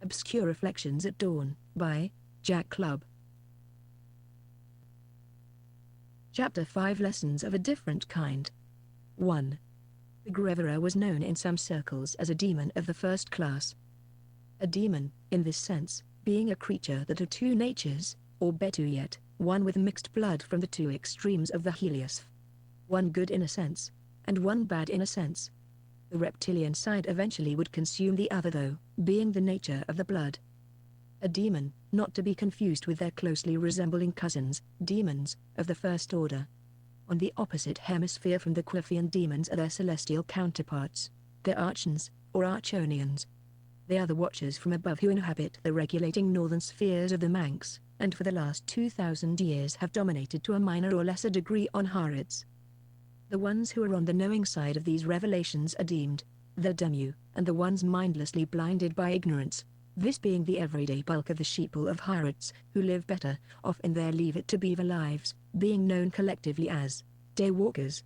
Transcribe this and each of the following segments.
Obscure Reflections at Dawn, by Jack Clubb. Chapter 5 Lessons of a Different Kind. 1. Begrevera was known in some circles as a demon of the first class. A demon, in this sense, being a creature that had two natures, or better yet, one with mixed blood from the two extremes of the Helios. One good in a sense, and one bad in a sense. The reptilian side eventually would consume the other though, being the nature of the blood. A demon, not to be confused with their closely resembling cousins, demons, of the first order. On the opposite hemisphere from the Qwiphian demons are their celestial counterparts, the Archons, or Archonians. They are the watchers from above who inhabit the regulating northern spheres of the Manx, and for the last 2,000 years have dominated to a minor or lesser degree on Haaretz. The ones who are on the knowing side of these revelations are deemed the Demu, and the ones mindlessly blinded by ignorance, this being the everyday bulk of the sheeple of Haaretz, who live better off in their leave-it-to-beaver lives, being known collectively as daywalkers.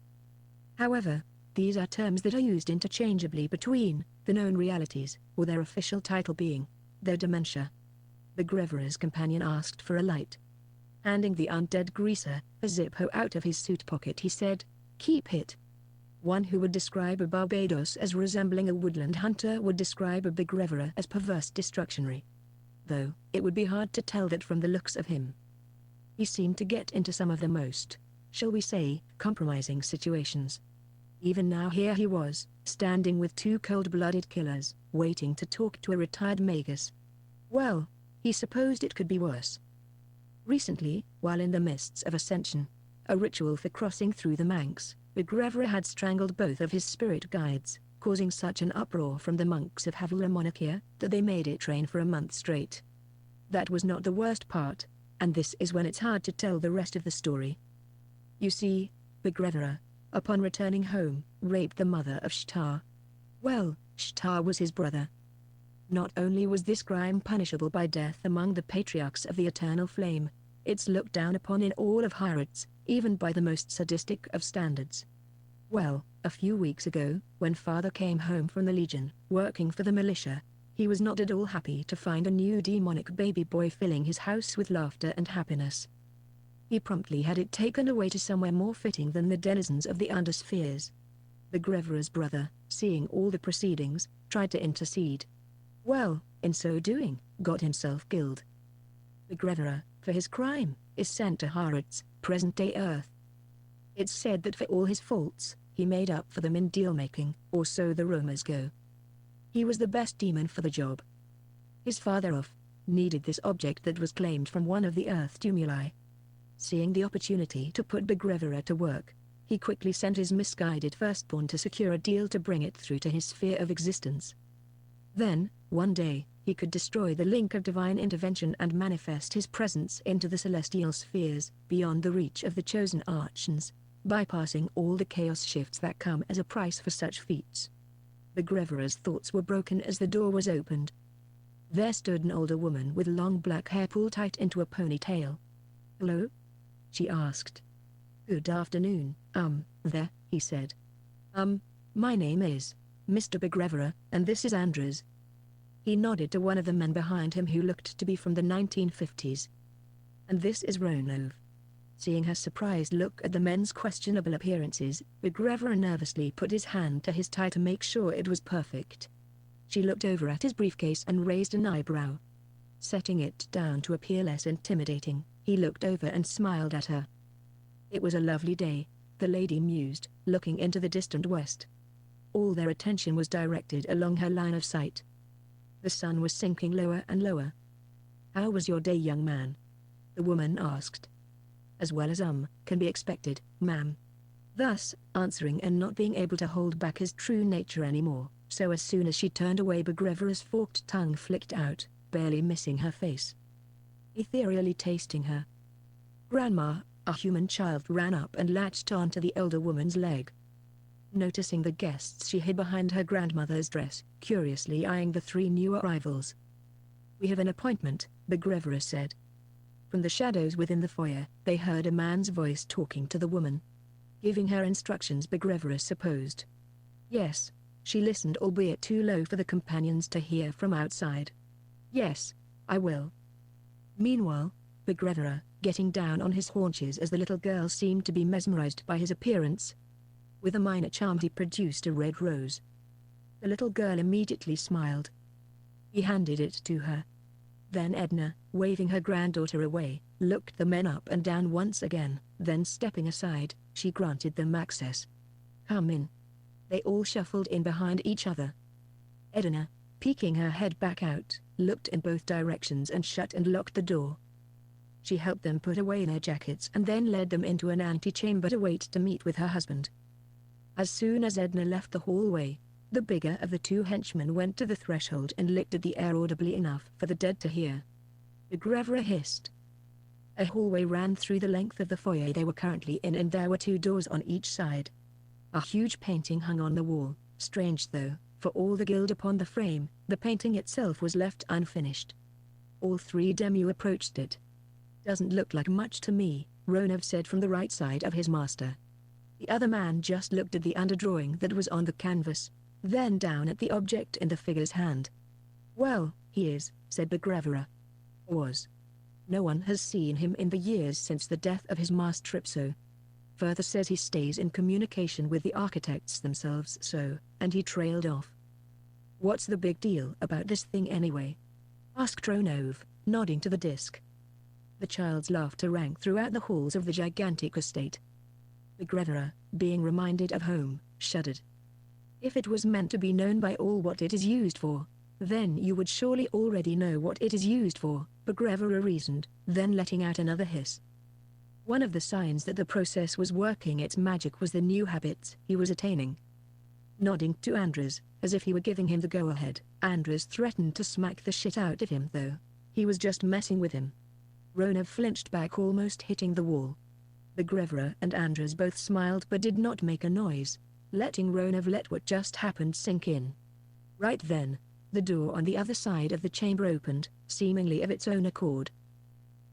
However, these are terms that are used interchangeably between the known realities, or their official title being their dementia. Begrevera's companion asked for a light. Handing the undead greaser a Zippo out of his suit pocket, he said, "Keep it." One who would describe a Barbados as resembling a woodland hunter would describe a Begrevera as perverse destructionary. Though, it would be hard to tell that from the looks of him. He seemed to get into some of the most, shall we say, compromising situations. Even now here he was, standing with two cold-blooded killers, waiting to talk to a retired magus. Well, he supposed it could be worse. Recently, while in the mists of Ascension, a ritual for crossing through the Manx, Begrevera had strangled both of his spirit guides, causing such an uproar from the monks of Havula Monarchia that they made it rain for a month straight. That was not the worst part, and this is when it's hard to tell the rest of the story. You see, Begrevera, upon returning home, raped the mother of Shtar. Well, Shtar was his brother. Not only was this crime punishable by death among the patriarchs of the Eternal Flame, it's looked down upon in all of Haaretz, even by the most sadistic of standards. Well, a few weeks ago, when father came home from the Legion, working for the militia, he was not at all happy to find a new demonic baby boy filling his house with laughter and happiness. He promptly had it taken away to somewhere more fitting than the denizens of the underspheres. Begrevera's brother, seeing all the proceedings, tried to intercede. Well, in so doing, got himself killed. Begrevera, for his crime, is sent to Haaretz, present-day Earth. It's said that for all his faults, he made up for them in deal-making, or so the rumors go. He was the best demon for the job. His father-off needed this object that was claimed from one of the Earth tumuli. Seeing the opportunity to put Begrevera to work, he quickly sent his misguided firstborn to secure a deal to bring it through to his sphere of existence. Then, one day, he could destroy the link of divine intervention and manifest his presence into the celestial spheres, beyond the reach of the chosen Archons, bypassing all the chaos shifts that come as a price for such feats. Begrevera's thoughts were broken as the door was opened. There stood an older woman with long black hair pulled tight into a ponytail. "Hello?" she asked. "Good afternoon, there," he said. My name is Mr. Begrevera, and this is Andres." He nodded to one of the men behind him who looked to be from the 1950s. "And this is Ronov." Seeing her surprised look at the men's questionable appearances, Begrevera nervously put his hand to his tie to make sure it was perfect. She looked over at his briefcase and raised an eyebrow. Setting it down to appear less intimidating, he looked over and smiled at her. It was a lovely day, the lady mused, looking into the distant west. All their attention was directed along her line of sight. The sun was sinking lower and lower. "How was your day, young man?" the woman asked. "As well as can be expected, ma'am." Thus, answering and not being able to hold back his true nature anymore, so as soon as she turned away Begrevera's forked tongue flicked out, barely missing her face. Ethereally tasting her. "Grandma," a human child ran up and latched onto the older woman's leg. Noticing the guests, she hid behind her grandmother's dress, curiously eyeing the three new arrivals. "We have an appointment," Begrevera said. From the shadows within the foyer, they heard a man's voice talking to the woman. Giving her instructions, Begrevera supposed. Yes, she listened, albeit too low for the companions to hear from outside. Yes, I will. Meanwhile, Begrevera, getting down on his haunches as the little girl seemed to be mesmerized by his appearance. With a minor charm he produced a red rose. The little girl immediately smiled. He handed it to her. Then Edna, waving her granddaughter away, looked the men up and down once again, then stepping aside, she granted them access. Come in. They all shuffled in behind each other. Edna, peeking her head back out, looked in both directions and shut and locked the door. She helped them put away their jackets and then led them into an antechamber to wait to meet with her husband. As soon as Edna left the hallway, the bigger of the two henchmen went to the threshold and licked at the air audibly enough for the dead to hear. Begrevera hissed. A hallway ran through the length of the foyer they were currently in, and there were two doors on each side. A huge painting hung on the wall. Strange though, for all the gild upon the frame, the painting itself was left unfinished. All three Demu approached it. Doesn't look like much to me, Ronev said from the right side of his master. The other man just looked at the underdrawing that was on the canvas, then down at the object in the figure's hand. Well, he is, said Begrevera. Was. No one has seen him in the years since the death of his master Tripso. Further says he stays in communication with the architects themselves, so, and he trailed off. What's the big deal about this thing anyway? Asked Ronov, nodding to the disc. The child's laughter rang throughout the halls of the gigantic estate. Begrevera, being reminded of home, shuddered. If it was meant to be known by all what it is used for, then you would surely already know what it is used for, Begrevera reasoned, then letting out another hiss. One of the signs that the process was working its magic was the new habits he was attaining. Nodding to Andres, as if he were giving him the go-ahead, Andres threatened to smack the shit out of him though. He was just messing with him. Ronev flinched back, almost hitting the wall. Begrevera and Andres both smiled but did not make a noise, letting Ronev let what just happened sink in. Right then, the door on the other side of the chamber opened, seemingly of its own accord.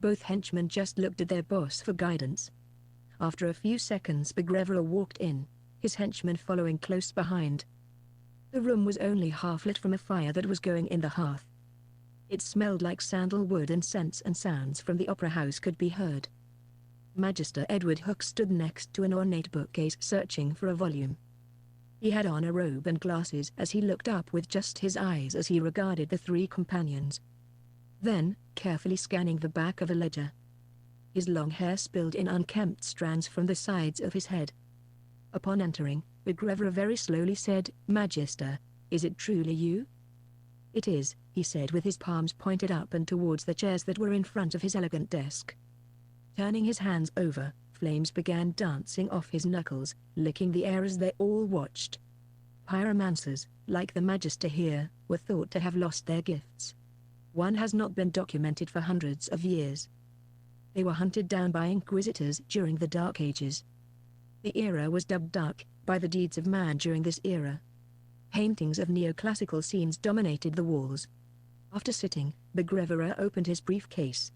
Both henchmen just looked at their boss for guidance. After a few seconds Begrevera walked in, his henchmen following close behind. The room was only half lit from a fire that was going in the hearth. It smelled like sandalwood, and scents and sounds from the opera house could be heard. Magister Edward Hook stood next to an ornate bookcase searching for a volume. He had on a robe and glasses as he looked up with just his eyes as he regarded the three companions. Then, carefully scanning the back of a ledger. His long hair spilled in unkempt strands from the sides of his head. Upon entering, Begrevera very slowly said, "Magister, is it truly you?" "It is," he said with his palms pointed up and towards the chairs that were in front of his elegant desk. Turning his hands over, flames began dancing off his knuckles, licking the air as they all watched. Pyromancers, like the Magister here, were thought to have lost their gifts. One has not been documented for hundreds of years. They were hunted down by inquisitors during the Dark Ages. The era was dubbed dark by the deeds of man during this era. Paintings of neoclassical scenes dominated the walls. After sitting, Begrevera opened his briefcase.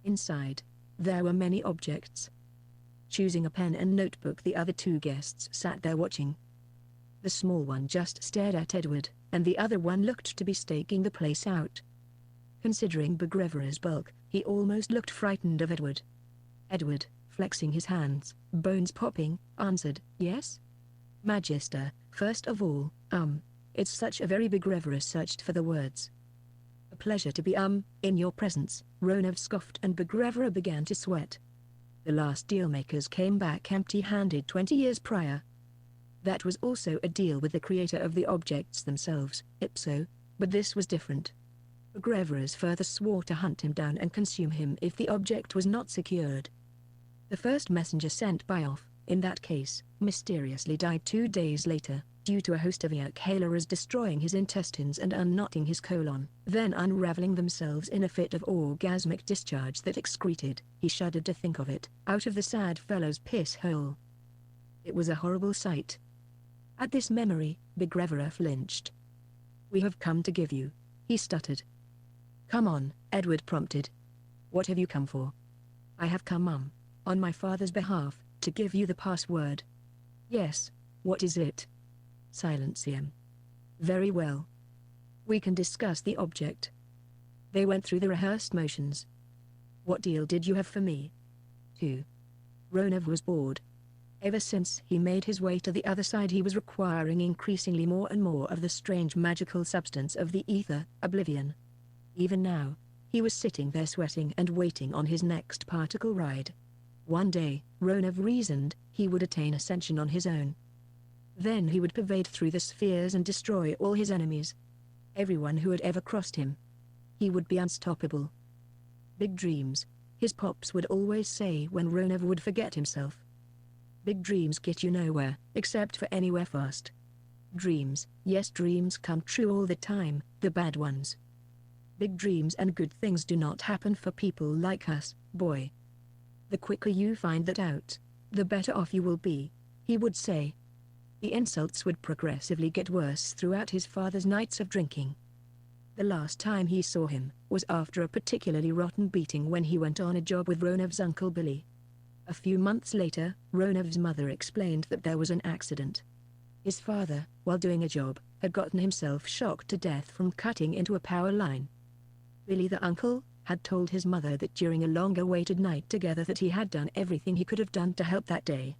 Inside, there were many objects. Choosing a pen and notebook, the other two guests sat there watching. The small one just stared at Edward, and the other one looked to be staking the place out. Considering Begrevera's bulk, he almost looked frightened of Edward. Edward, flexing his hands, bones popping, answered, "Yes? Magister, first of all, it's such a very Begrevera searched for the words. A pleasure to be, in your presence," Ronev scoffed, and Begrevera began to sweat. The last dealmakers came back empty-handed 20 years prior. That was also a deal with the creator of the objects themselves, ipso, but this was different. Begrevera's further swore to hunt him down and consume him if the object was not secured. The first messenger sent by Off, in that case, mysteriously died 2 days later, due to a host of inhalers destroying his intestines and unknotting his colon, then unraveling themselves in a fit of orgasmic discharge that excreted, he shuddered to think of it, out of the sad fellow's piss hole. It was a horrible sight. At this memory, Begrevera flinched. "We have come to give you," he stuttered. "Come on," Edward prompted. "What have you come for?" "I have come, on my father's behalf, to give you the password." "Yes, what is it?" "Silence him." "Very well. We can discuss the object." They went through the rehearsed motions. What deal did you have for me? 2. Ronev was bored. Ever since he made his way to the other side, he was requiring increasingly more and more of the strange magical substance of the ether, oblivion. Even now, he was sitting there sweating and waiting on his next particle ride. One day, Ronev reasoned, he would attain ascension on his own. Then he would pervade through the spheres and destroy all his enemies. Everyone who had ever crossed him. He would be unstoppable. Big dreams, his pops would always say when Ronev would forget himself. Big dreams get you nowhere, except for anywhere fast. Dreams, yes, dreams come true all the time, the bad ones. Big dreams and good things do not happen for people like us, boy. The quicker you find that out, the better off you will be, he would say. The insults would progressively get worse throughout his father's nights of drinking. The last time he saw him was after a particularly rotten beating when he went on a job with Ronev's uncle Billy. A few months later, Ronev's mother explained that there was an accident. His father, while doing a job, had gotten himself shocked to death from cutting into a power line. Billy the uncle had told his mother that during a long-awaited night together that he had done everything he could have done to help that day.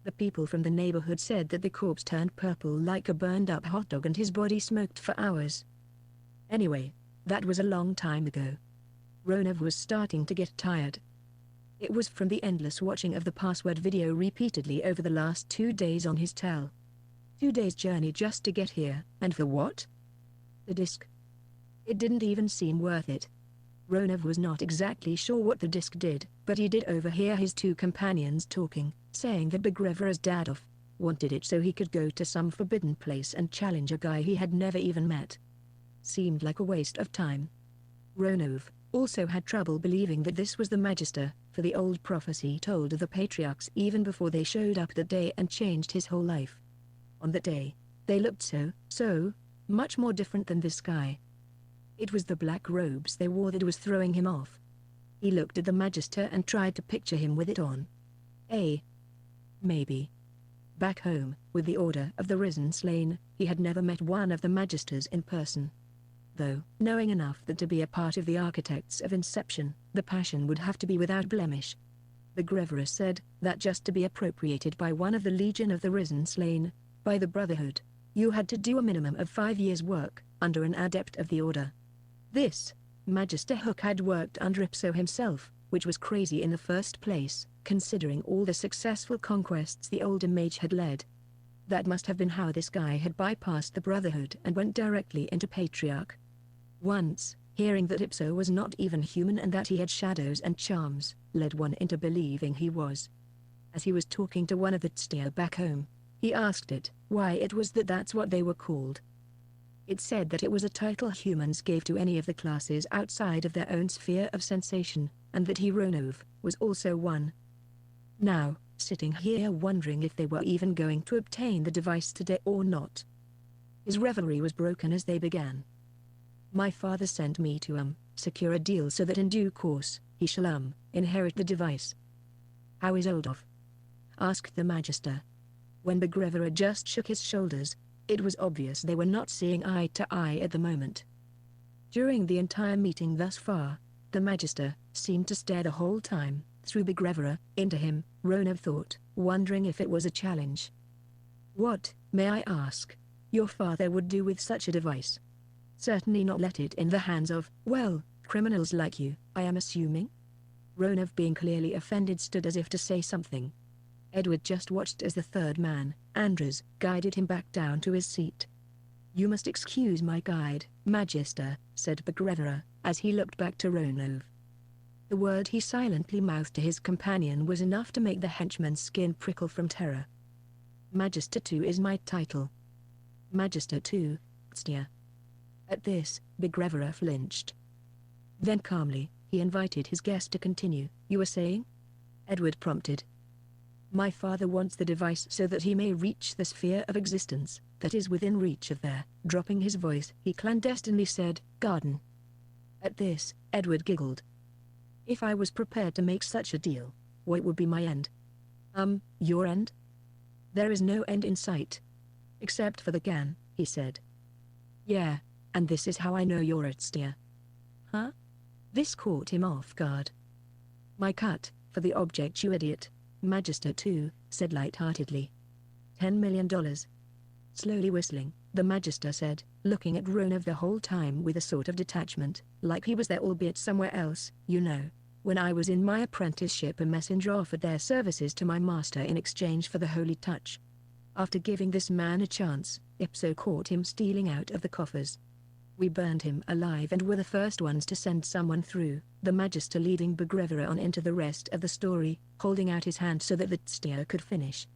The people from the neighborhood said that the corpse turned purple like a burned-up hot dog and his body smoked for hours. Anyway, that was a long time ago. Ronev was starting to get tired. It was from the endless watching of the password video repeatedly over the last 2 days on his tel. 2 days journey just to get here, and for what? The disc. It didn't even seem worth it. Ronev was not exactly sure what the disc did, but he did overhear his 2 companions talking, saying that Begrevera's dad wanted it so he could go to some forbidden place and challenge a guy he had never even met. Seemed like a waste of time. Ronev also had trouble believing that this was the Magister, for the old prophecy told of the patriarchs even before they showed up that day and changed his whole life. On that day, they looked so much more different than this guy. It was the black robes they wore that was throwing him off. He looked at the Magister and tried to picture him with it on. Maybe. Back home, with the Order of the Risen Slain, he had never met one of the Magisters in person. Though, knowing enough that to be a part of the architects of Inception, the passion would have to be without blemish. Begrevera said that just to be appropriated by one of the Legion of the Risen Slain, by the Brotherhood, you had to do a minimum of 5 years' work under an adept of the Order. This Magister Hook had worked under Ipso himself, which was crazy in the first place, considering all the successful conquests the older mage had led. That must have been how this guy had bypassed the Brotherhood and went directly into Patriarch. Once, hearing that Ipso was not even human and that he had shadows and charms, led one into believing he was. As he was talking to one of the Tstia back home, he asked it why it was that's what they were called. It said that it was a title humans gave to any of the classes outside of their own sphere of sensation, and that he Ronev was also one. Now, sitting here wondering if they were even going to obtain the device today or not. His revelry was broken as they began. My father sent me to secure a deal so that in due course, he shall inherit the device. How is Oldov? Asked the Magister. When Begrevera just shook his shoulders, it was obvious they were not seeing eye to eye at the moment. During the entire meeting thus far, the Magister seemed to stare the whole time, through Begrevera, into him, Ronev thought, wondering if it was a challenge. What, may I ask, your father would do with such a device? Certainly not let it in the hands of, well, criminals like you, I am assuming? Ronev, being clearly offended, stood as if to say something. Edward just watched as the third man, Andres, guided him back down to his seat. You must excuse my guide, Magister, said Begrevera, as he looked back to Ronev. The word he silently mouthed to his companion was enough to make the henchman's skin prickle from terror. Magister 2 is my title. Magister 2, Tstia. At this, Begrevera flinched. Then calmly, he invited his guest to continue. You were saying? Edward prompted. My father wants the device so that he may reach the sphere of existence that is within reach of their. Dropping his voice, he clandestinely said, garden. At this, Edward giggled. If I was prepared to make such a deal, what would be my end? Your end? There is no end in sight. Except for the GAN, he said. Yeah, and this is how I know you're at Tstia. Huh? This caught him off guard. My cut, for the object, you idiot, Magister 2, said light-heartedly. $10 million. Slowly whistling, the Magister said, looking at Ronov the whole time with a sort of detachment, like he was there albeit somewhere else. You know, when I was in my apprenticeship, a messenger offered their services to my master in exchange for the holy touch. After giving this man a chance, Ipso caught him stealing out of the coffers. We burned him alive and were the first ones to send someone through, the Magister leading Begrevera on into the rest of the story, holding out his hand so that the Tstio could finish.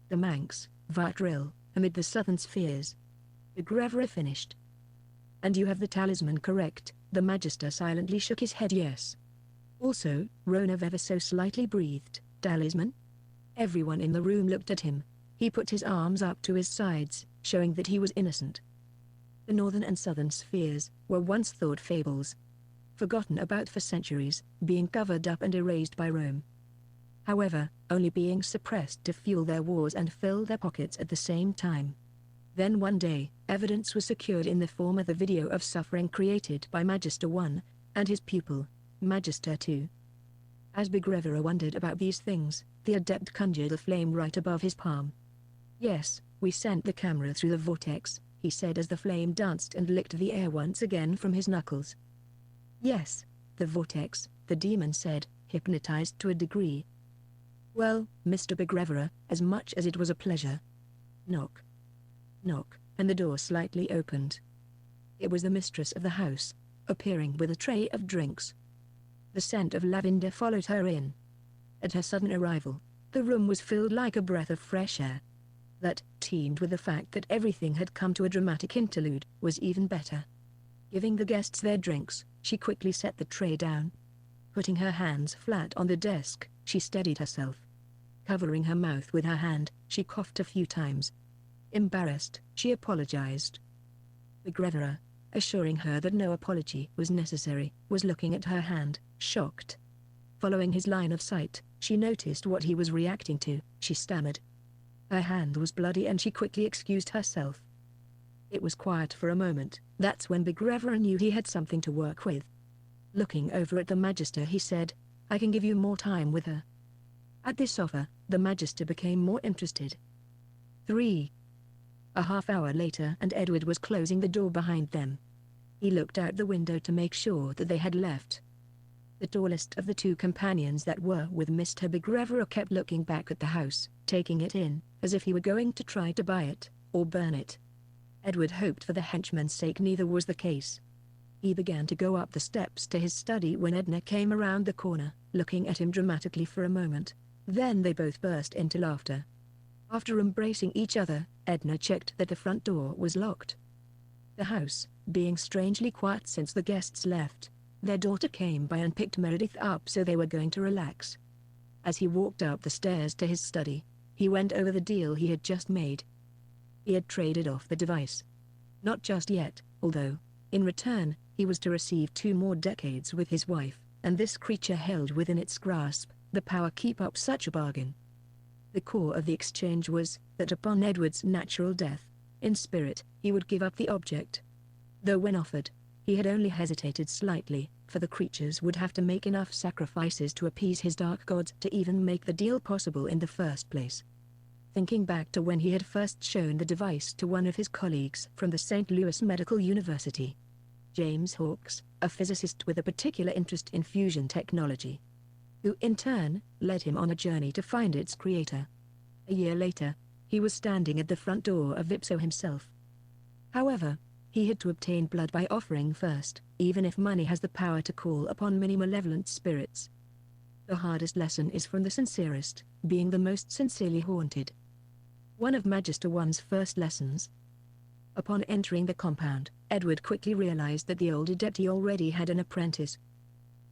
The Manx, Vartril, amid the southern spheres. Begrevera finished. And you have the talisman correct, the Magister silently shook his head yes. Also, Ronov ever so slightly breathed, talisman? Everyone in the room looked at him. He put his arms up to his sides, showing that he was innocent. The northern and southern spheres were once thought fables, forgotten about for centuries, being covered up and erased by Rome. However, only being suppressed to fuel their wars and fill their pockets at the same time. Then one day, evidence was secured in the form of the video of suffering created by Magister 1 and his pupil, Magister 2. As Begrevera wondered about these things, the adept conjured a flame right above his palm. Yes, we sent the camera through the vortex, he said as the flame danced and licked the air once again from his knuckles. Yes, the vortex, the demon said, hypnotized to a degree. Well, Mr. Begrevera, as much as it was a pleasure. Knock. Knock, and the door slightly opened. It was the mistress of the house, appearing with a tray of drinks. The scent of lavender followed her in. At her sudden arrival, the room was filled like a breath of fresh air. That, teamed with the fact that everything had come to a dramatic interlude, was even better. Giving the guests their drinks, she quickly set the tray down. Putting her hands flat on the desk, she steadied herself. Covering her mouth with her hand, she coughed a few times. Embarrassed, she apologized. Begrevera, assuring her that no apology was necessary, was looking at her hand, shocked. Following his line of sight, she noticed what he was reacting to. She stammered. Her hand was bloody and she quickly excused herself. It was quiet for a moment. That's when Begrevera knew he had something to work with. Looking over at the Magister, he said, I can give you more time with her. At this offer, the Magister became more interested. 3. A half-hour later and Edward was closing the door behind them. He looked out the window to make sure that they had left. The tallest of the two companions that were with Mr. Begrevera kept looking back at the house, taking it in, as if he were going to try to buy it, or burn it. Edward hoped for the henchman's sake neither was the case. He began to go up the steps to his study when Edna came around the corner, looking at him dramatically for a moment. Then they both burst into laughter. After embracing each other, Edna checked that the front door was locked. The house, being strangely quiet since the guests left, their daughter came by and picked Meredith up so they were going to relax. As he walked up the stairs to his study, he went over the deal he had just made. He had traded off the device. Not just yet, although, in return, he was to receive 2 more decades with his wife, and this creature held within its grasp the power to keep up such a bargain. The core of the exchange was that upon Edward's natural death, in spirit, he would give up the object. Though when offered, he had only hesitated slightly, for the creatures would have to make enough sacrifices to appease his dark gods to even make the deal possible in the first place. Thinking back to when he had first shown the device to one of his colleagues from the St. Louis Medical University, James Hawkes, a physicist with a particular interest in fusion technology, who in turn led him on a journey to find its creator. A year later, he was standing at the front door of Ipso himself. However, he had to obtain blood by offering first, even if money has the power to call upon many malevolent spirits. The hardest lesson is from the sincerest, being the most sincerely haunted. One of Magister 1's first lessons. Upon entering the compound, Edward quickly realized that the old adept already had an apprentice.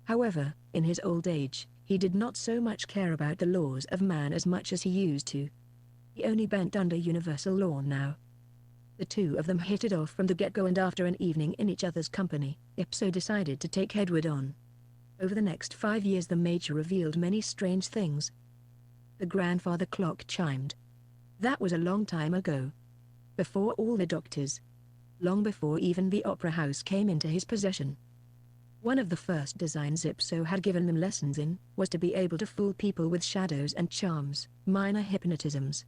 However, in his old age, he did not so much care about the laws of man as much as he used to. He only bent under universal law now. The two of them hit it off from the get-go, and after an evening in each other's company, Ipso decided to take Edward on. Over the next 5 years the Major revealed many strange things. The grandfather clock chimed. That was a long time ago. Before all the doctors. Long before even the opera house came into his possession. One of the first designs Ipso had given them lessons in was to be able to fool people with shadows and charms, minor hypnotisms.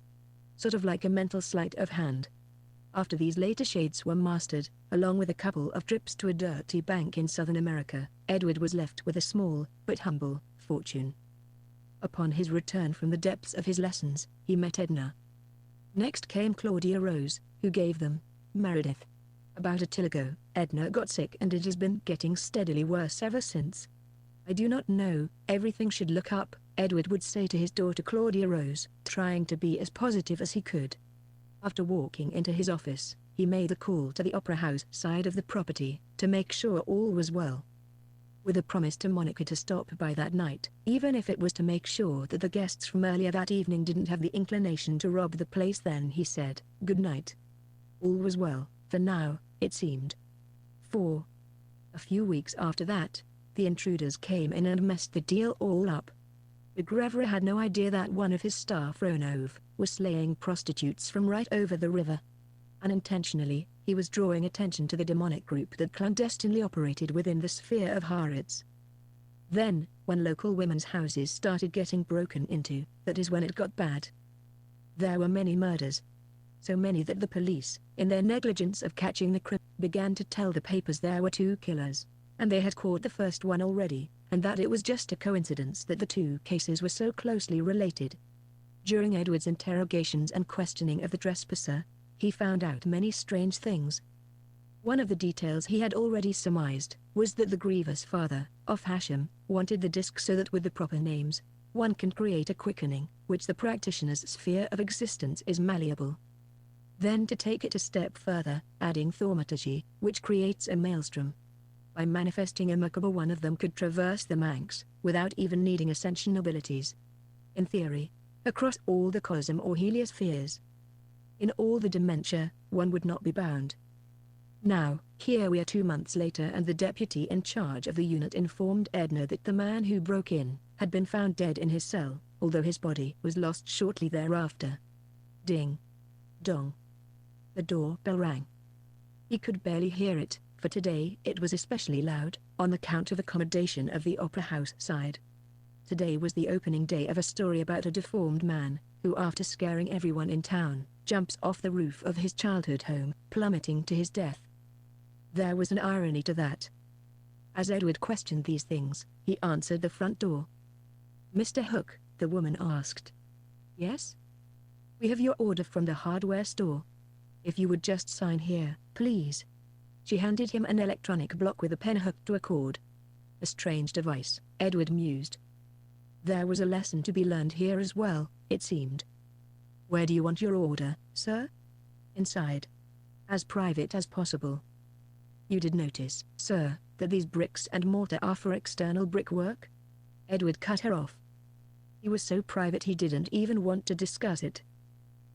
Sort of like a mental sleight of hand. After these later shades were mastered, along with a couple of trips to a dirty bank in Southern America, Edward was left with a small, but humble, fortune. Upon his return from the depths of his lessons, he met Edna. Next came Claudia Rose, who gave them Meredith. About a till ago, Edna got sick and it has been getting steadily worse ever since. I do not know, everything should look up, Edward would say to his daughter Claudia Rose, trying to be as positive as he could. After walking into his office, he made a call to the Opera House side of the property, to make sure all was well. With a promise to Monica to stop by that night, even if it was to make sure that the guests from earlier that evening didn't have the inclination to rob the place. Then he said, "Good night." All was well, for now, it seemed. 4. A few weeks after that, the intruders came in and messed the deal all up. McGregor had no idea that one of his staff, Ronove, was slaying prostitutes from right over the river. Unintentionally, he was drawing attention to the demonic group that clandestinely operated within the sphere of Haaretz. Then, when local women's houses started getting broken into, that is when it got bad. There were many murders. So many that the police, in their negligence of catching the criminal, began to tell the papers there were 2 killers, and they had caught the first one already, and that it was just a coincidence that the 2 cases were so closely related. During Edward's interrogations and questioning of the trespasser, he found out many strange things. One of the details he had already surmised was that the grievous father of Hashem wanted the disc so that with the proper names, one can create a quickening, which the practitioner's sphere of existence is malleable. Then to take it a step further, adding thaumaturgy, which creates a maelstrom. By manifesting a macabre, one of them could traverse the Manx, without even needing ascension abilities. In theory, across all the cosm or heliospheres. In all the dementia, one would not be bound. Now, here we are 2 months later and the deputy in charge of the unit informed Edna that the man who broke in had been found dead in his cell, although his body was lost shortly thereafter. Ding. Dong. The doorbell rang. He could barely hear it, for today it was especially loud, on account of accommodation of the Opera House side. Today was the opening day of a story about a deformed man, who after scaring everyone in town, jumps off the roof of his childhood home, plummeting to his death. There was an irony to that. As Edward questioned these things, he answered the front door. "Mr. Hook," the woman asked. "Yes? We have your order from the hardware store. If you would just sign here, please." She handed him an electronic block with a pen hooked to a cord. A strange device, Edward mused. There was a lesson to be learned here as well, it seemed. "Where do you want your order, sir?" "Inside. As private as possible." "You did notice, sir, that these bricks and mortar are for external brickwork?" Edward cut her off. He was so private he didn't even want to discuss it.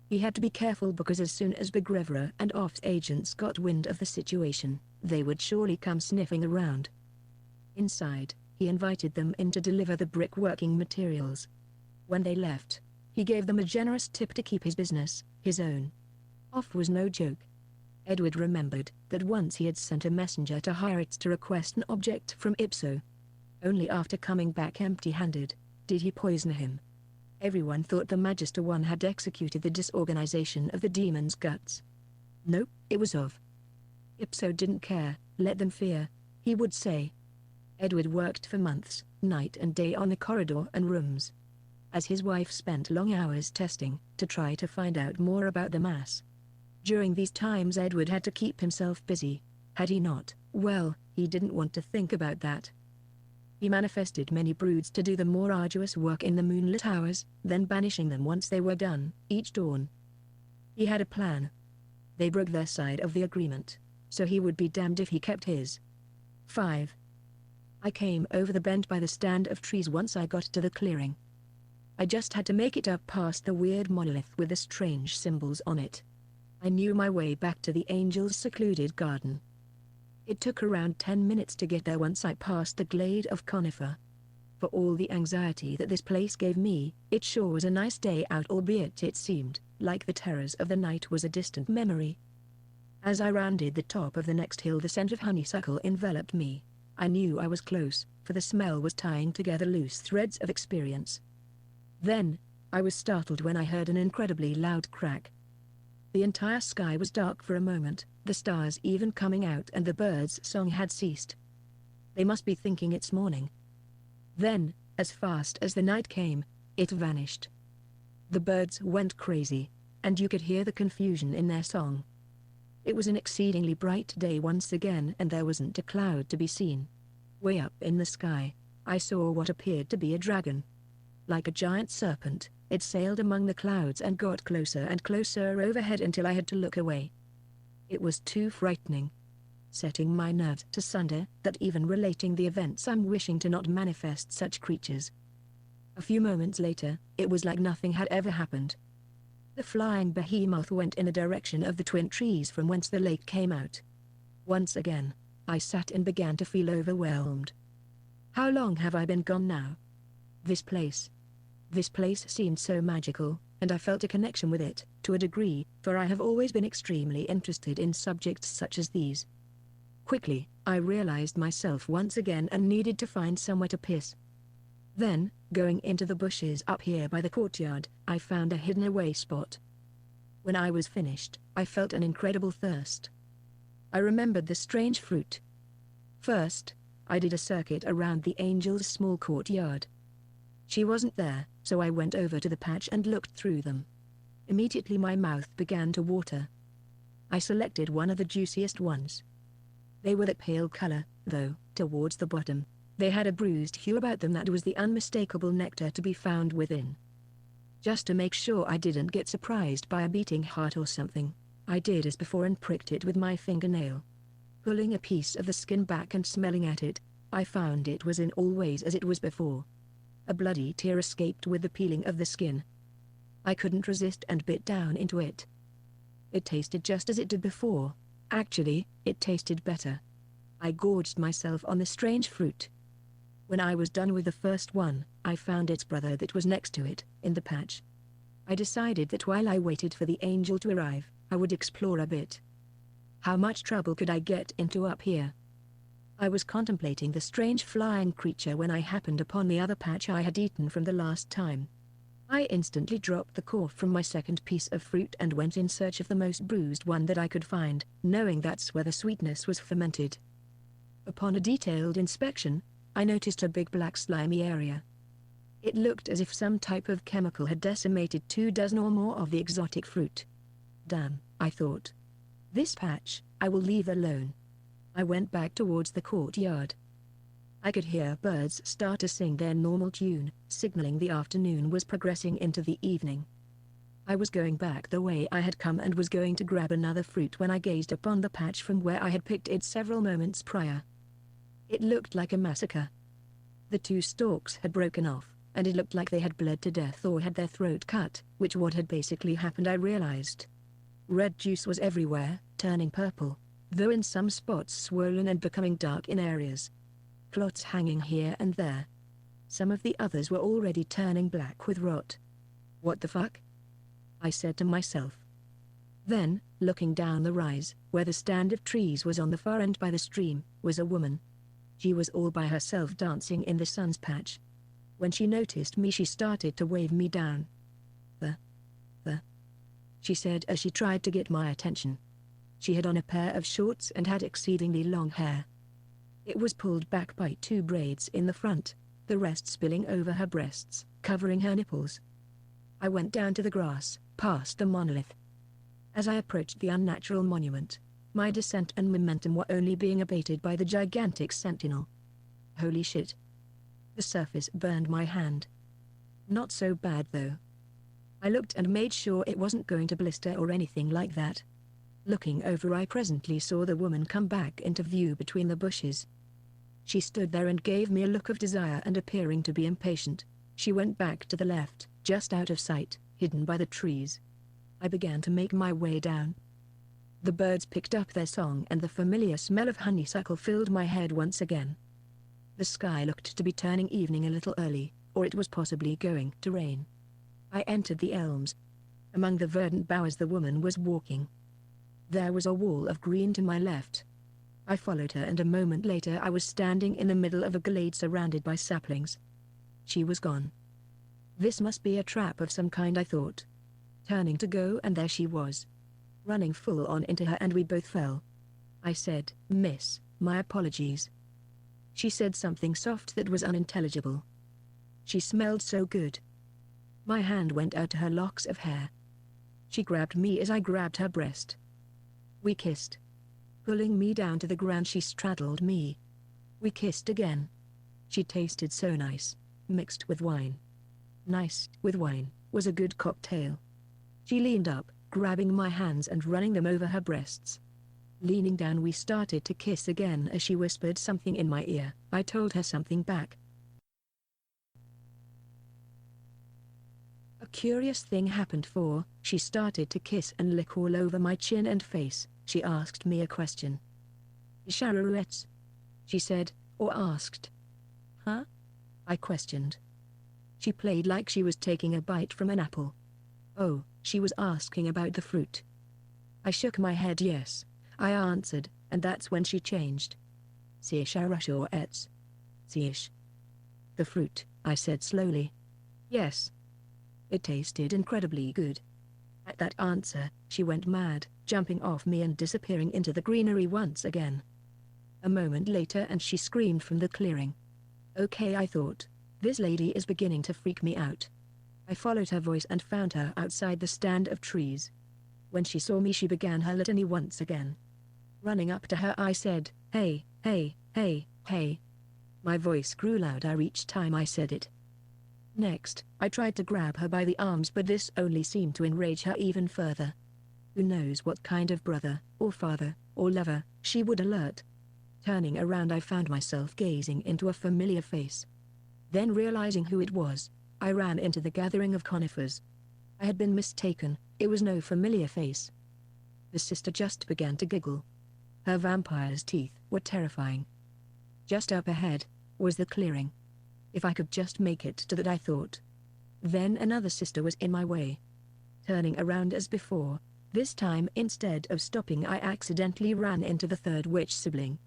He had to be careful because as soon as Begrevra and Off's agents got wind of the situation, they would surely come sniffing around. Inside, he invited them in to deliver the brickworking materials. When they left, he gave them a generous tip to keep his business, his own. Off was no joke. Edward remembered that once he had sent a messenger to Haaretz to request an object from Ipso. Only after coming back empty-handed, did he poison him. Everyone thought the Magister One had executed the disorganization of the demon's guts. Nope, it was Ov. Ipso didn't care, let them fear, he would say. Edward worked for months, night and day on the corridor and rooms. As his wife spent long hours testing, to try to find out more about the mass. During these times Edward had to keep himself busy. Had he not, well, he didn't want to think about that. He manifested many broods to do the more arduous work in the moonlit hours, then banishing them once they were done, each dawn. He had a plan. They broke their side of the agreement, so he would be damned if he kept his. 5. I came over the bend by the stand of trees once I got to the clearing. I just had to make it up past the weird monolith with the strange symbols on it. I knew my way back to the angel's secluded garden. It took around 10 minutes to get there once I passed the glade of conifer. For all the anxiety that this place gave me, it sure was a nice day out, albeit it seemed like the terrors of the night was a distant memory. As I rounded the top of the next hill, the scent of honeysuckle enveloped me. I knew I was close, for the smell was tying together loose threads of experience. Then, I was startled when I heard an incredibly loud crack. The entire sky was dark for a moment, the stars even coming out, and the birds' song had ceased. They must be thinking it's morning. Then, as fast as the night came, it vanished. The birds went crazy, and you could hear the confusion in their song. It was an exceedingly bright day once again, and there wasn't a cloud to be seen. Way up in the sky, I saw what appeared to be a dragon. Like a giant serpent, it sailed among the clouds and got closer and closer overhead until I had to look away. It was too frightening, setting my nerves to sunder, that even relating the events I'm wishing to not manifest such creatures. A few moments later, it was like nothing had ever happened. The flying behemoth went in the direction of the twin trees from whence the lake came out. Once again, I sat and began to feel overwhelmed. How long have I been gone now? This place seemed so magical, and I felt a connection with it, to a degree, for I have always been extremely interested in subjects such as these. Quickly, I realized myself once again and needed to find somewhere to piss. Then, going into the bushes up here by the courtyard, I found a hidden away spot. When I was finished, I felt an incredible thirst. I remembered the strange fruit. First, I did a circuit around the angel's small courtyard. She wasn't there, so I went over to the patch and looked through them. Immediately my mouth began to water. I selected one of the juiciest ones. They were that pale color, though, towards the bottom. They had a bruised hue about them that was the unmistakable nectar to be found within. Just to make sure I didn't get surprised by a beating heart or something, I did as before and pricked it with my fingernail. Pulling a piece of the skin back and smelling at it, I found it was in all ways as it was before. A bloody tear escaped with the peeling of the skin. I couldn't resist and bit down into it. It tasted just as it did before. Actually, it tasted better. I gorged myself on the strange fruit. When I was done with the first one, I found its brother that was next to it, in the patch. I decided that while I waited for the angel to arrive, I would explore a bit. How much trouble could I get into up here? I was contemplating the strange flying creature when I happened upon the other patch I had eaten from the last time. I instantly dropped the core from my second piece of fruit and went in search of the most bruised one that I could find, knowing that's where the sweetness was fermented. Upon a detailed inspection, I noticed a big black slimy area. It looked as if some type of chemical had decimated 24 or more of the exotic fruit. Damn, I thought. This patch, I will leave alone. I went back towards the courtyard. I could hear birds start to sing their normal tune, signaling the afternoon was progressing into the evening. I was going back the way I had come and was going to grab another fruit when I gazed upon the patch from where I had picked it several moments prior. It looked like a massacre. The two stalks had broken off, and it looked like they had bled to death or had their throat cut, which what had basically happened I realized. Red juice was everywhere, turning purple, though in some spots swollen and becoming dark in areas. Clots hanging here and there. Some of the others were already turning black with rot. What the fuck? I said to myself. Then, looking down the rise, where the stand of trees was on the far end by the stream, was a woman. She was all by herself dancing in the sun's patch. When she noticed me she started to wave me down. She said as she tried to get my attention. She had on a pair of shorts and had exceedingly long hair. It was pulled back by 2 braids in the front, the rest spilling over her breasts, covering her nipples. I went down to the grass, past the monolith. As I approached the unnatural monument, my descent and momentum were only being abated by the gigantic sentinel. Holy shit. The surface burned my hand. Not so bad though. I looked and made sure it wasn't going to blister or anything like that. Looking over, I presently saw the woman come back into view between the bushes. She stood there and gave me a look of desire, and appearing to be impatient, she went back to the left, just out of sight, hidden by the trees. I began to make my way down. The birds picked up their song and the familiar smell of honeysuckle filled my head once again. The sky looked to be turning evening a little early, or it was possibly going to rain. I entered the elms. Among the verdant boughs the woman was walking. There was a wall of green to my left. I followed her and a moment later I was standing in the middle of a glade surrounded by saplings. She was gone. This must be a trap of some kind, I thought. Turning to go, and there she was, running full on into her, and we both fell. I said, "Miss, my apologies." She said something soft that was unintelligible. She smelled so good. My hand went out to her locks of hair. She grabbed me as I grabbed her breast. We kissed. Pulling me down to the ground, she straddled me. We kissed again. She tasted so nice, mixed with wine. Nice with wine was a good cocktail. She leaned up, grabbing my hands and running them over her breasts. Leaning down, we started to kiss again as she whispered something in my ear. I told her something back. A curious thing happened, for she started to kiss and lick all over my chin and face. She asked me a question. "Charouettes?" she said, or asked. "Huh?" I questioned. She played like she was taking a bite from an apple. Oh, she was asking about the fruit. I shook my head yes, I answered, and that's when she changed. "Charouettes?" "Sish." "The fruit," I said slowly. "Yes." It tasted incredibly good. At that answer, she went mad, jumping off me and disappearing into the greenery once again. A moment later and she screamed from the clearing. Okay, I thought. This lady is beginning to freak me out. I followed her voice and found her outside the stand of trees. When she saw me, she began her litany once again. Running up to her, I said, "Hey, hey, hey, hey." My voice grew louder each time I said it. Next, I tried to grab her by the arms, but this only seemed to enrage her even further. Who knows what kind of brother, or father, or lover she would alert. Turning around, I found myself gazing into a familiar face. Then realizing who it was, I ran into the gathering of conifers. I had been mistaken, it was no familiar face. The sister just began to giggle. Her vampire's teeth were terrifying. Just up ahead was the clearing. If I could just make it to that, I thought. Then another sister was in my way. Turning around as before, this time instead of stopping I accidentally ran into the third witch sibling.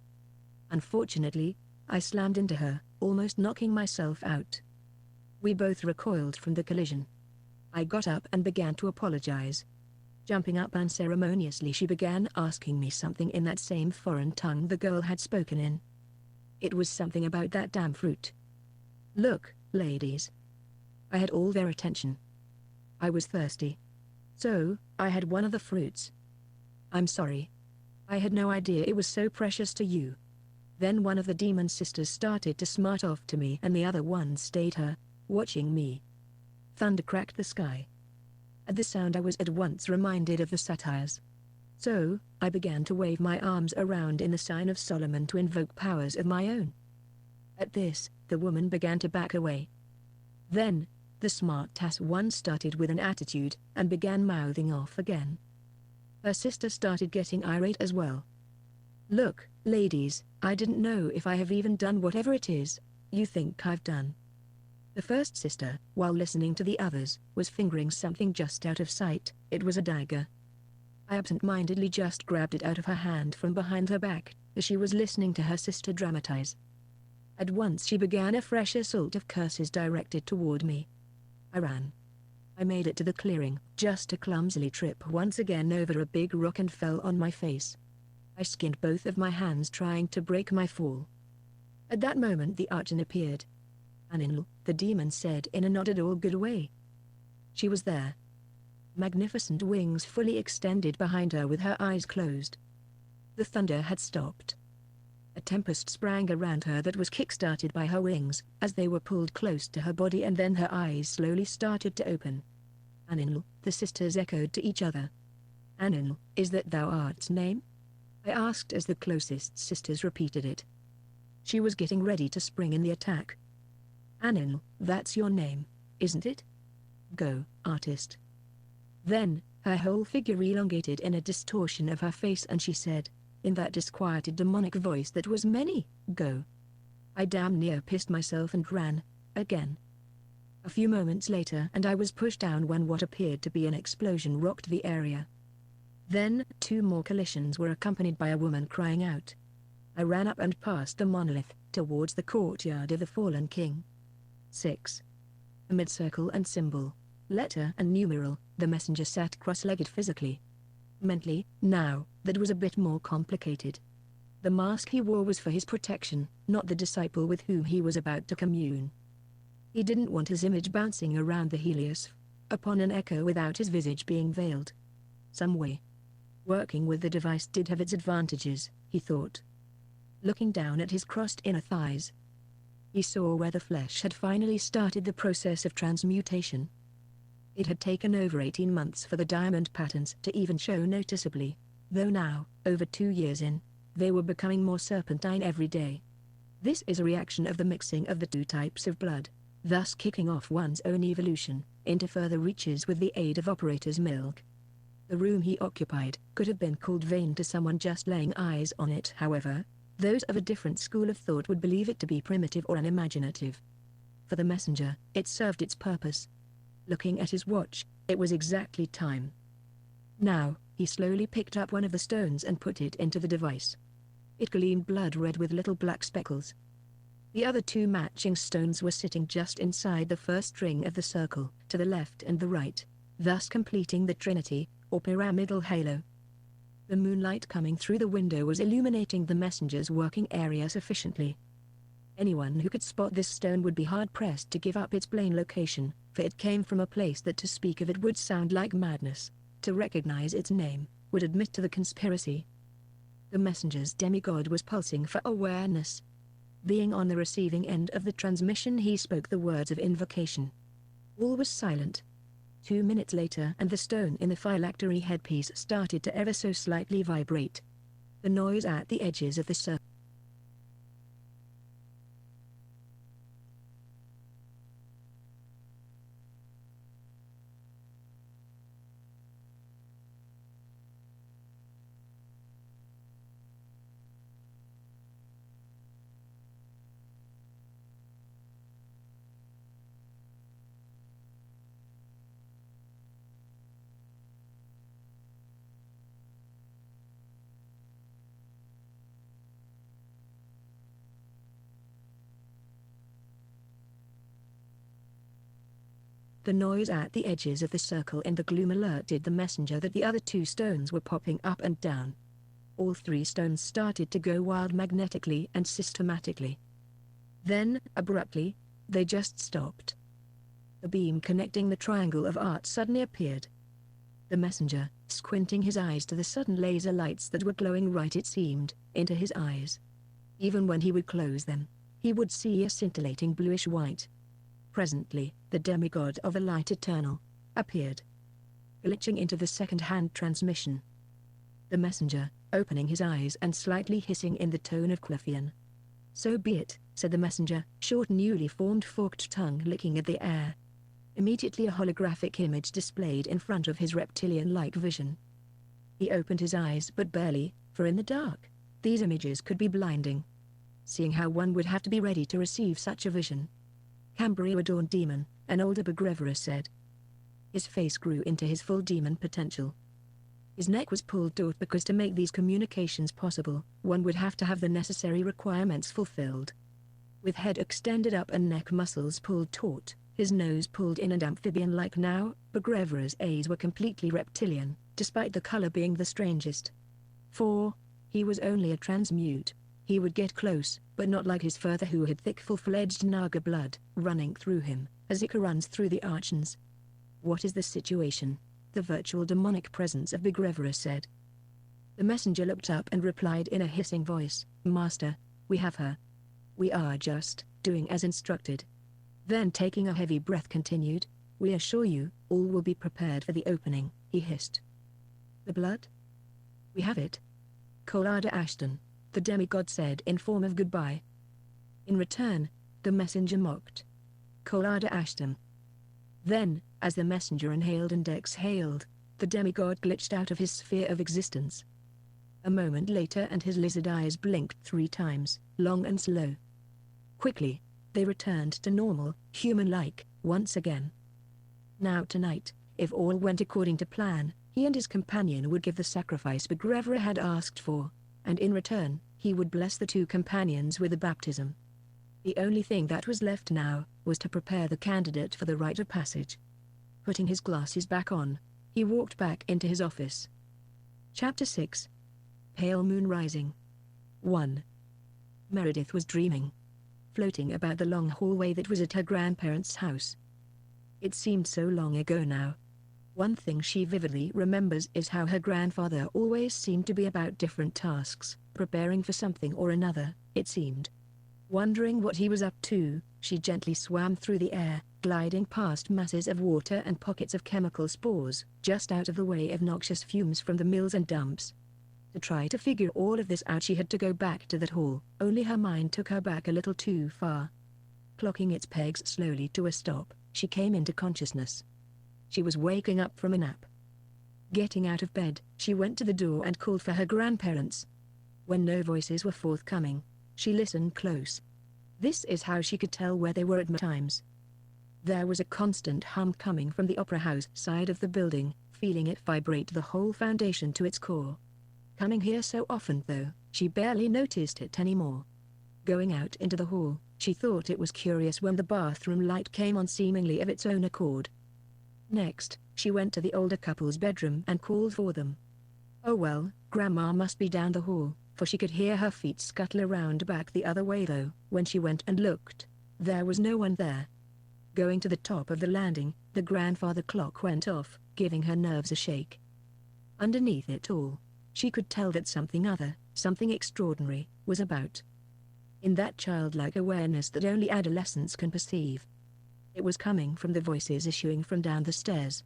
Unfortunately, I slammed into her, almost knocking myself out. We both recoiled from the collision. I got up and began to apologize. Jumping up unceremoniously, she began asking me something in that same foreign tongue the girl had spoken in. It was something about that damn fruit. Look, ladies. I had all their attention. I was thirsty. So, I had one of the fruits. I'm sorry. I had no idea it was so precious to you. Then one of the demon sisters started to smart off to me and the other one stayed her, watching me. Thunder cracked the sky. At the sound I was at once reminded of the satires. So, I began to wave my arms around in the sign of Solomon to invoke powers of my own. At this, the woman began to back away. Then, the smart-ass one started with an attitude and began mouthing off again. Her sister started getting irate as well. Look, ladies, I didn't know if I have even done whatever it is you think I've done. The first sister, while listening to the others, was fingering something just out of sight. It was a dagger. I absent-mindedly just grabbed it out of her hand from behind her back, as she was listening to her sister dramatize. At once she began a fresh assault of curses directed toward me. I ran. I made it to the clearing, just to clumsily trip once again over a big rock and fell on my face. I skinned both of my hands trying to break my fall. At that moment the Archon appeared. "Aninl," the demon said in a not at all good way. She was there. Magnificent wings fully extended behind her with her eyes closed. The thunder had stopped. A tempest sprang around her that was kick-started by her wings, as they were pulled close to her body, and then her eyes slowly started to open. "Aninl," the sisters echoed to each other. "Aninl, is that thou art's name?" I asked as the closest sisters repeated it. She was getting ready to spring in the attack. "Aninl, that's your name, isn't it? Go, artist." Then, her whole figure elongated in a distortion of her face and she said, in that disquieted demonic voice that was many, "Go." I damn near pissed myself and ran, again. A few moments later and I was pushed down when what appeared to be an explosion rocked the area. Then, 2 more collisions were accompanied by a woman crying out. I ran up and past the monolith, towards the courtyard of the fallen king. 6. Amid circle and symbol, letter and numeral, the messenger sat cross-legged physically. Mentally, now, that was a bit more complicated. The mask he wore was for his protection, not the disciple with whom he was about to commune. He didn't want his image bouncing around the helios upon an echo without his visage being veiled. Some way. Working with the device did have its advantages, he thought. Looking down at his crossed inner thighs, he saw where the flesh had finally started the process of transmutation. It had taken over 18 months for the diamond patterns to even show noticeably, though now, over 2 years in, they were becoming more serpentine every day. This is a reaction of the mixing of the two types of blood, thus kicking off one's own evolution into further reaches with the aid of operator's milk. The room he occupied could have been called vain to someone just laying eyes on it. However, those of a different school of thought would believe it to be primitive or unimaginative. For the messenger, it served its purpose. Looking at his watch, it was exactly time. Now, he slowly picked up one of the stones and put it into the device. It gleamed blood red with little black speckles. The other 2 matching stones were sitting just inside the first ring of the circle, to the left and the right, thus completing the trinity, or pyramidal halo. The moonlight coming through the window was illuminating the messenger's working area sufficiently. Anyone who could spot this stone would be hard-pressed to give up its plain location, for it came from a place that to speak of it would sound like madness. To recognize its name would admit to the conspiracy. The messenger's demigod was pulsing for awareness. Being on the receiving end of the transmission, he spoke the words of invocation. All was silent. 2 minutes later and the stone in the phylactery headpiece started to ever so slightly vibrate. The noise at the edges of the circle. The noise at the edges of the circle in the gloom alerted the messenger that the other 2 stones were popping up and down. All 3 stones started to go wild magnetically and systematically. Then, abruptly, they just stopped. The beam connecting the triangle of art suddenly appeared. The messenger, squinting his eyes to the sudden laser lights that were glowing right, it seemed, into his eyes. Even when he would close them, he would see a scintillating bluish white. Presently, the demigod of the light eternal appeared, glitching into the second-hand transmission. The messenger, opening his eyes and slightly hissing in the tone of Clefaian. "So be it," said the messenger, short newly formed forked tongue licking at the air. Immediately a holographic image displayed in front of his reptilian-like vision. He opened his eyes but barely, for in the dark, these images could be blinding. Seeing how one would have to be ready to receive such a vision. Cambria-adorned demon, an older Begrevera said. His face grew into his full demon potential. His neck was pulled taut because to make these communications possible, one would have to have the necessary requirements fulfilled. With head extended up and neck muscles pulled taut, his nose pulled in and amphibian-like now, Begrevera's eyes were completely reptilian, despite the color being the strangest. For he was only a transmute. He would get close, but not like his father who had thick full-fledged Naga blood running through him, as Ica runs through the Archons. "What is the situation?" the virtual demonic presence of Begrevera said. The messenger looked up and replied in a hissing voice, "Master, we have her. We are just doing as instructed." Then taking a heavy breath continued, "We assure you, all will be prepared for the opening," he hissed. "The blood? We have it." Colada Ashton, the demigod said in form of goodbye. In return, the messenger mocked. Colada Ashton. Then, as the messenger inhaled and exhaled, the demigod glitched out of his sphere of existence. A moment later and his lizard eyes blinked 3 times, long and slow. Quickly, they returned to normal, human-like, once again. Now tonight, if all went according to plan, he and his companion would give the sacrifice Begrevera had asked for, and in return, he would bless the two companions with a baptism. The only thing that was left now was to prepare the candidate for the rite of passage. Putting his glasses back on, he walked back into his office. Chapter 6. Pale Moon Rising. 1. Meredith was dreaming, floating about the long hallway that was at her grandparents' house. It seemed so long ago now. One thing she vividly remembers is how her grandfather always seemed to be about different tasks, preparing for something or another, it seemed. Wondering what he was up to, she gently swam through the air, gliding past masses of water and pockets of chemical spores, just out of the way of noxious fumes from the mills and dumps. To try to figure all of this out, she had to go back to that hall, only her mind took her back a little too far. Clocking its pegs slowly to a stop, she came into consciousness. She was waking up from a nap. Getting out of bed, she went to the door and called for her grandparents. When no voices were forthcoming, she listened close. This is how she could tell where they were at times. There was a constant hum coming from the opera house side of the building, feeling it vibrate the whole foundation to its core. Coming here so often though, she barely noticed it anymore. Going out into the hall, she thought it was curious when the bathroom light came on seemingly of its own accord. Next, she went to the older couple's bedroom and called for them. Oh well, Grandma must be down the hall, for she could hear her feet scuttle around back the other way though. When she went and looked, there was no one there. Going to the top of the landing, the grandfather clock went off, giving her nerves a shake. Underneath it all, she could tell that something extraordinary, was about. In that childlike awareness that only adolescents can perceive. It was coming from the voices issuing from down the stairs.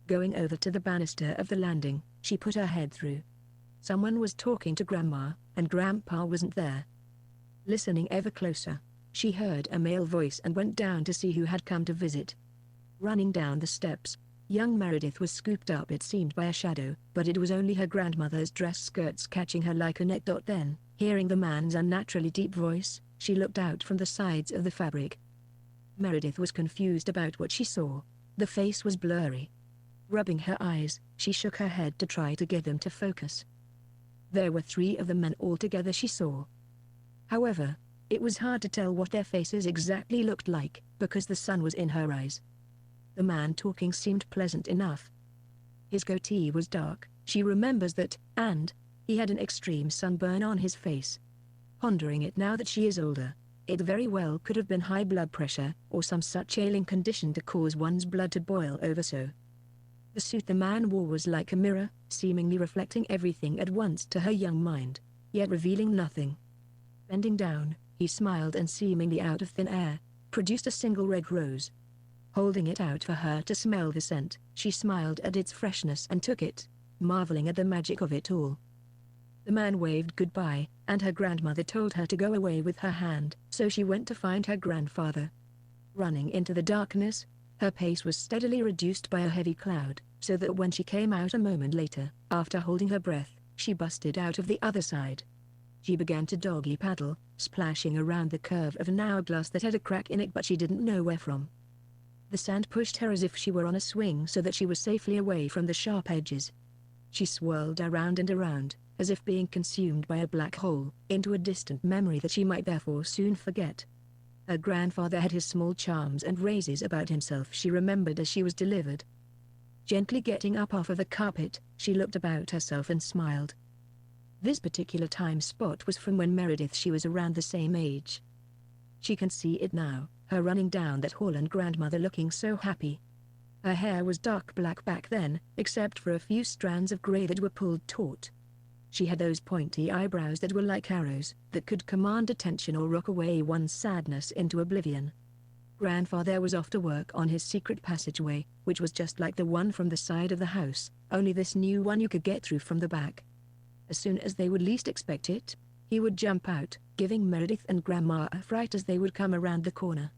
Going over to the banister of the landing, she put her head through. Someone was talking to Grandma, and Grandpa wasn't there. Listening ever closer, she heard a male voice and went down to see who had come to visit. Running down the steps, young Meredith was scooped up it seemed by a shadow, but it was only her grandmother's dress skirts catching her like a net. Then, hearing the man's unnaturally deep voice, she looked out from the sides of the fabric. Meredith was confused about what she saw. The face was blurry. Rubbing her eyes, she shook her head to try to get them to focus. There were 3 of the men altogether she saw. However, it was hard to tell what their faces exactly looked like, because the sun was in her eyes. The man talking seemed pleasant enough. His goatee was dark, she remembers that, and he had an extreme sunburn on his face. Pondering it now that she is older, it very well could have been high blood pressure, or some such ailing condition to cause one's blood to boil over so. The suit the man wore was like a mirror, seemingly reflecting everything at once to her young mind, yet revealing nothing. Bending down, he smiled and seemingly out of thin air, produced a single red rose. Holding it out for her to smell the scent, she smiled at its freshness and took it, marveling at the magic of it all. The man waved goodbye, and her grandmother told her to go away with her hand, so she went to find her grandfather. Running into the darkness, her pace was steadily reduced by a heavy cloud, so that when she came out a moment later, after holding her breath, she busted out of the other side. She began to doggy paddle, splashing around the curve of an hourglass that had a crack in it, but she didn't know where from. The sand pushed her as if she were on a swing so that she was safely away from the sharp edges. She swirled around and around, as if being consumed by a black hole, into a distant memory that she might therefore soon forget. Her grandfather had his small charms and raises about himself, she remembered as she was delivered. Gently getting up off of the carpet, she looked about herself and smiled. This particular time spot was from when Meredith she was around the same age. She can see it now, her running down that hall and grandmother looking so happy. Her hair was dark black back then, except for a few strands of grey that were pulled taut. She had those pointy eyebrows that were like arrows, that could command attention or rock away one's sadness into oblivion. Grandfather was off to work on his secret passageway, which was just like the one from the side of the house, only this new one you could get through from the back. As soon as they would least expect it, he would jump out, giving Meredith and Grandma a fright as they would come around the corner.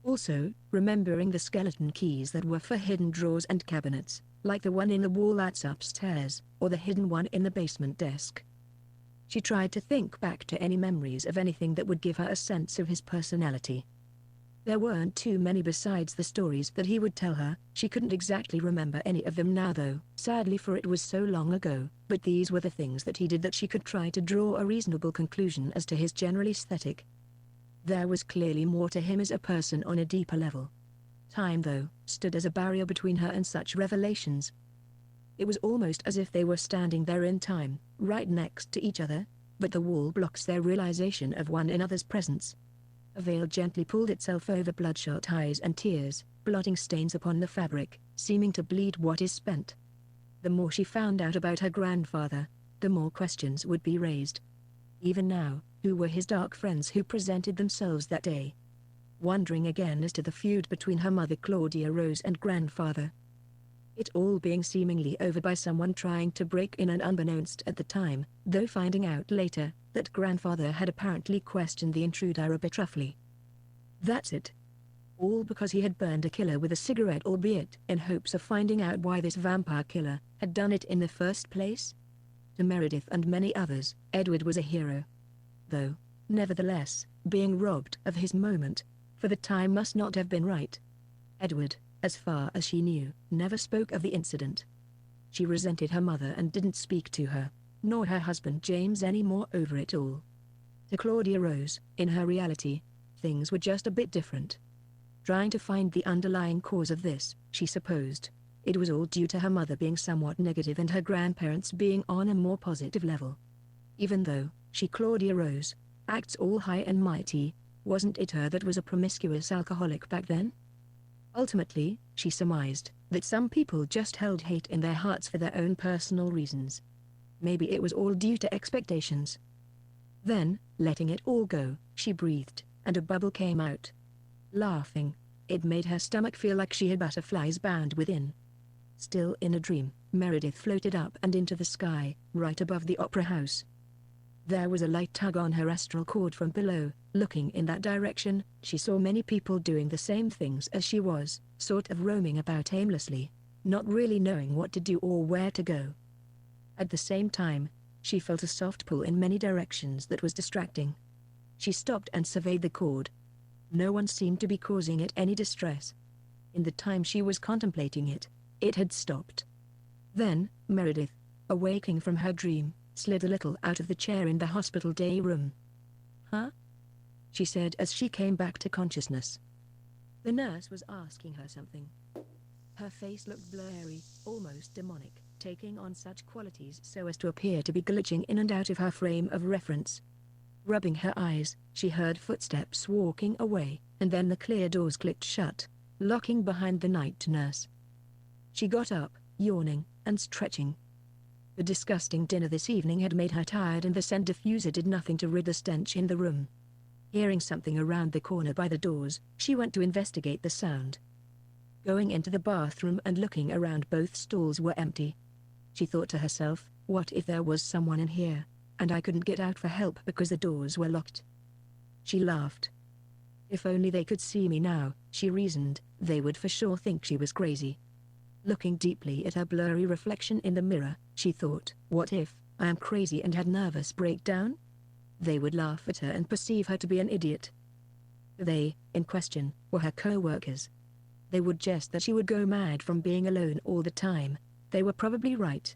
Also, remembering the skeleton keys that were for hidden drawers and cabinets, like the one in the wall that's upstairs, or the hidden one in the basement desk. She tried to think back to any memories of anything that would give her a sense of his personality. There weren't too many besides the stories that he would tell her. She couldn't exactly remember any of them now though, sadly, for it was so long ago, but these were the things that he did that she could try to draw a reasonable conclusion as to his general aesthetic. There was clearly more to him as a person on a deeper level. Time, though, stood as a barrier between her and such revelations. It was almost as if they were standing there in time, right next to each other, but the wall blocks their realization of one another's presence. A veil gently pulled itself over bloodshot eyes and tears, blotting stains upon the fabric, seeming to bleed what is spent. The more she found out about her grandfather, the more questions would be raised. Even now, who were his dark friends who presented themselves that day? Wondering again as to the feud between her mother Claudia Rose and grandfather. It all being seemingly over by someone trying to break in, and unbeknownst at the time, though finding out later, that grandfather had apparently questioned the intruder a bit roughly. That's it. All because he had burned a killer with a cigarette, albeit in hopes of finding out why this vampire killer had done it in the first place. To Meredith and many others, Edward was a hero. Though, nevertheless, being robbed of his moment, for the time must not have been right. Edward, as far as she knew, never spoke of the incident. She resented her mother and didn't speak to her, nor her husband James any more over it all. To Claudia Rose, in her reality, things were just a bit different. Trying to find the underlying cause of this, she supposed, it was all due to her mother being somewhat negative and her grandparents being on a more positive level. Even though, she Claudia Rose, acts all high and mighty, wasn't it her that was a promiscuous alcoholic back then? Ultimately, she surmised, that some people just held hate in their hearts for their own personal reasons. Maybe it was all due to expectations. Then, letting it all go, she breathed, and a bubble came out. Laughing, it made her stomach feel like she had butterflies bound within. Still in a dream, Meredith floated up and into the sky, right above the opera house. There was a light tug on her astral cord from below. Looking in that direction, she saw many people doing the same things as she was, sort of roaming about aimlessly, not really knowing what to do or where to go. At the same time, she felt a soft pull in many directions that was distracting. She stopped and surveyed the cord. No one seemed to be causing it any distress. In the time she was contemplating it, it had stopped. Then, Meredith, awaking from her dream, slid a little out of the chair in the hospital day room. "Huh?" she said as she came back to consciousness. The nurse was asking her something. Her face looked blurry, almost demonic, taking on such qualities so as to appear to be glitching in and out of her frame of reference. Rubbing her eyes, she heard footsteps walking away, and then the clear doors clicked shut, locking behind the night nurse. She got up, yawning, and stretching. The disgusting dinner this evening had made her tired, and the scent diffuser did nothing to rid the stench in the room. Hearing something around the corner by the doors, she went to investigate the sound. Going into the bathroom and looking around, both stalls were empty. She thought to herself, what if there was someone in here, and I couldn't get out for help because the doors were locked? She laughed. If only they could see me now, she reasoned, they would for sure think she was crazy. Looking deeply at her blurry reflection in the mirror, she thought, what if I am crazy and had nervous breakdown? They would laugh at her and perceive her to be an idiot. They, in question, were her co-workers. They would jest that she would go mad from being alone all the time. They were probably right.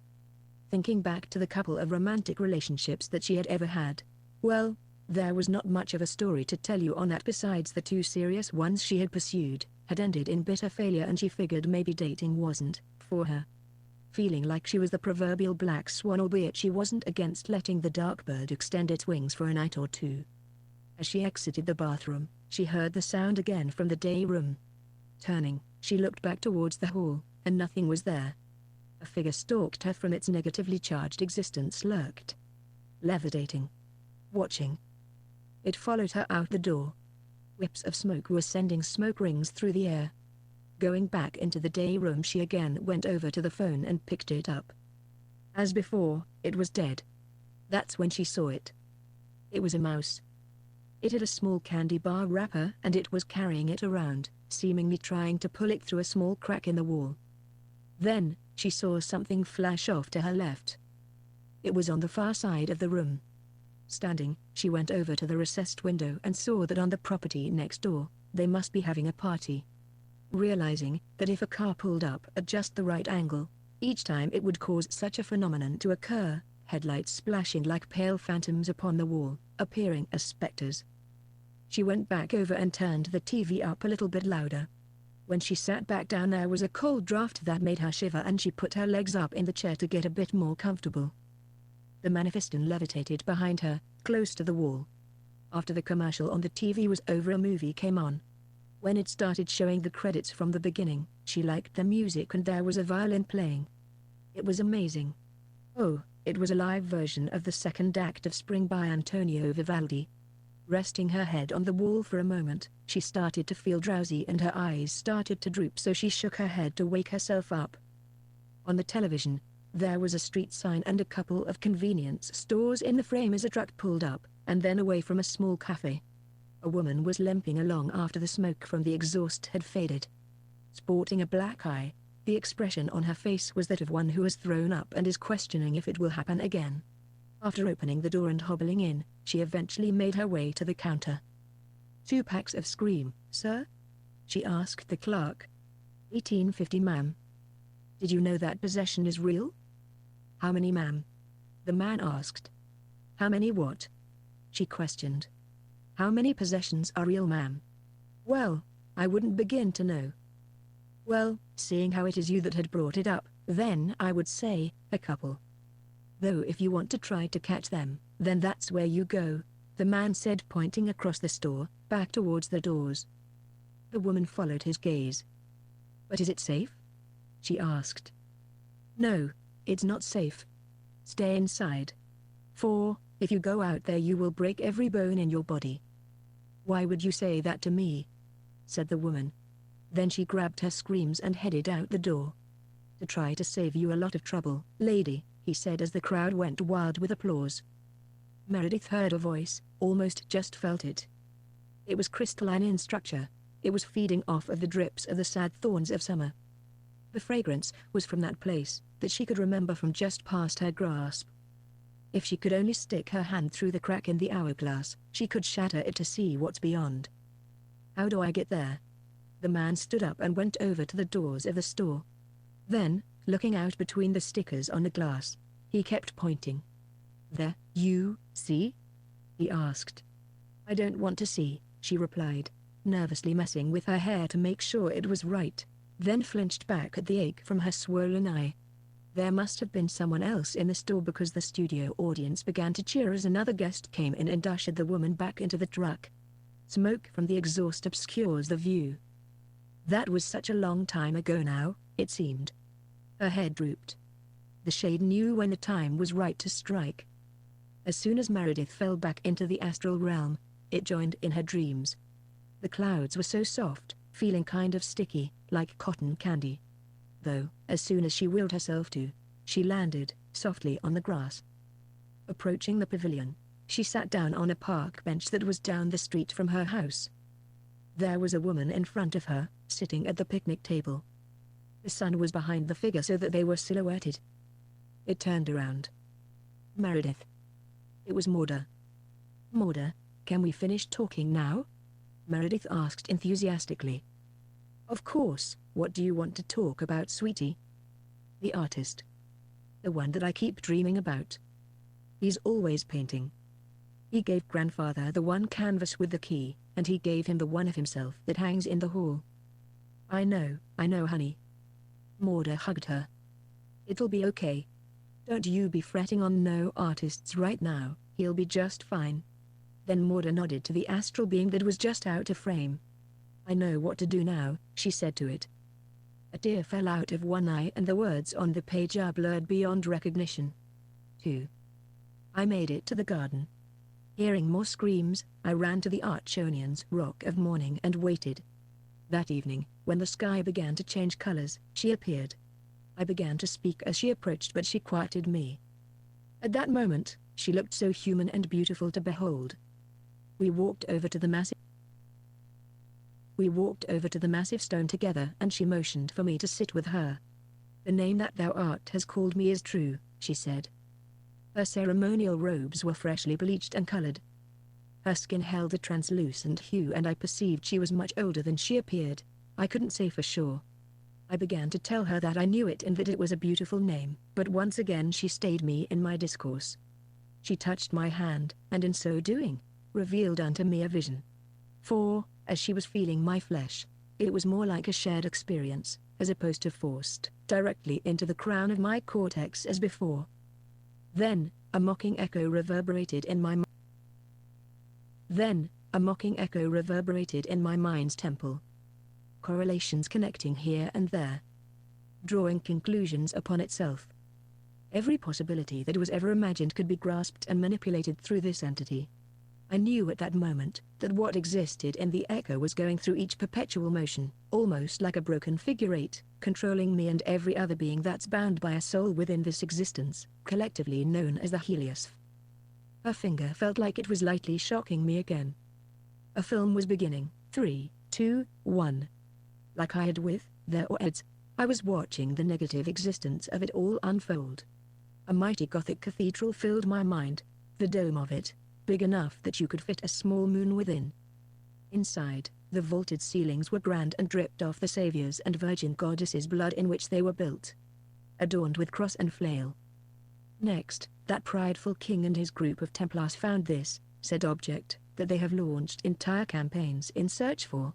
Thinking back to the couple of romantic relationships that she had ever had, well, there was not much of a story to tell you on that besides the two serious ones she had pursued had ended in bitter failure, and she figured maybe dating wasn't for her. Feeling like she was the proverbial black swan, albeit she wasn't against letting the dark bird extend its wings for a night or two. As she exited the bathroom, she heard the sound again from the day room. Turning, she looked back towards the hall, and nothing was there. A figure stalked her from its negatively charged existence, lurked, levitating, watching. It followed her out the door. Whips of smoke were sending smoke rings through the air. Going back into the day room, she again went over to the phone and picked it up. As before, it was dead. That's when she saw it. It was a mouse. It had a small candy bar wrapper, and it was carrying it around, seemingly trying to pull it through a small crack in the wall. Then, she saw something flash off to her left. It was on the far side of the room. Standing, she went over to the recessed window and saw that on the property next door, they must be having a party. Realizing that if a car pulled up at just the right angle, each time it would cause such a phenomenon to occur, headlights splashing like pale phantoms upon the wall, appearing as specters. She went back over and turned the TV up a little bit louder. When she sat back down, there was a cold draft that made her shiver, and she put her legs up in the chair to get a bit more comfortable. The manifestation levitated behind her, close to the wall. After the commercial on the TV was over, a movie came on. When it started showing the credits from the beginning, she liked the music and there was a violin playing. It was amazing. Oh, it was a live version of the second act of Spring by Antonio Vivaldi. Resting her head on the wall for a moment, she started to feel drowsy and her eyes started to droop, so she shook her head to wake herself up. On the television, there was a street sign and a couple of convenience stores in the frame as a truck pulled up, and then away from a small cafe. A woman was limping along after the smoke from the exhaust had faded. Sporting a black eye, the expression on her face was that of one who has thrown up and is questioning if it will happen again. After opening the door and hobbling in, she eventually made her way to the counter. 2 packs of Scream, sir? She asked the clerk. 1850, ma'am. Did you know that possession is real? How many, ma'am? The man asked. How many what? She questioned. How many possessions are real, ma'am? Well, I wouldn't begin to know. Well, seeing how it is you that had brought it up, then I would say, a couple. Though if you want to try to catch them, then that's where you go, the man said, pointing across the store, back towards the doors. The woman followed his gaze. But is it safe? She asked. No, it's not safe. Stay inside. For, if you go out there you will break every bone in your body. Why would you say that to me? Said the woman. Then she grabbed her Screams and headed out the door. To try to save you a lot of trouble, lady, he said as the crowd went wild with applause. Meredith heard a voice, almost just felt it. It was crystalline in structure. It was feeding off of the drips of the sad thorns of summer. The fragrance was from that place that she could remember from just past her grasp. If she could only stick her hand through the crack in the hourglass, she could shatter it to see what's beyond. How do I get there? The man stood up and went over to the doors of the store. Then, looking out between the stickers on the glass, he kept pointing. There, you see? He asked. I don't want to see, she replied, nervously messing with her hair to make sure it was right, then flinched back at the ache from her swollen eye. There must have been someone else in the store because the studio audience began to cheer as another guest came in and ushered the woman back into the truck. Smoke from the exhaust obscures the view. That was such a long time ago now, it seemed. Her head drooped. The shade knew when the time was right to strike. As soon as Meredith fell back into the astral realm, it joined in her dreams. The clouds were so soft, feeling kind of sticky, like cotton candy. Though, as soon as she willed herself to, she landed softly on the grass. Approaching the pavilion, she sat down on a park bench that was down the street from her house. There was a woman in front of her, sitting at the picnic table. The sun was behind the figure so that they were silhouetted. It turned around. Meredith. It was Mauda. Mauda, can we finish talking now? Meredith asked enthusiastically. Of course, what do you want to talk about, sweetie? The artist. The one that I keep dreaming about. He's always painting. He gave grandfather the one canvas with the key, and he gave him the one of himself that hangs in the hall. I know, honey. Mauda hugged her. It'll be okay. Don't you be fretting on no artists right now, he'll be just fine. Then Mauda nodded to the astral being that was just out of frame. I know what to do now, she said to it. A tear fell out of one eye and the words on the page are blurred beyond recognition. 2. I made it to the garden. Hearing more screams, I ran to the Archonian's rock of mourning and waited. That evening, when the sky began to change colors, she appeared. I began to speak as she approached, but she quieted me. At that moment, she looked so human and beautiful to behold. We walked over to the massive stone together and she motioned for me to sit with her. The name that thou art has called me is true, she said. Her ceremonial robes were freshly bleached and colored. Her skin held a translucent hue and I perceived she was much older than she appeared. I couldn't say for sure. I began to tell her that I knew it and that it was a beautiful name, but once again she stayed me in my discourse. She touched my hand, and in so doing, revealed unto me a vision. For, as she was feeling my flesh, it was more like a shared experience, as opposed to forced directly into the crown of my cortex as before. Then, a mocking echo reverberated in my mind's temple. Correlations connecting here and there. Drawing conclusions upon itself. Every possibility that was ever imagined could be grasped and manipulated through this entity. I knew at that moment that what existed in the echo was going through each perpetual motion, almost like a broken figure eight, controlling me and every other being that's bound by a soul within this existence, collectively known as the Helios. Her finger felt like it was lightly shocking me again. A film was beginning. 3, 2, 1. Like I had with their words, I was watching the negative existence of it all unfold. A mighty Gothic cathedral filled my mind, the dome of it, big enough that you could fit a small moon within. Inside, the vaulted ceilings were grand and dripped off the saviors and virgin goddesses' blood in which they were built. Adorned with cross and flail. Next, that prideful king and his group of Templars found this, said object, that they have launched entire campaigns in search for.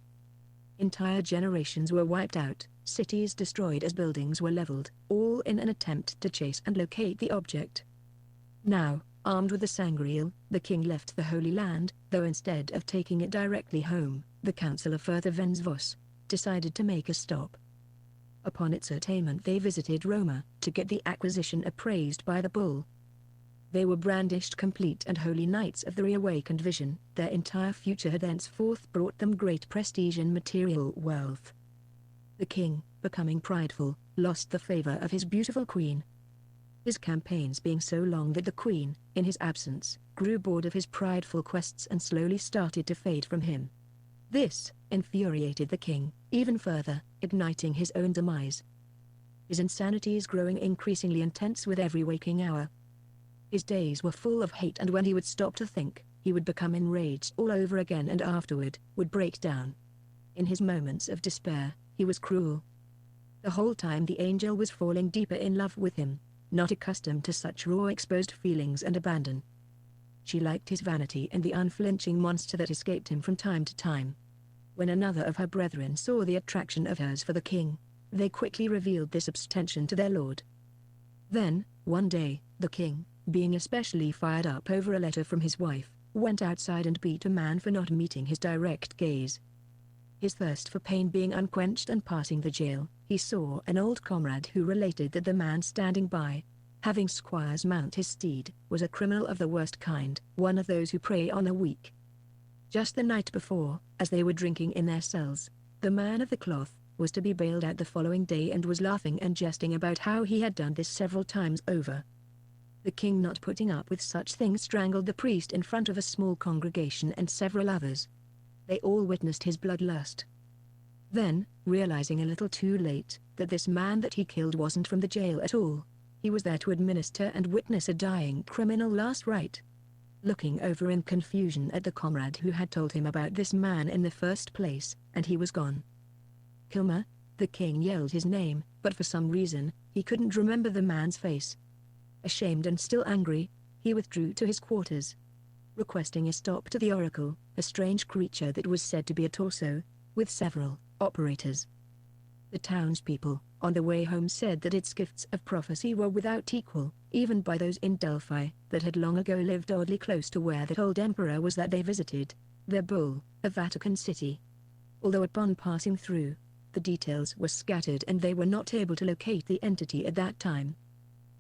Entire generations were wiped out, cities destroyed as buildings were leveled, all in an attempt to chase and locate the object. Now, armed with the sangreal, the king left the Holy Land, though instead of taking it directly home, the Council of Further Vensvos decided to make a stop. Upon its attainment they visited Roma, to get the acquisition appraised by the bull. They were brandished complete and holy knights of the reawakened vision. Their entire future had thenceforth brought them great prestige and material wealth. The king, becoming prideful, lost the favor of his beautiful queen. His campaigns being so long that the queen, in his absence, grew bored of his prideful quests and slowly started to fade from him. This infuriated the king, even further, igniting his own demise. His insanities growing increasingly intense with every waking hour. His days were full of hate, and when he would stop to think, he would become enraged all over again and afterward, would break down. In his moments of despair, he was cruel. The whole time the angel was falling deeper in love with him, not accustomed to such raw exposed feelings and abandon. She liked his vanity and the unflinching monster that escaped him from time to time. When another of her brethren saw the attraction of hers for the king, they quickly revealed this abstention to their lord. Then, one day, the king, being especially fired up over a letter from his wife, went outside and beat a man for not meeting his direct gaze. His thirst for pain being unquenched and passing the jail, he saw an old comrade who related that the man standing by, having squires mount his steed, was a criminal of the worst kind, one of those who prey on the weak. Just the night before, as they were drinking in their cells, the man of the cloth was to be bailed out the following day and was laughing and jesting about how he had done this several times over. The king, not putting up with such things, strangled the priest in front of a small congregation and several others. They all witnessed his bloodlust. Then, realizing a little too late, that this man that he killed wasn't from the jail at all, he was there to administer and witness a dying criminal last rite. Looking over in confusion at the comrade who had told him about this man in the first place, and he was gone. Kilmer, the king yelled his name, but for some reason, he couldn't remember the man's face. Ashamed and still angry, he withdrew to his quarters, requesting a stop to the oracle, a strange creature that was said to be a torso, with several operators. The townspeople, on the way home, said that its gifts of prophecy were without equal, even by those in Delphi, that had long ago lived oddly close to where that old emperor was that they visited, their bull, of Vatican City. Although upon passing through, the details were scattered and they were not able to locate the entity at that time.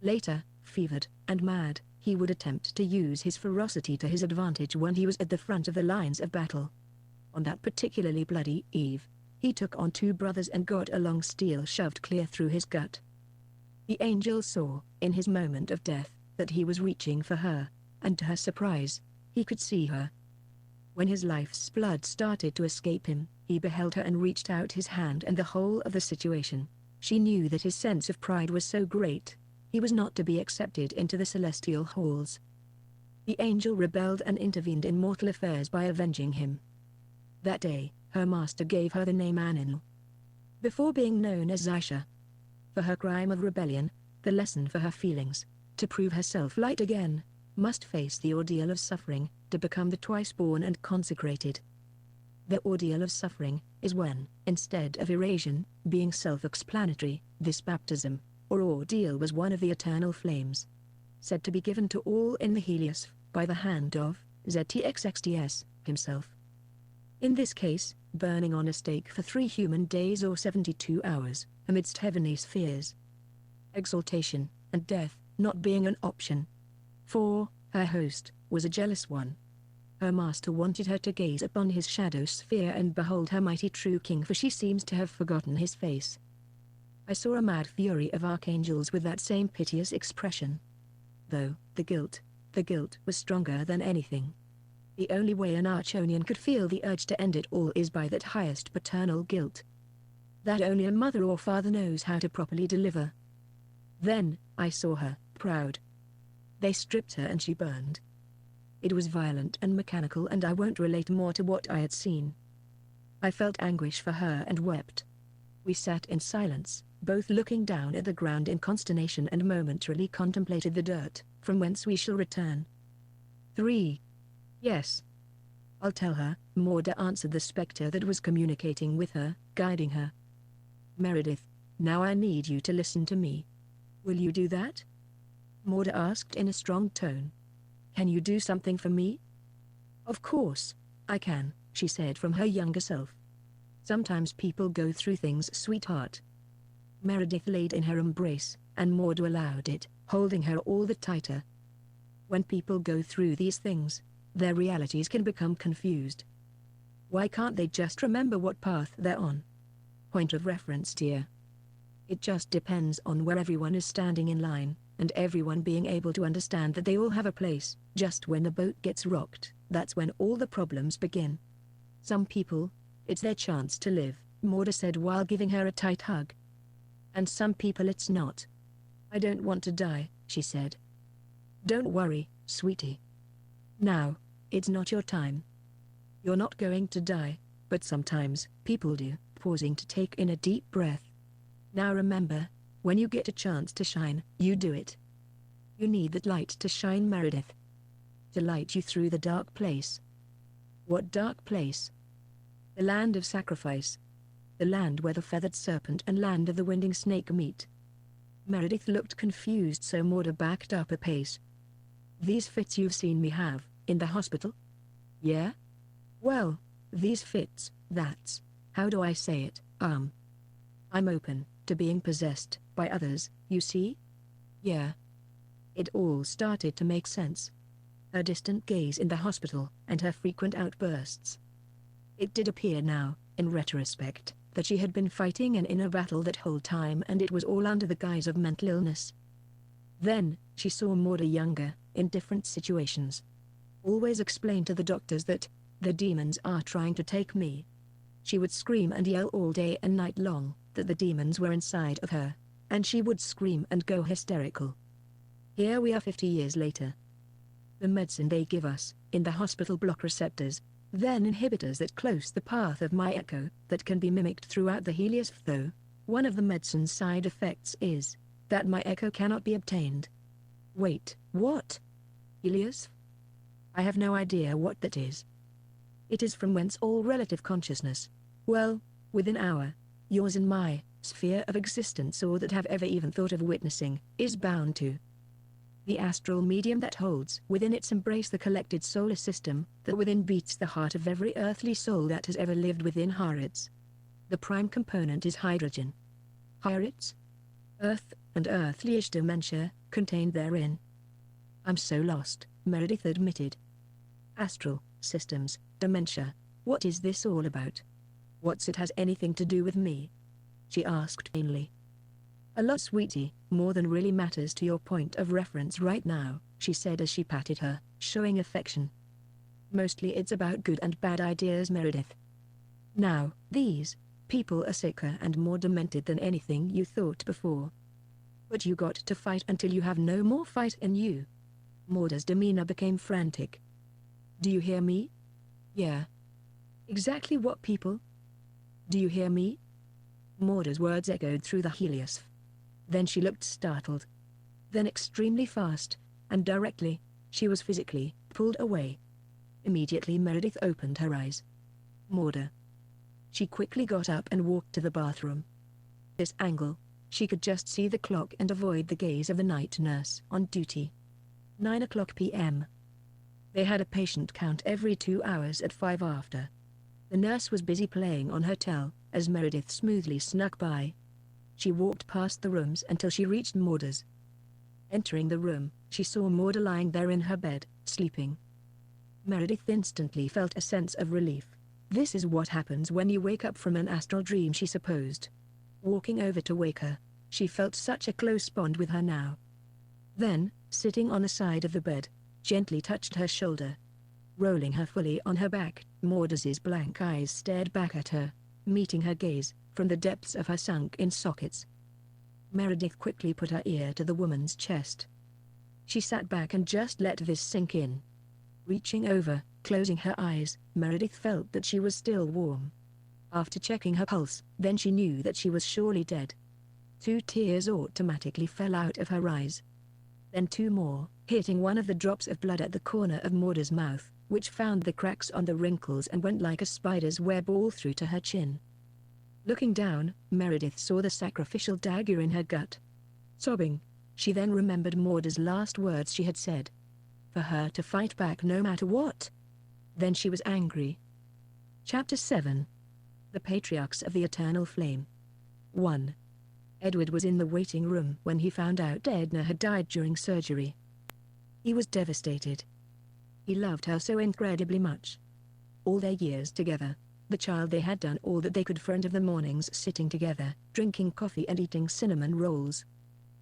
Later, fevered and mad, he would attempt to use his ferocity to his advantage when he was at the front of the lines of battle. On that particularly bloody eve, he took on 2 brothers and got a long steel shoved clear through his gut. The angel saw, in his moment of death, that he was reaching for her, and to her surprise, he could see her. When his life's blood started to escape him, he beheld her and reached out his hand, and the whole of the situation. She knew that his sense of pride was so great, he was not to be accepted into the celestial halls. The angel rebelled and intervened in mortal affairs by avenging him. That day, her master gave her the name Anin, before being known as Zaisha. For her crime of rebellion, the lesson for her feelings, to prove herself light again, must face the ordeal of suffering, to become the twice-born and consecrated. The ordeal of suffering is when, instead of erasure, being self-explanatory, this baptism, or ordeal was one of the eternal flames, said to be given to all in the Helios, by the hand of ZTXXTS himself. In this case, burning on a stake for 3 human days or 72 hours, amidst heavenly spheres. Exaltation, and death, not being an option. For, her host, was a jealous one. Her master wanted her to gaze upon his shadow sphere and behold her mighty true king, for she seems to have forgotten his face. I saw a mad fury of archangels with that same piteous expression. Though, the guilt was stronger than anything. The only way an Archonian could feel the urge to end it all is by that highest paternal guilt, that only a mother or father knows how to properly deliver. Then, I saw her, proud. They stripped her and she burned. It was violent and mechanical, and I won't relate more to what I had seen. I felt anguish for her and wept. We sat in silence, both looking down at the ground in consternation, and momentarily contemplated the dirt, from whence we shall return. 3. Yes. I'll tell her, Morda answered the spectre that was communicating with her, guiding her. Meredith, now I need you to listen to me. Will you do that? Morda asked in a strong tone. Can you do something for me? Of course, I can, she said from her younger self. Sometimes people go through things, sweetheart. Meredith laid in her embrace, and Morda allowed it, holding her all the tighter. When people go through these things, their realities can become confused. Why can't they just remember what path they're on? Point of reference, dear. It just depends on where everyone is standing in line, and everyone being able to understand that they all have a place. Just when the boat gets rocked, that's when all the problems begin. Some people, it's their chance to live, Morda said while giving her a tight hug. And some people it's not. I don't want to die, she said. Don't worry, sweetie. Now, it's not your time. You're not going to die, but sometimes, people do, pausing to take in a deep breath. Now remember, when you get a chance to shine, you do it. You need that light to shine, Meredith. To light you through the dark place. What dark place? The land of sacrifice. The land where the feathered serpent and land of the winding snake meet. Meredith looked confused, so Morda backed up a pace. These fits you've seen me have, in the hospital? Yeah? Well, these fits, that's, how do I say it, I'm open to being possessed by others, you see? Yeah. It all started to make sense. Her distant gaze in the hospital, and her frequent outbursts. It did appear now, in retrospect, that she had been fighting an inner battle that whole time, and it was all under the guise of mental illness. Then, she saw Morda younger, in different situations. Always explained to the doctors that, the demons are trying to take me. She would scream and yell all day and night long, that the demons were inside of her, and she would scream and go hysterical. Here we are 50 years later. The medicine they give us, in the hospital block receptors, then inhibitors that close the path of my echo, that can be mimicked throughout the Helios, though, one of the medicine's side effects is, that my echo cannot be obtained. Wait, what? Helios? I have no idea what that is. It is from whence all relative consciousness, well, within our, yours and my, sphere of existence, or that have ever even thought of witnessing, is bound to. The astral medium that holds within its embrace the collected solar system, that within beats the heart of every earthly soul that has ever lived within Haaretz. The prime component is hydrogen. Haaretz? Earth, and earthly-ish dementia, contained therein. I'm so lost, Meredith admitted. Astral, systems, dementia, what is this all about? What's it has anything to do with me? She asked plainly. A lot, sweetie, more than really matters to your point of reference right now, she said as she patted her, showing affection. Mostly it's about good and bad ideas, Meredith. Now, these people are sicker and more demented than anything you thought before. But you got to fight until you have no more fight in you. Morda's demeanor became frantic. Do you hear me? Yeah. Exactly what, people? Do you hear me? Morda's words echoed through the heliosphere. Then she looked startled. Then extremely fast, and directly, she was physically pulled away. Immediately Meredith opened her eyes. Morda. She quickly got up and walked to the bathroom. This angle, she could just see the clock and avoid the gaze of the night nurse on duty. 9:00 p.m. They had a patient count every 2 hours at 5 after. The nurse was busy playing on her tel, as Meredith smoothly snuck by. She walked past the rooms until she reached Morda's. Entering the room, she saw Morda lying there in her bed, sleeping. Meredith instantly felt a sense of relief. This is what happens when you wake up from an astral dream, she supposed. Walking over to wake her, she felt such a close bond with her now. Then, sitting on the side of the bed, gently touched her shoulder. Rolling her fully on her back, Morda's blank eyes stared back at her, meeting her gaze from the depths of her sunk-in sockets. Meredith quickly put her ear to the woman's chest. She sat back and just let this sink in. Reaching over, closing her eyes, Meredith felt that she was still warm. After checking her pulse, then she knew that she was surely dead. 2 tears automatically fell out of her eyes. Then 2 more, hitting one of the drops of blood at the corner of Morda's mouth, which found the cracks on the wrinkles and went like a spider's web all through to her chin. Looking down, Meredith saw the sacrificial dagger in her gut. Sobbing, she then remembered Morda's last words she had said. For her to fight back no matter what. Then she was angry. Chapter 7. The Patriarchs of the Eternal Flame. 1. Edward was in the waiting room when he found out Edna had died during surgery. He was devastated. He loved her so incredibly much. All their years together, the child they had done all that they could for, and of the mornings sitting together, drinking coffee and eating cinnamon rolls.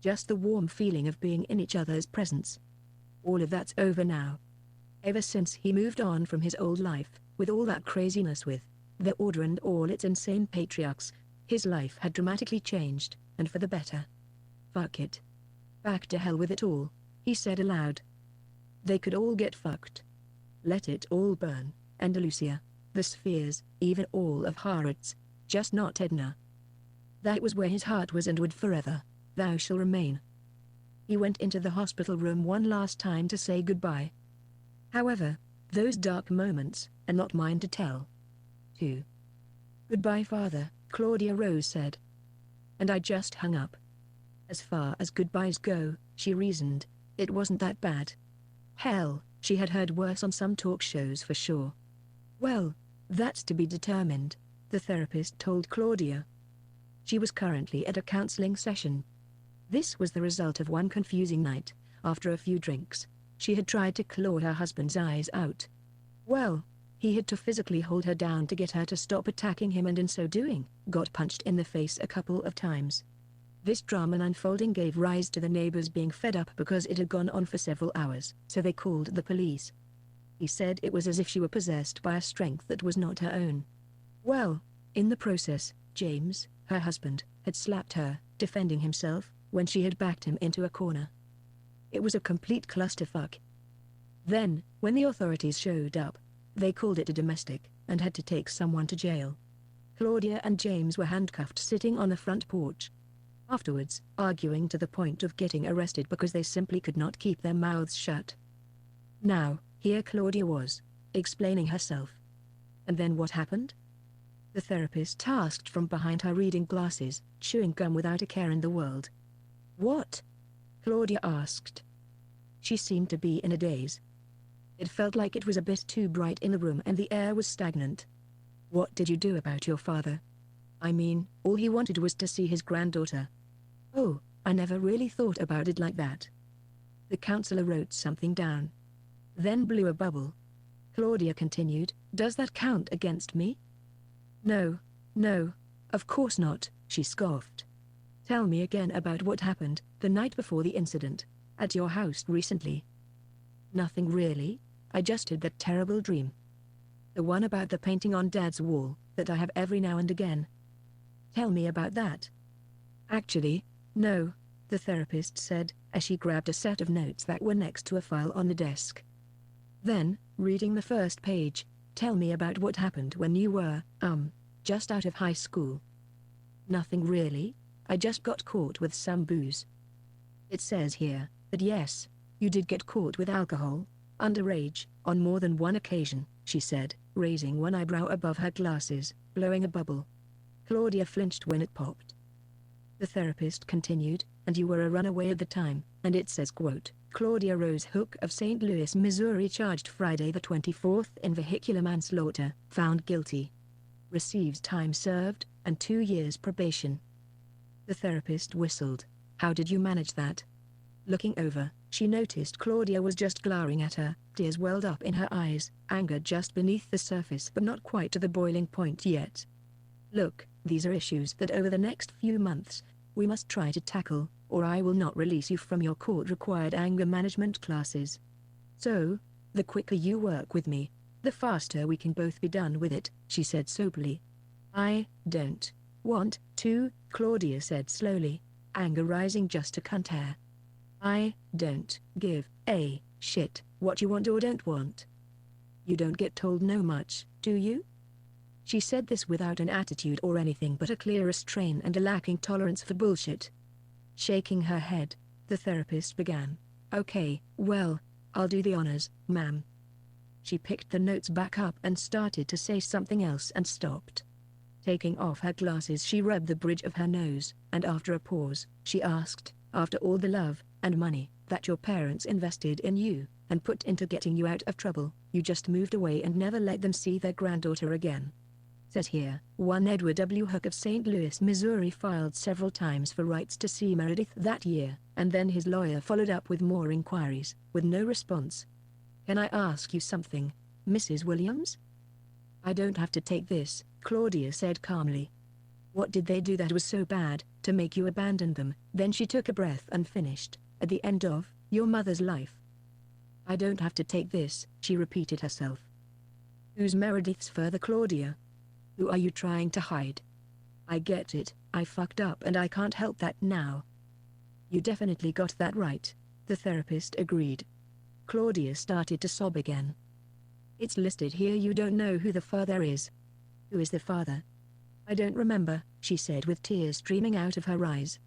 Just the warm feeling of being in each other's presence. All of that's over now. Ever since he moved on from his old life, with all that craziness with the Order and all its insane patriarchs, his life had dramatically changed, and for the better. Fuck it. Back to hell with it all, he said aloud. They could all get fucked. Let it all burn, Andalusia, the spheres, even all of Harrods, just not Edna. That was where his heart was and would forever, thou shall remain. He went into the hospital room one last time to say goodbye. However, those dark moments are not mine to tell. 2. Goodbye, Father, Claudia Rose said. And I just hung up. As far as goodbyes go, she reasoned, it wasn't that bad. Hell, she had heard worse on some talk shows for sure. Well, that's to be determined, the therapist told Claudia. She was currently at a counseling session. This was the result of one confusing night. After a few drinks, she had tried to claw her husband's eyes out. Well, he had to physically hold her down to get her to stop attacking him, and in so doing, got punched in the face a couple of times. This drama unfolding gave rise to the neighbors being fed up because it had gone on for several hours, so they called the police. He said it was as if she were possessed by a strength that was not her own. Well, in the process, James, her husband, had slapped her, defending himself, when she had backed him into a corner. It was a complete clusterfuck. Then, when the authorities showed up, they called it a domestic, and had to take someone to jail. Claudia and James were handcuffed sitting on the front porch. Afterwards, arguing to the point of getting arrested because they simply could not keep their mouths shut. Now, here Claudia was, explaining herself. And then what happened? The therapist asked from behind her reading glasses, chewing gum without a care in the world. What? Claudia asked. She seemed to be in a daze. It felt like it was a bit too bright in the room and the air was stagnant. What did you do about your father? I mean, all he wanted was to see his granddaughter. Oh, I never really thought about it like that. The counselor wrote something down. Then blew a bubble. Claudia continued, does that count against me? No, of course not, she scoffed. Tell me again about what happened, the night before the incident, at your house recently. Nothing really, I just had that terrible dream. The one about the painting on Dad's wall, that I have every now and again. Tell me about that. Actually, no, the therapist said, as she grabbed a set of notes that were next to a file on the desk. Then, reading the first page, tell me about what happened when you were, just out of high school. Nothing really. I just got caught with some booze. It says here that yes, you did get caught with alcohol, underage, on more than one occasion, she said, raising one eyebrow above her glasses, blowing a bubble. Claudia flinched when it popped. The therapist continued, and you were a runaway at the time, and it says quote, Claudia Rose Hook of St. Louis, Missouri, charged Friday the 24th in vehicular manslaughter, found guilty. Receives time served, and 2 years probation. The therapist whistled. How did you manage that? Looking over, she noticed Claudia was just glowering at her, tears welled up in her eyes, anger just beneath the surface but not quite to the boiling point yet. Look, these are issues that over the next few months, we must try to tackle, or I will not release you from your court-required anger management classes. So, the quicker you work with me, the faster we can both be done with it, she said soberly. I don't want to, Claudia said slowly, anger rising just a cunt hair. I don't give a shit what you want or don't want. You don't get told no much, do you? She said this without an attitude or anything but a clear restraint and a lacking tolerance for bullshit. Shaking her head, the therapist began. Okay, well, I'll do the honors, ma'am. She picked the notes back up and started to say something else and stopped. Taking off her glasses, she rubbed the bridge of her nose, and after a pause, she asked, after all the love and money that your parents invested in you and put into getting you out of trouble, you just moved away and never let them see their granddaughter again. Says here, one Edward W. Hook of St. Louis, Missouri filed several times for rights to see Meredith that year, and then his lawyer followed up with more inquiries, with no response. Can I ask you something, Mrs. Williams? I don't have to take this, Claudia said calmly. What did they do that was so bad, to make you abandon them? Then she took a breath and finished, at the end of your mother's life. I don't have to take this, she repeated herself. Who's Meredith's further, Claudia? Who are you trying to hide? I get it, I fucked up and I can't help that now. You definitely got that right, the therapist agreed. Claudia started to sob again. It's listed here you don't know who the father is. Who is the father? I don't remember, she said with tears streaming out of her eyes.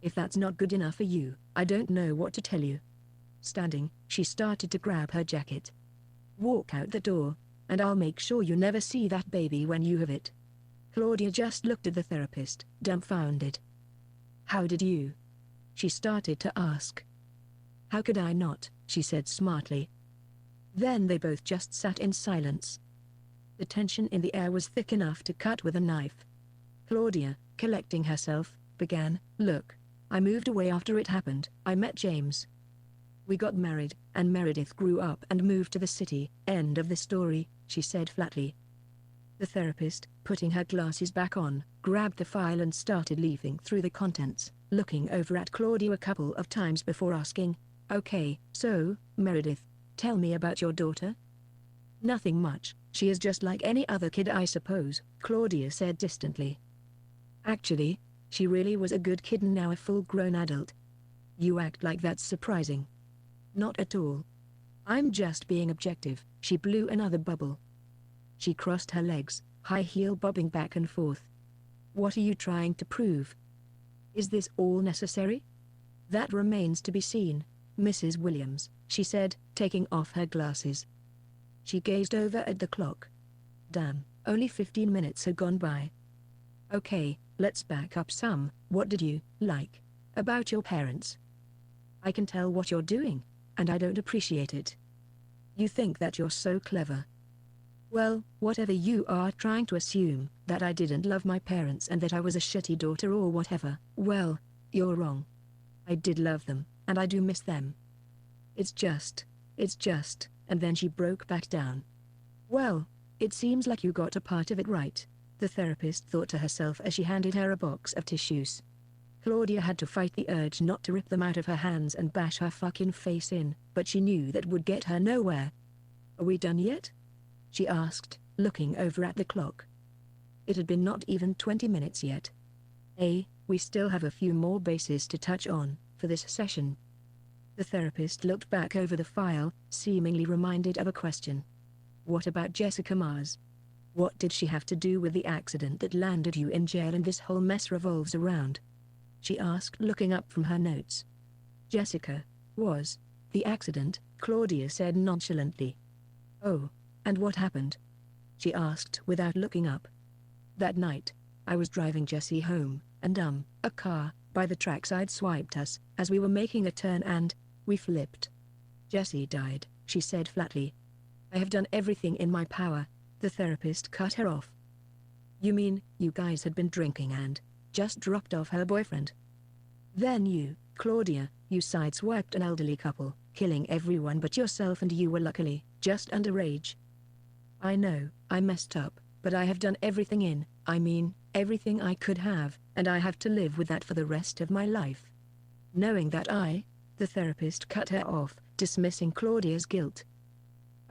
If that's not good enough for you, I don't know what to tell you. Standing, she started to grab her jacket. Walk out the door, and I'll make sure you never see that baby when you have it. Claudia just looked at the therapist, dumbfounded. How did you? She started to ask. How could I not, she said smartly. Then they both just sat in silence. The tension in the air was thick enough to cut with a knife. Claudia, collecting herself, began, Look, I moved away after it happened. I met James. We got married, and Meredith grew up and moved to the city. End of the story, she said flatly. The therapist, putting her glasses back on, grabbed the file and started leafing through the contents, looking over at Claudia a couple of times before asking, Okay, so, Meredith, tell me about your daughter. Nothing much, she is just like any other kid I suppose, Claudia said distantly. Actually, she really was a good kid and now a full-grown adult. You act like that's surprising. Not at all. I'm just being objective, she blew another bubble. She crossed her legs, high heel bobbing back and forth. What are you trying to prove? Is this all necessary? That remains to be seen, Mrs. Williams, she said, taking off her glasses. She gazed over at the clock. Damn, only 15 minutes had gone by. Okay, let's back up some. What did you like about your parents? I can tell what you're doing, and I don't appreciate it. You think that you're so clever. Well, whatever you are trying to assume, that I didn't love my parents and that I was a shitty daughter or whatever, well, you're wrong. I did love them, and I do miss them. It's just, and then she broke back down. Well, it seems like you got a part of it right, the therapist thought to herself as she handed her a box of tissues. Claudia had to fight the urge not to rip them out of her hands and bash her fucking face in, but she knew that would get her nowhere. Are we done yet? She asked, looking over at the clock. It had been not even 20 minutes yet. We still have a few more bases to touch on, for this session. The therapist looked back over the file, seemingly reminded of a question. What about Jessica Mars? What did she have to do with the accident that landed you in jail and this whole mess revolves around? She asked, looking up from her notes. Jessica was the accident, Claudia said nonchalantly. Oh, and what happened? She asked without looking up. That night, I was driving Jessie home, and a car by the trackside swiped us as we were making a turn and we flipped. Jessie died, she said flatly. I have done everything in my power. The therapist cut her off. You mean, you guys had been drinking and just dropped off her boyfriend? Then you, Claudia, you sideswiped an elderly couple, killing everyone but yourself, and you were luckily just underage. I know, I messed up, but I have done everything everything I could have, and I have to live with that for the rest of my life. Knowing that the therapist cut her off, dismissing Claudia's guilt.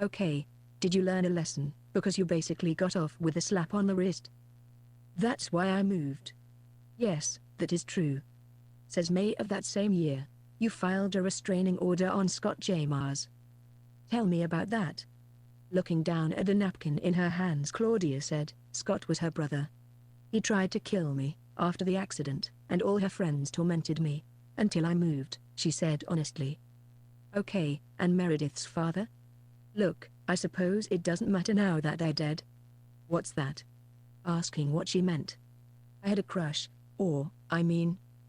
Okay, did you learn a lesson, because you basically got off with a slap on the wrist? That's why I moved. Yes, that is true. Says May of that same year, you filed a restraining order on Scott J. Mars. Tell me about that. Looking down at a napkin in her hands, Claudia said, Scott was her brother. He tried to kill me after the accident, and all her friends tormented me until I moved, she said honestly. Okay, and Meredith's father? Look, I suppose it doesn't matter now that they're dead. What's that? Asking what she meant. I had a crush,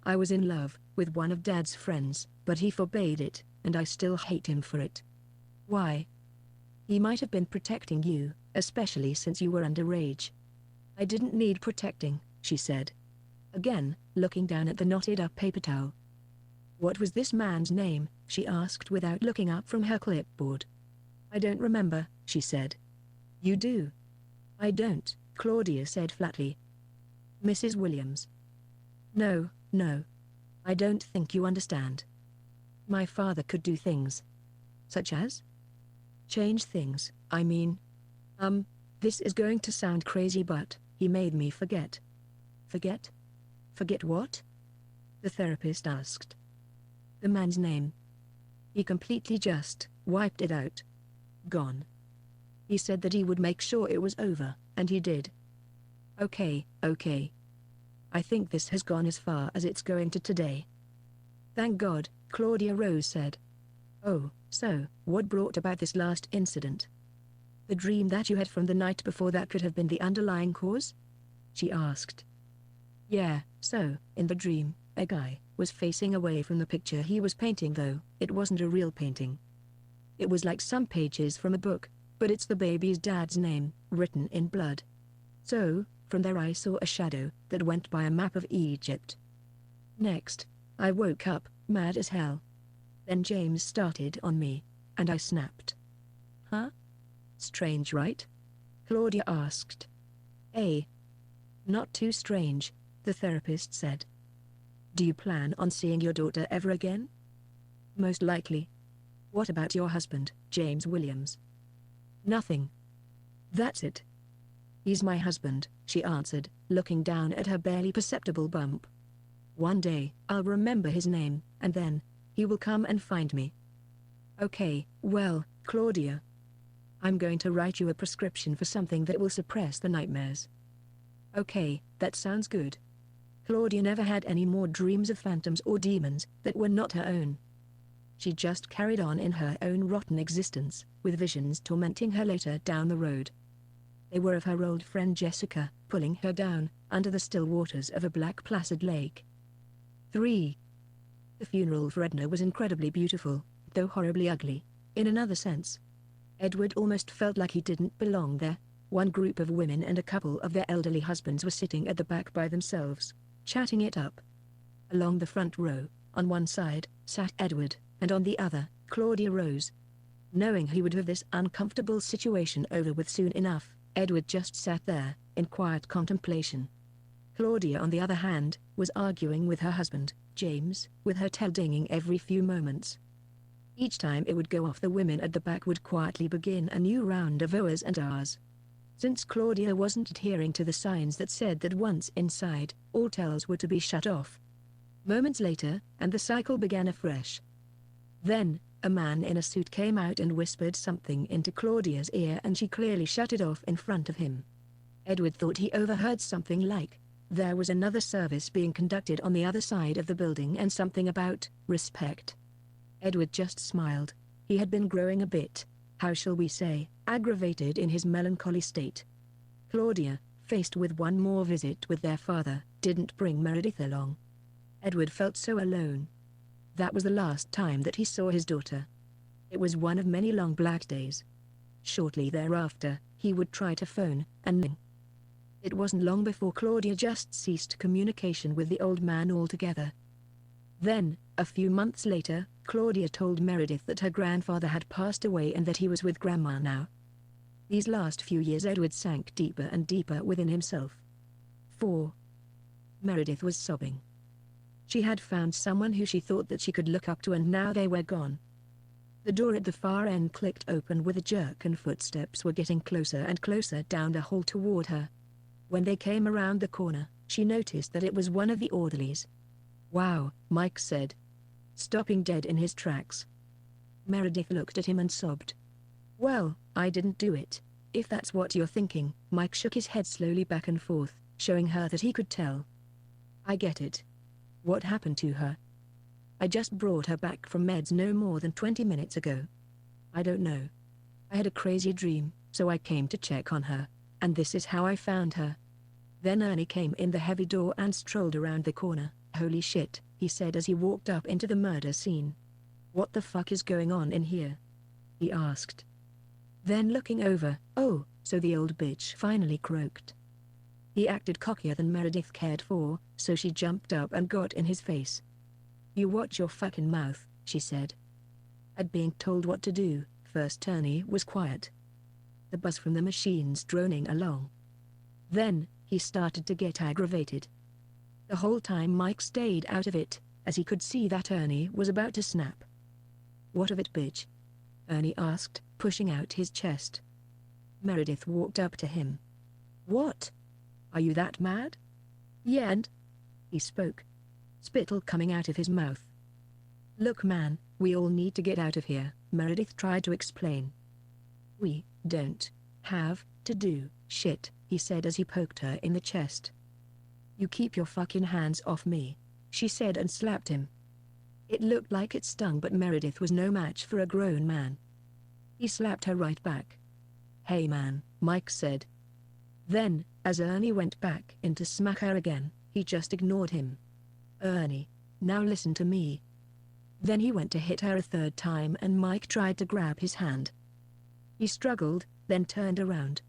I was in love with one of Dad's friends, but he forbade it, and I still hate him for it. Why? He might have been protecting you, especially since you were underage. I didn't need protecting, she said. Again, looking down at the knotted-up paper towel. What was this man's name? She asked without looking up from her clipboard. I don't remember, she said. You do? I don't, Claudia said flatly. Mrs. Williams. No. I don't think you understand. My father could do things. Such as? Change things, this is going to sound crazy, but he made me forget. Forget? Forget what? The therapist asked. The man's name. He completely just wiped it out. Gone. He said that he would make sure it was over, and he did. Okay. I think this has gone as far as it's going to today. Thank God, Claudia Rose said. Oh, so, what brought about this last incident? The dream that you had from the night before, that could have been the underlying cause? She asked. Yeah, so, in the dream, a guy was facing away from the picture he was painting, though it wasn't a real painting. It was like some pages from a book, but it's the baby's dad's name, written in blood. So, from there I saw a shadow that went by a map of Egypt. Next, I woke up, mad as hell. Then James started on me, and I snapped. Huh? Strange, right? Claudia asked. Not too strange, the therapist said. Do you plan on seeing your daughter ever again? Most likely. What about your husband, James Williams? Nothing. That's it. He's my husband, she answered, looking down at her barely perceptible bump. One day, I'll remember his name, and then he will come and find me. Okay, well, Claudia. I'm going to write you a prescription for something that will suppress the nightmares. Okay, that sounds good. Claudia never had any more dreams of phantoms or demons that were not her own. She just carried on in her own rotten existence, with visions tormenting her later down the road. They were of her old friend Jessica, pulling her down, under the still waters of a black placid lake. 3. The funeral for Edna was incredibly beautiful, though horribly ugly, in another sense. Edward almost felt like he didn't belong there. One group of women and a couple of their elderly husbands were sitting at the back by themselves, chatting it up. Along the front row, on one side, sat Edward, and on the other, Claudia Rose. Knowing he would have this uncomfortable situation over with soon enough, Edward just sat there, in quiet contemplation. Claudia, on the other hand, was arguing with her husband, James, with her tail dinging every few moments. Each time it would go off, the women at the back would quietly begin a new round of ohs and ahs. Since Claudia wasn't adhering to the signs that said that once inside, all tells were to be shut off. Moments later, and the cycle began afresh. Then, a man in a suit came out and whispered something into Claudia's ear, and she clearly shut it off in front of him. Edward thought he overheard something like, there was another service being conducted on the other side of the building and something about respect. Edward just smiled. He had been growing a bit, how shall we say, aggravated in his melancholy state. Claudia, faced with one more visit with their father, didn't bring Meredith along. Edward felt so alone. That was the last time that he saw his daughter. It was one of many long black days. Shortly thereafter, he would try to phone, and it wasn't long before Claudia just ceased communication with the old man altogether. Then, a few months later, Claudia told Meredith that her grandfather had passed away and that he was with Grandma now. These last few years Edward sank deeper and deeper within himself. 4. Meredith was sobbing. She had found someone who she thought that she could look up to, and now they were gone. The door at the far end clicked open with a jerk, and footsteps were getting closer and closer down the hall toward her. When they came around the corner, she noticed that it was one of the orderlies. "Wow," Mike said, stopping dead in his tracks. Meredith looked at him and sobbed. "Well, I didn't do it, if that's what you're thinking." Mike shook his head slowly back and forth, showing her that he could tell. "I get it. What happened to her?" "I just brought her back from meds no more than 20 minutes ago. I don't know. I had a crazy dream, so I came to check on her, and this is how I found her." Then Ernie came in the heavy door and strolled around the corner. "Holy shit," he said as he walked up into the murder scene. "What the fuck is going on in here?" he asked. Then looking over, "Oh, so the old bitch finally croaked." He acted cockier than Meredith cared for, so she jumped up and got in his face. "You watch your fucking mouth," she said. At being told what to do, first Ernie was quiet. The buzz from the machines droning along. Then, he started to get aggravated. The whole time Mike stayed out of it, as he could see that Ernie was about to snap. "What of it, bitch?" Ernie asked, pushing out his chest. Meredith walked up to him. "What? Are you that mad?" "Yeah, and?" he spoke, spittle coming out of his mouth. "Look man, we all need to get out of here," Meredith tried to explain. "We don't have to do shit," he said as he poked her in the chest. "You keep your fucking hands off me," she said and slapped him. It looked like it stung, but Meredith was no match for a grown man. He slapped her right back. "Hey man," Mike said. Then, as Ernie went back in to smack her again, he just ignored him. "Ernie, now listen to me." Then he went to hit her a third time and Mike tried to grab his hand. He struggled, then turned around.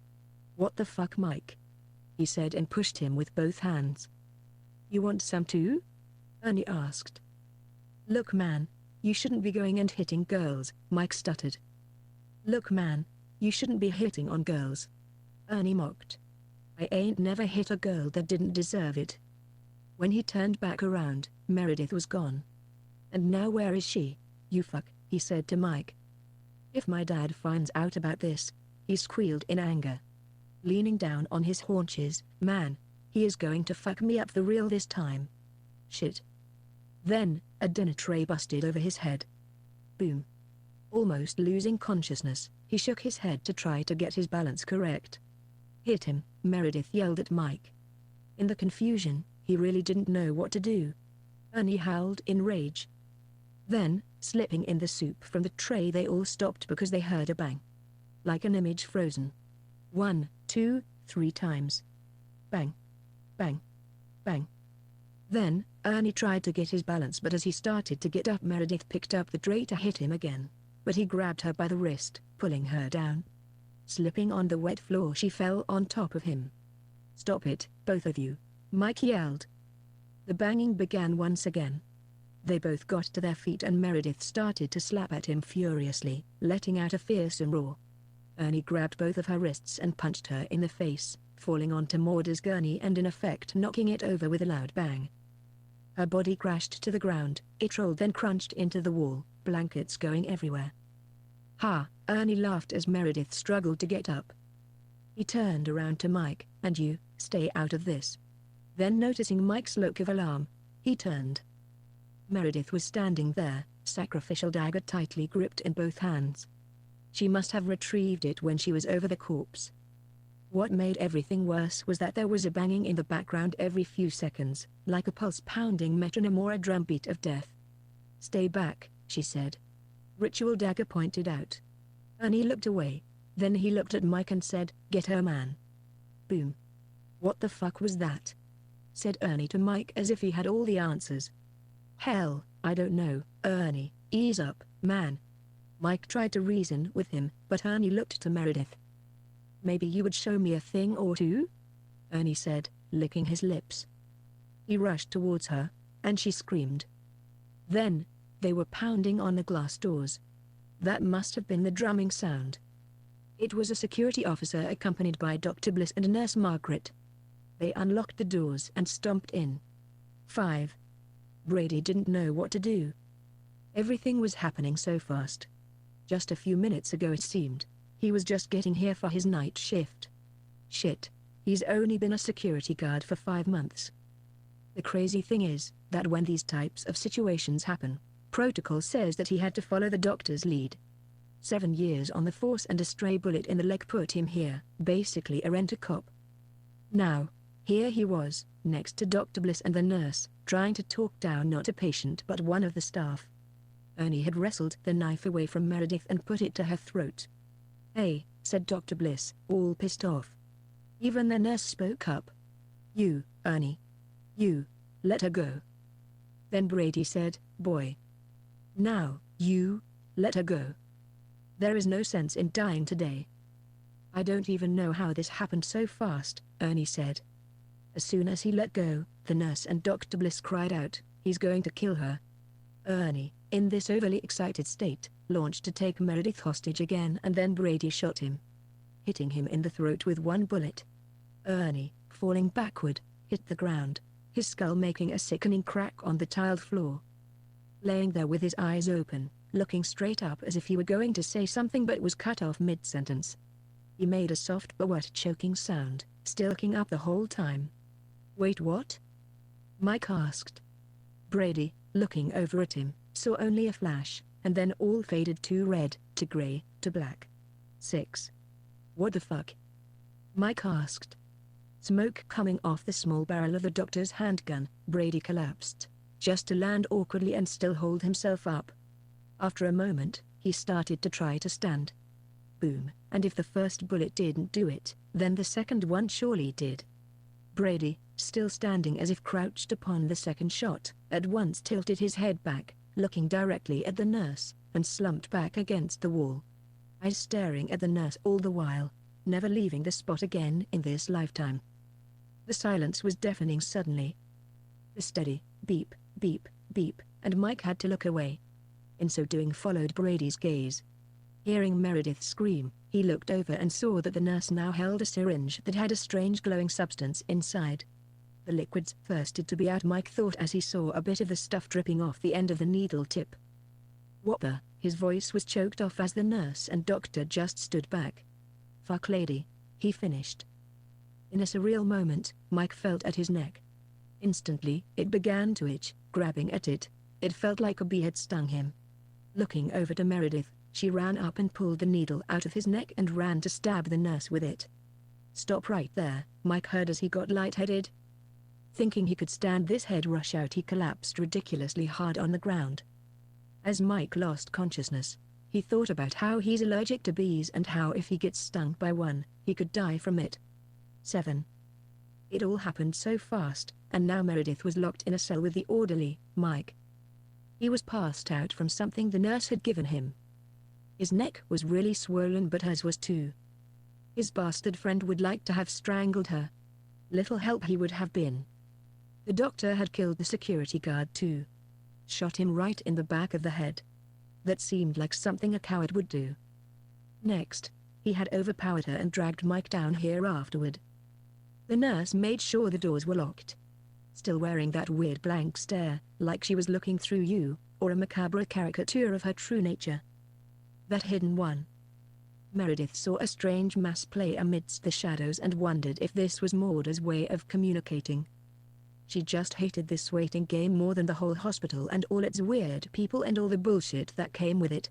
"What the fuck, Mike?" he said and pushed him with both hands. "You want some too?" Ernie asked. "Look man, you shouldn't be going and hitting girls," Mike stuttered. "Look man, you shouldn't be hitting on girls," Ernie mocked. "I ain't never hit a girl that didn't deserve it." When he turned back around, Meredith was gone. "And now where is she, you fuck?" he said to Mike. "If my dad finds out about this," he squealed in anger. Leaning down on his haunches, "Man, he is going to fuck me up for real this time. Shit." Then, a dinner tray busted over his head. Boom. Almost losing consciousness, he shook his head to try to get his balance correct. "Hit him," Meredith yelled at Mike. In the confusion, he really didn't know what to do. Ernie howled in rage. Then, slipping in the soup from the tray, they all stopped because they heard a bang. Like an image frozen. 1, 2, 3 times. Bang. Bang. Bang. Then, Ernie tried to get his balance, but as he started to get up, Meredith picked up the tray to hit him again. But he grabbed her by the wrist, pulling her down. Slipping on the wet floor, she fell on top of him. "Stop it, both of you," Mike yelled. The banging began once again. They both got to their feet and Meredith started to slap at him furiously, letting out a fearsome roar. Ernie grabbed both of her wrists and punched her in the face, falling onto Maude's gurney and in effect knocking it over with a loud bang. Her body crashed to the ground, it rolled then crunched into the wall, blankets going everywhere. "Ha!" Ernie laughed as Meredith struggled to get up. He turned around to Mike, "And you, stay out of this." Then noticing Mike's look of alarm, he turned. Meredith was standing there, sacrificial dagger tightly gripped in both hands. She must have retrieved it when she was over the corpse. What made everything worse was that there was a banging in the background every few seconds, like a pulse-pounding metronome or a drumbeat of death. "Stay back," she said. Ritual dagger pointed out. Ernie looked away. Then he looked at Mike and said, "Get her, man." Boom. "What the fuck was that?" said Ernie to Mike as if he had all the answers. "Hell, I don't know, Ernie, ease up, man." Mike tried to reason with him, but Ernie looked to Meredith. "Maybe you would show me a thing or two?" Ernie said, licking his lips. He rushed towards her, and she screamed. Then, they were pounding on the glass doors. That must have been the drumming sound. It was a security officer accompanied by Dr. Bliss and Nurse Margaret. They unlocked the doors and stomped in. 5. Brady didn't know what to do. Everything was happening so fast. Just a few minutes ago it seemed. He was just getting here for his night shift. Shit. He's only been a security guard for 5 months. The crazy thing is, that when these types of situations happen, protocol says that he had to follow the doctor's lead. 7 years on the force and a stray bullet in the leg put him here, basically a rent-a-cop. Now, here he was, next to Dr. Bliss and the nurse, trying to talk down not a patient but one of the staff. Ernie had wrestled the knife away from Meredith and put it to her throat. "Hey," said Dr. Bliss, all pissed off. Even the nurse spoke up. "You, Ernie. You. Let her go." Then Brady said, "Boy. Now, you. Let her go. There is no sense in dying today." "I don't even know how this happened so fast," Ernie said. As soon as he let go, the nurse and Dr. Bliss cried out, "He's going to kill her." Ernie, in this overly excited state, launched to take Meredith hostage again, and then Brady shot him, hitting him in the throat with one bullet. Ernie, falling backward, hit the ground, his skull making a sickening crack on the tiled floor. Laying there with his eyes open, looking straight up as if he were going to say something but was cut off mid-sentence. He made a soft but wet choking sound, still looking up the whole time. "Wait, what?" Mike asked. Brady, looking over at him, saw only a flash, and then all faded to red, to grey, to black. 6. "What the fuck?" Mike asked. Smoke coming off the small barrel of the doctor's handgun. Brady collapsed, just to land awkwardly and still hold himself up. After a moment, he started to try to stand. Boom, and if the first bullet didn't do it, then the second one surely did. Brady, still standing as if crouched upon the second shot, at once tilted his head back, looking directly at the nurse, and slumped back against the wall. Eyes staring at the nurse all the while, never leaving the spot again in this lifetime. The silence was deafening suddenly. The steady beep, beep, beep, and Mike had to look away. In so doing followed Brady's gaze. Hearing Meredith scream, he looked over and saw that the nurse now held a syringe that had a strange glowing substance inside. The liquids thirsted to be out, Mike thought as he saw a bit of the stuff dripping off the end of the needle tip. "What the?" His voice was choked off as the nurse and doctor just stood back. "Fuck lady," he finished. In a surreal moment, Mike felt at his neck. Instantly, it began to itch, grabbing at it. It felt like a bee had stung him. Looking over to Meredith, she ran up and pulled the needle out of his neck and ran to stab the nurse with it. "Stop right there," Mike heard as he got lightheaded. Thinking he could stand this head rush out, he collapsed ridiculously hard on the ground. As Mike lost consciousness, he thought about how he's allergic to bees and how if he gets stung by one, he could die from it. 7. It all happened so fast, and now Meredith was locked in a cell with the orderly, Mike. He was passed out from something the nurse had given him. His neck was really swollen, but hers was too. His bastard friend would like to have strangled her. Little help he would have been. The doctor had killed the security guard too. Shot him right in the back of the head. That seemed like something a coward would do. Next, he had overpowered her and dragged Mike down here afterward. The nurse made sure the doors were locked. Still wearing that weird blank stare, like she was looking through you, or a macabre caricature of her true nature. That hidden one. Meredith saw a strange mass play amidst the shadows and wondered if this was Morda's way of communicating. She just hated this waiting game more than the whole hospital and all its weird people and all the bullshit that came with it.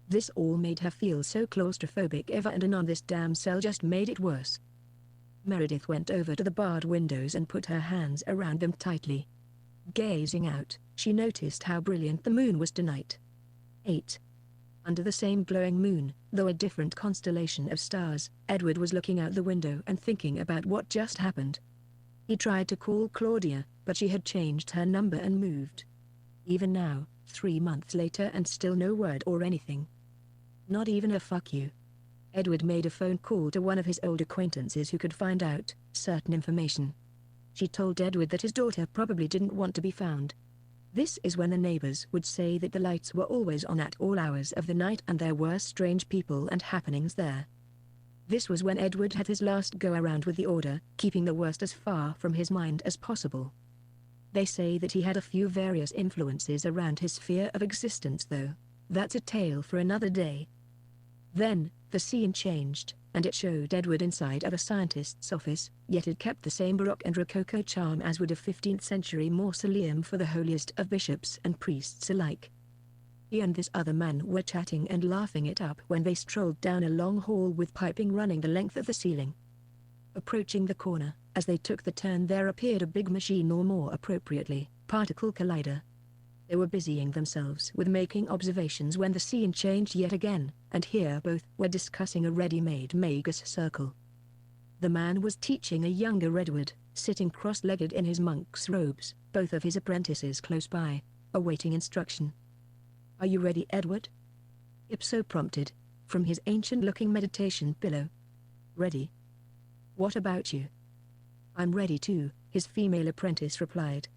This all made her feel so claustrophobic ever and anon. This damn cell just made it worse. Meredith went over to the barred windows and put her hands around them tightly. Gazing out, she noticed how brilliant the moon was tonight. 8. Under the same glowing moon, though a different constellation of stars, Edward was looking out the window and thinking about what just happened. He tried to call Claudia, but she had changed her number and moved. Even now, 3 months later, and still no word or anything. Not even a fuck you. Edward made a phone call to one of his old acquaintances who could find out certain information. She told Edward that his daughter probably didn't want to be found. This is when the neighbors would say that the lights were always on at all hours of the night and there were strange people and happenings there. This was when Edward had his last go-around with the Order, keeping the worst as far from his mind as possible. They say that he had a few various influences around his sphere of existence though. That's a tale for another day. Then, the scene changed, and it showed Edward inside of a scientist's office, yet it kept the same Baroque and Rococo charm as would a 15th century mausoleum for the holiest of bishops and priests alike. He and this other man were chatting and laughing it up when they strolled down a long hall with piping running the length of the ceiling. Approaching the corner, as they took the turn, there appeared a big machine, or more appropriately, particle collider. They were busying themselves with making observations when the scene changed yet again, and here both were discussing a ready-made magus circle. The man was teaching a younger Edward, sitting cross-legged in his monk's robes, both of his apprentices close by, awaiting instruction. "Are you ready, Edward?" Ipso prompted, from his ancient-looking meditation pillow. "Ready. What about you?" "I'm ready too," his female apprentice replied.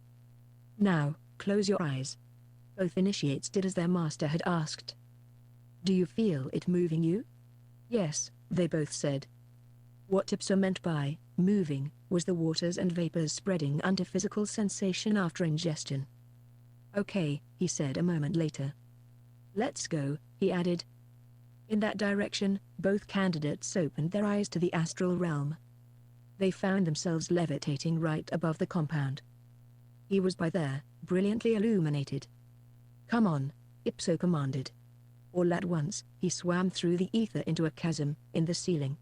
"Now, close your eyes." Both initiates did as their master had asked. "Do you feel it moving you?" "Yes," they both said. What Ipso meant by moving was the waters and vapors spreading under physical sensation after ingestion. "Okay," he said a moment later. "Let's go," he added. In that direction, both candidates opened their eyes to the astral realm. They found themselves levitating right above the compound. He was by there, brilliantly illuminated. "Come on," Ipso commanded. All at once, he swam through the ether into a chasm in the ceiling.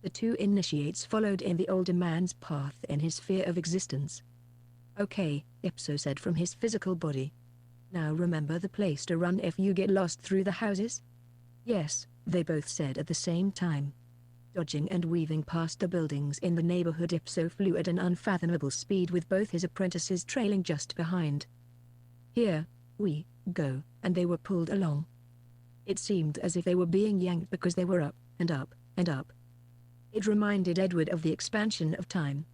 The two initiates followed in the older man's path in his sphere of existence. "Okay," Ipso said from his physical body. "Now remember the place to run if you get lost through the houses?" "Yes," they both said at the same time. Dodging and weaving past the buildings in the neighborhood, Ipso flew at an unfathomable speed with both his apprentices trailing just behind. "Here we go," and they were pulled along. It seemed as if they were being yanked because they were up, and up, and up. It reminded Edward of the expansion of time.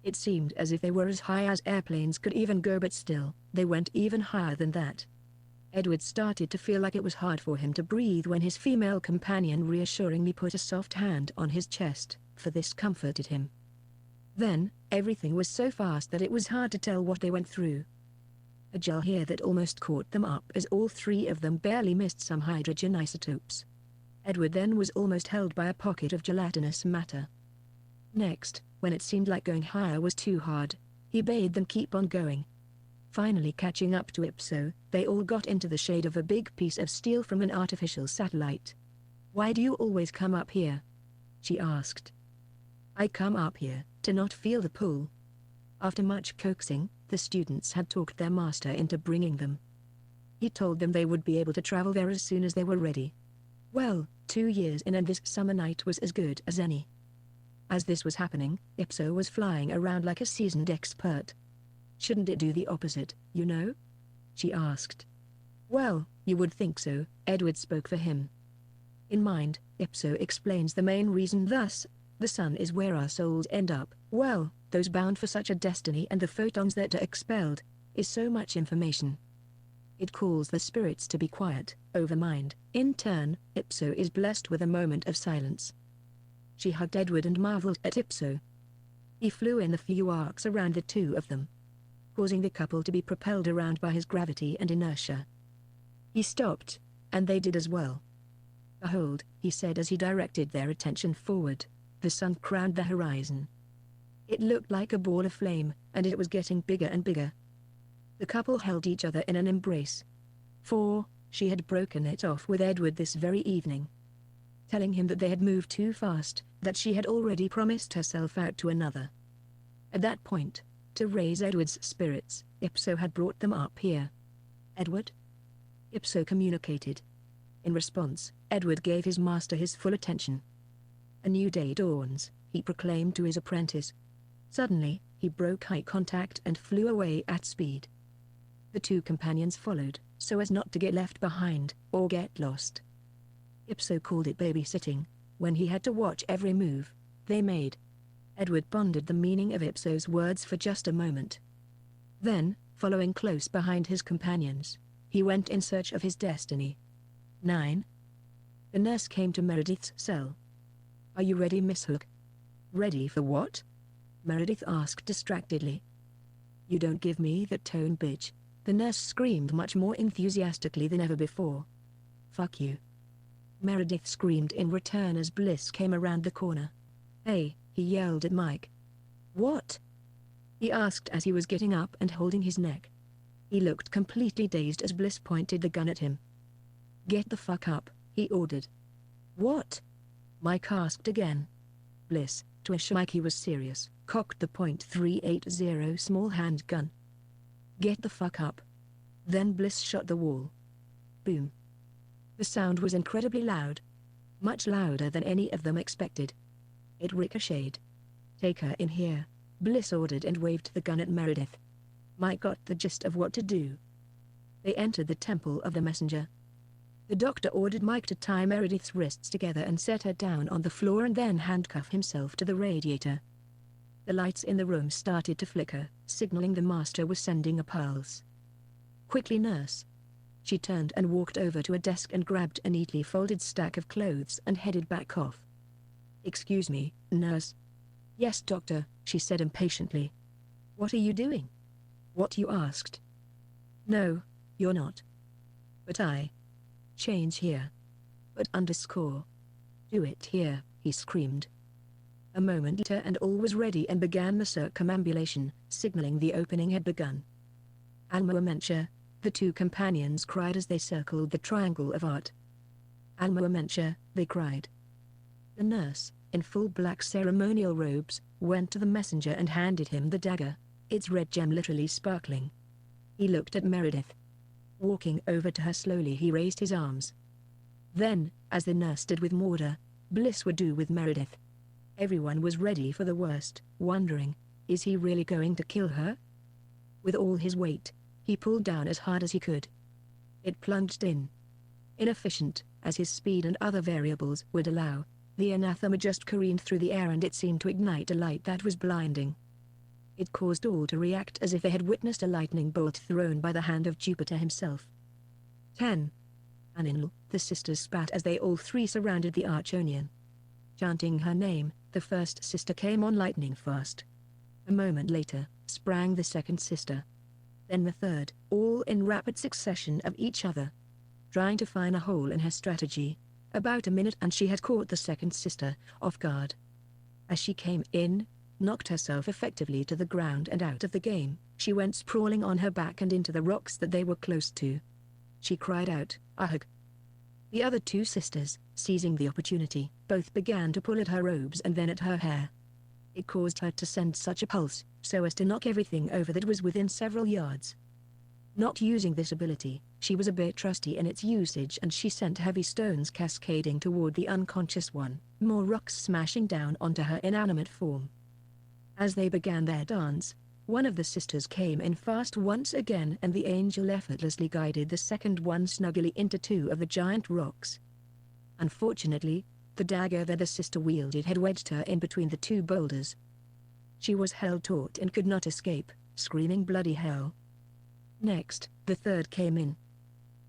It seemed as if they were as high as airplanes could even go, but still, they went even higher than that. Edward started to feel like it was hard for him to breathe when his female companion reassuringly put a soft hand on his chest, for this comforted him. Then, everything was so fast that it was hard to tell what they went through. A gel here that almost caught them up as all three of them barely missed some hydrogen isotopes. Edward then was almost held by a pocket of gelatinous matter. Next, when it seemed like going higher was too hard, he bade them keep on going. Finally catching up to Ipso, they all got into the shade of a big piece of steel from an artificial satellite. "Why do you always come up here?" she asked. "I come up here to not feel the pull." After much coaxing, the students had talked their master into bringing them. He told them they would be able to travel there as soon as they were ready. Well, 2 years in and this summer night was as good as any. As this was happening, Ipso was flying around like a seasoned expert. "Shouldn't it do the opposite, you know?" she asked. "Well, you would think so," Edward spoke for him. In mind, Ipso explains the main reason thus: the sun is where our souls end up, well, those bound for such a destiny, and the photons that are expelled is so much information. It calls the spirits to be quiet, over mind. In turn, Ipso is blessed with a moment of silence. She hugged Edward and marveled at Ipso. He flew in a few arcs around the two of them, causing the couple to be propelled around by his gravity and inertia. He stopped, and they did as well. "Behold," he said as he directed their attention forward, "the sun crowned the horizon." It looked like a ball of flame, and it was getting bigger and bigger. The couple held each other in an embrace. For, she had broken it off with Edward this very evening, telling him that they had moved too fast, that she had already promised herself out to another. At that point, to raise Edward's spirits, Ipso had brought them up here. Edward? Ipso communicated. In response, Edward gave his master his full attention. A new day dawns, he proclaimed to his apprentice. Suddenly, he broke eye contact and flew away at speed. The two companions followed, so as not to get left behind, or get lost. Ipso called it babysitting, when he had to watch every move they made. Edward pondered the meaning of Ipso's words for just a moment. Then, following close behind his companions, he went in search of his destiny. 9. The nurse came to Meredith's cell. "Are you ready, Miss Hook?" "Ready for what?" Meredith asked distractedly. "You don't give me that tone, bitch," the nurse screamed much more enthusiastically than ever before. "Fuck you." Meredith screamed in return as Bliss came around the corner. "Hey," he yelled at Mike. "What?" he asked as he was getting up and holding his neck. He looked completely dazed as Bliss pointed the gun at him. "Get the fuck up," he ordered. "What?" Mike asked again. Bliss, to assure Mike he was serious, cocked the .380 small handgun. "Get the fuck up." Then Bliss shot the wall. Boom. The sound was incredibly loud. Much louder than any of them expected. It ricocheted. "Take her in here," Bliss ordered and waved the gun at Meredith. Mike got the gist of what to do. They entered the Temple of the Messenger. The doctor ordered Mike to tie Meredith's wrists together and set her down on the floor and then handcuff himself to the radiator. The lights in the room started to flicker, signaling the master was sending a pulse. "Quickly, nurse." She turned and walked over to a desk and grabbed a neatly folded stack of clothes and headed back off. "Excuse me, nurse." "Yes, doctor," she said impatiently. "What are you doing?" "What you asked." "No, you're not." "But I." "Change here." "But underscore." "Do it here," he screamed. A moment later and all was ready and began the circumambulation, signaling the opening had begun. "Alma Amentia," the two companions cried as they circled the triangle of art. "Alma Amentia," they cried. The nurse, in full black ceremonial robes, went to the messenger and handed him the dagger, its red gem literally sparkling. He looked at Meredith. Walking over to her slowly he raised his arms. Then, as the nurse did with Morda, Bliss would do with Meredith. Everyone was ready for the worst, wondering, is he really going to kill her? With all his weight, he pulled down as hard as he could. It plunged in. Inefficient, as his speed and other variables would allow, the anathema just careened through the air and it seemed to ignite a light that was blinding. It caused all to react as if they had witnessed a lightning bolt thrown by the hand of Jupiter himself. 10. Aninl, the sisters spat as they all three surrounded the Archonian. Chanting her name, the first sister came on lightning fast. A moment later, sprang the second sister. Then the third, all in rapid succession of each other. Trying to find a hole in her strategy. About a minute and she had caught the second sister, off guard. As she came in, knocked herself effectively to the ground and out of the game, she went sprawling on her back and into the rocks that they were close to. She cried out, "Ahug!" The other two sisters, seizing the opportunity, both began to pull at her robes and then at her hair. It caused her to send such a pulse, so as to knock everything over that was within several yards. Not using this ability, she was a bit rusty in its usage and she sent heavy stones cascading toward the unconscious one, more rocks smashing down onto her inanimate form. As they began their dance, one of the sisters came in fast once again and the angel effortlessly guided the second one snugly into two of the giant rocks. Unfortunately, the dagger that the sister wielded had wedged her in between the two boulders. She was held taut and could not escape, screaming bloody hell. Next, the third came in.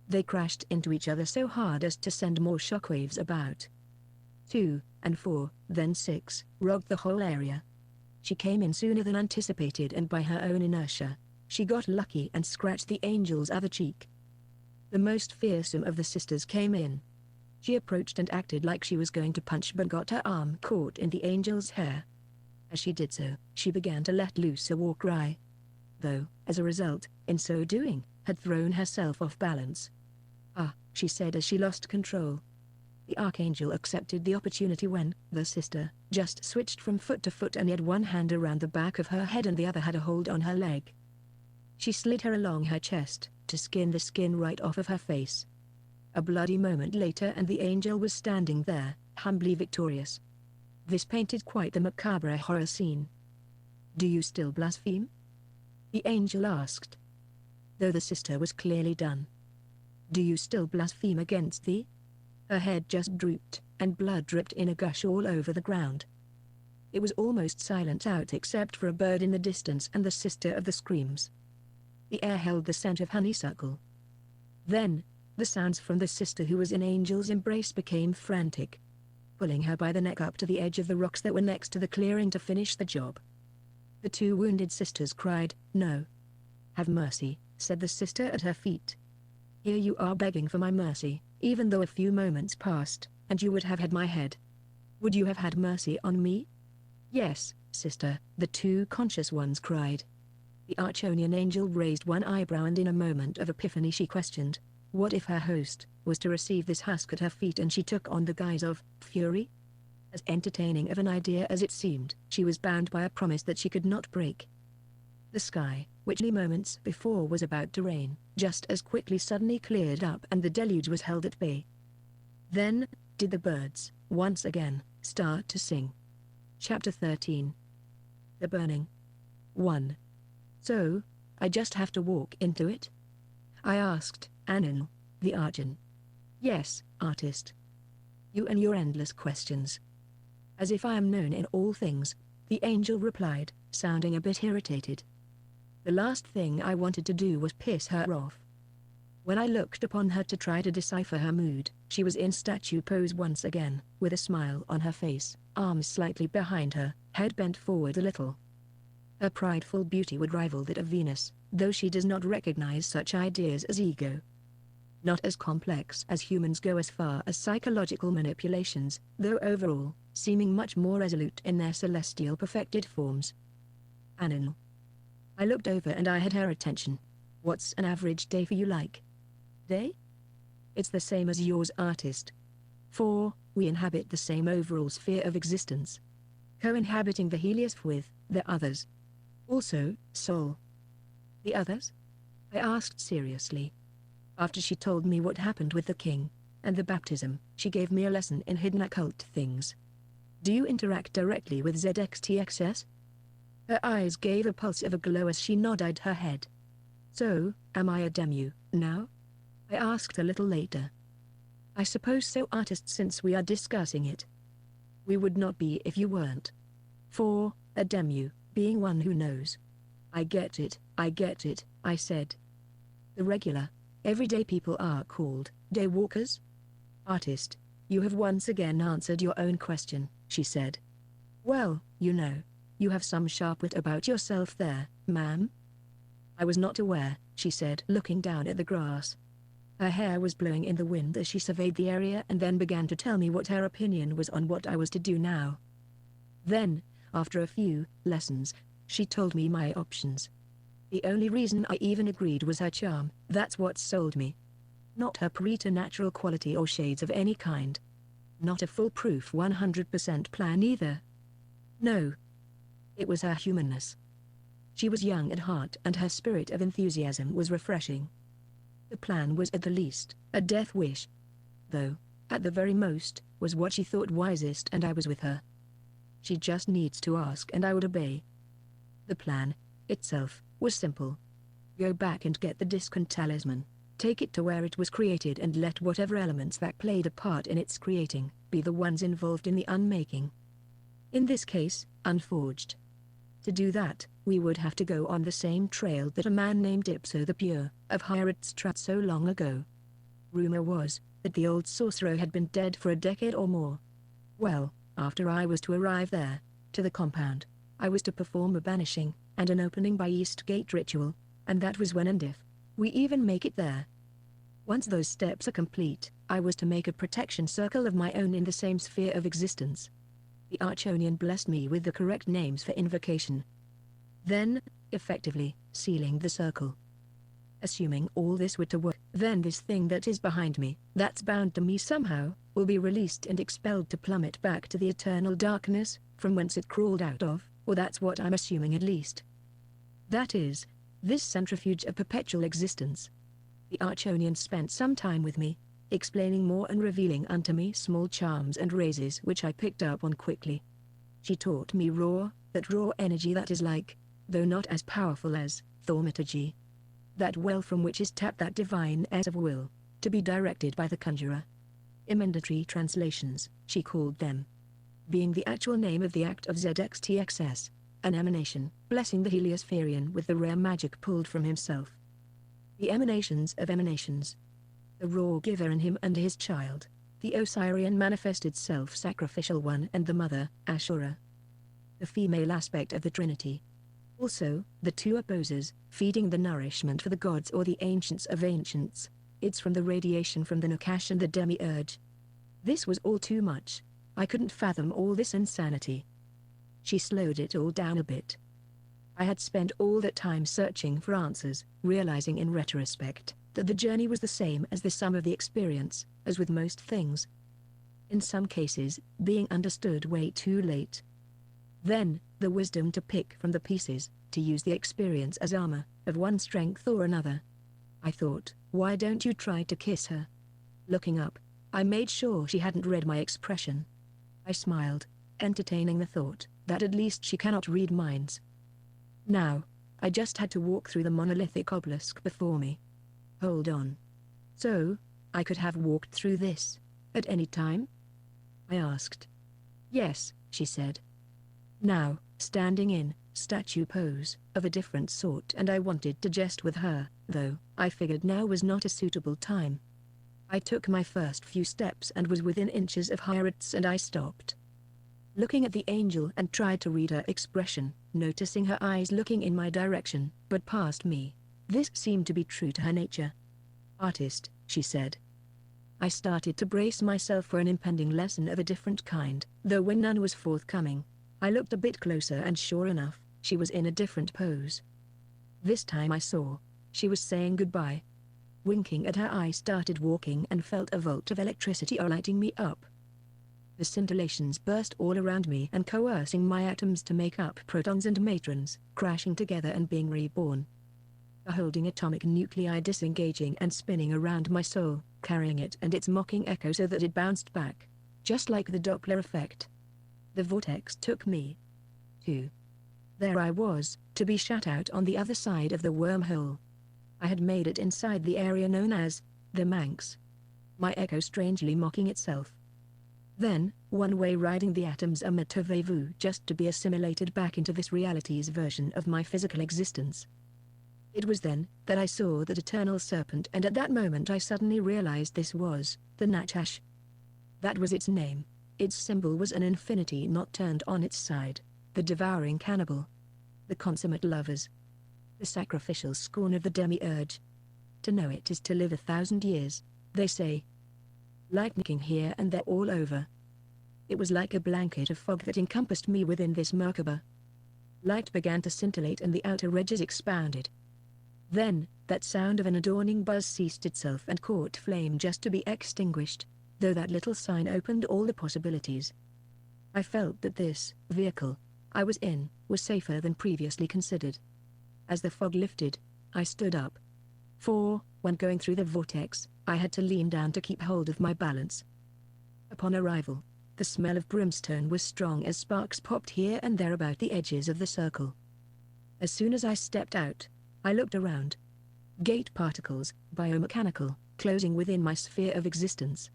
They crashed into each other so hard as to send more shockwaves about. 2, and 4, then 6, rocked the whole area. She came in sooner than anticipated and by her own inertia, she got lucky and scratched the angel's other cheek. The most fearsome of the sisters came in. She approached and acted like she was going to punch but got her arm caught in the angel's hair. As she did so, she began to let loose a war cry. Though, as a result, in so doing, had thrown herself off balance. "Ah," she said as she lost control. The Archangel accepted the opportunity when the sister just switched from foot to foot and he had one hand around the back of her head and the other had a hold on her leg. She slid her along her chest to skin the skin right off of her face. A bloody moment later and the angel was standing there, humbly victorious. This painted quite the macabre horror scene. "Do you still blaspheme?" the angel asked. Though the sister was clearly done. "Do you still blaspheme against thee?" Her head just drooped, and blood dripped in a gush all over the ground. It was almost silent out except for a bird in the distance and the sister of the screams. The air held the scent of honeysuckle. Then, the sounds from the sister who was in Angel's embrace became frantic, pulling her by the neck up to the edge of the rocks that were next to the clearing to finish the job. The two wounded sisters cried, "No. Have mercy," said the sister at her feet. "Here you are begging for my mercy, even though a few moments passed, and you would have had my head. Would you have had mercy on me?" "Yes, sister," the two conscious ones cried. The Archonian angel raised one eyebrow and in a moment of epiphany she questioned, what if her host was to receive this husk at her feet and she took on the guise of fury? As entertaining of an idea as it seemed, she was bound by a promise that she could not break. The sky, which moments before was about to rain, just as quickly suddenly cleared up and the deluge was held at bay. Then, did the birds, once again, start to sing. Chapter 13. The Burning. 1. "So, I just have to walk into it?" I asked, Anin, the Archon. "Yes, artist. You and your endless questions. As if I am known in all things," the angel replied, sounding a bit irritated. The last thing I wanted to do was piss her off. When I looked upon her to try to decipher her mood, she was in statue pose once again, with a smile on her face, arms slightly behind her, head bent forward a little. Her prideful beauty would rival that of Venus, though she does not recognize such ideas as ego. Not as complex as humans go as far as psychological manipulations, though overall, seeming much more resolute in their celestial perfected forms. Anin. I looked over and I had her attention. "What's an average day for you like?" "Day? It's the same as yours, artist. For, we inhabit the same overall sphere of existence. Co-inhabiting the heliosphere with the others. Also, soul." "The others?" I asked seriously. After she told me what happened with the king, and the baptism, she gave me a lesson in hidden occult things. "Do you interact directly with ZXTXS?" Her eyes gave a pulse of a glow as she nodded her head. "So, am I a demu, now?" I asked a little later. "I suppose so, artist, since we are discussing it." "We would not be if you weren't. For, a demu, being one who knows." I get it," I said. "The regular, everyday people are called daywalkers?" "Artist, you have once again answered your own question," she said. "Well, you have some sharp wit about yourself there, ma'am." "I was not aware," she said, looking down at the grass. Her hair was blowing in the wind as she surveyed the area and then began to tell me what her opinion was on what I was to do now. Then, after a few lessons, she told me my options. The only reason I even agreed was her charm. That's what sold me. Not her preternatural quality or shades of any kind. Not a foolproof 100% plan either. No. It was her humanness. She was young at heart and her spirit of enthusiasm was refreshing. The plan was at the least a death wish. Though, at the very most, was what she thought wisest, and I was with her. She just needs to ask and I would obey. The plan, itself, was simple. Go back and get the Discon talisman, take it to where it was created and let whatever elements that played a part in its creating, be the ones involved in the unmaking. In this case, unforged. To do that, we would have to go on the same trail that a man named Ipso the Pure, of Hyrax trod so long ago. Rumor was, that the old sorcerer had been dead for a decade or more. Well, after I was to arrive there, to the compound, I was to perform a banishing, and an opening by East Gate ritual, and that was when and if we even make it there. Once those steps are complete, I was to make a protection circle of my own in the same sphere of existence. The Archonian blessed me with the correct names for invocation. Then, effectively, sealing the circle. Assuming all this were to work, then this thing that is behind me, that's bound to me somehow, will be released and expelled to plummet back to the eternal darkness, from whence it crawled out of, or that's what I'm assuming at least. That is, this centrifuge of perpetual existence. The Archonian spent some time with me, explaining more and revealing unto me small charms and raises which I picked up on quickly. She taught me that raw energy that is like, though not as powerful as, thaumaturgy. That well from which is tapped that divine essence of will, to be directed by the conjurer. Emendatory translations, she called them. Being the actual name of the act of ZXTXS, an emanation, blessing the heliospherian with the rare magic pulled from himself. The emanations of emanations. The raw giver in him and his child, the Osirian manifested self-sacrificial one and the mother, Ashura. The female aspect of the Trinity. Also, the two opposers, feeding the nourishment for the gods or the ancients of ancients. It's from the radiation from the Nakash and the demiurge. This was all too much. I couldn't fathom all this insanity. She slowed it all down a bit. I had spent all that time searching for answers, realizing in retrospect that the journey was the same as the sum of the experience, as with most things. In some cases, being understood way too late. Then, the wisdom to pick from the pieces, to use the experience as armor, of one strength or another. I thought, why don't you try to kiss her? Looking up, I made sure she hadn't read my expression. I smiled, entertaining the thought that at least she cannot read minds. Now, I just had to walk through the monolithic obelisk before me. Hold on. So, I could have walked through this, at any time? I asked. Yes, she said. Now, standing in statue pose, of a different sort, and I wanted to jest with her, though I figured now was not a suitable time. I took my first few steps and was within inches of Hyrax and I stopped. Looking at the angel and tried to read her expression, noticing her eyes looking in my direction, but past me. This seemed to be true to her nature. Artist, she said. I started to brace myself for an impending lesson of a different kind, though when none was forthcoming. I looked a bit closer and sure enough, she was in a different pose. This time I saw. She was saying goodbye. Winking at her, I started walking and felt a volt of electricity lighting me up. The scintillations burst all around me and coercing my atoms to make up protons and matrons, crashing together and being reborn. A holding atomic nuclei disengaging and spinning around my soul, carrying it and its mocking echo so that it bounced back. Just like the Doppler effect. The vortex took me. There I was, to be shut out on the other side of the wormhole. I had made it inside the area known as the Manx. My echo strangely mocking itself. Then, one way riding the atoms a metavez-vous just to be assimilated back into this reality's version of my physical existence. It was then that I saw that eternal serpent, and at that moment I suddenly realized this was the Nakash. That was its name. Its symbol was an infinity not turned on its side, the devouring cannibal. The consummate lovers. The sacrificial scorn of the demiurge. To know it is to live 1,000 years, they say. Lightning here and there all over. It was like a blanket of fog that encompassed me within this Merkaba. Light began to scintillate and the outer edges expounded. Then, that sound of an adorning buzz ceased itself and caught flame just to be extinguished, though that little sign opened all the possibilities. I felt that this vehicle I was in was safer than previously considered. As the fog lifted, I stood up. For, when going through the vortex, I had to lean down to keep hold of my balance. Upon arrival, the smell of brimstone was strong as sparks popped here and there about the edges of the circle. As soon as I stepped out, I looked around. Gate particles, biomechanical, closing within my sphere of existence.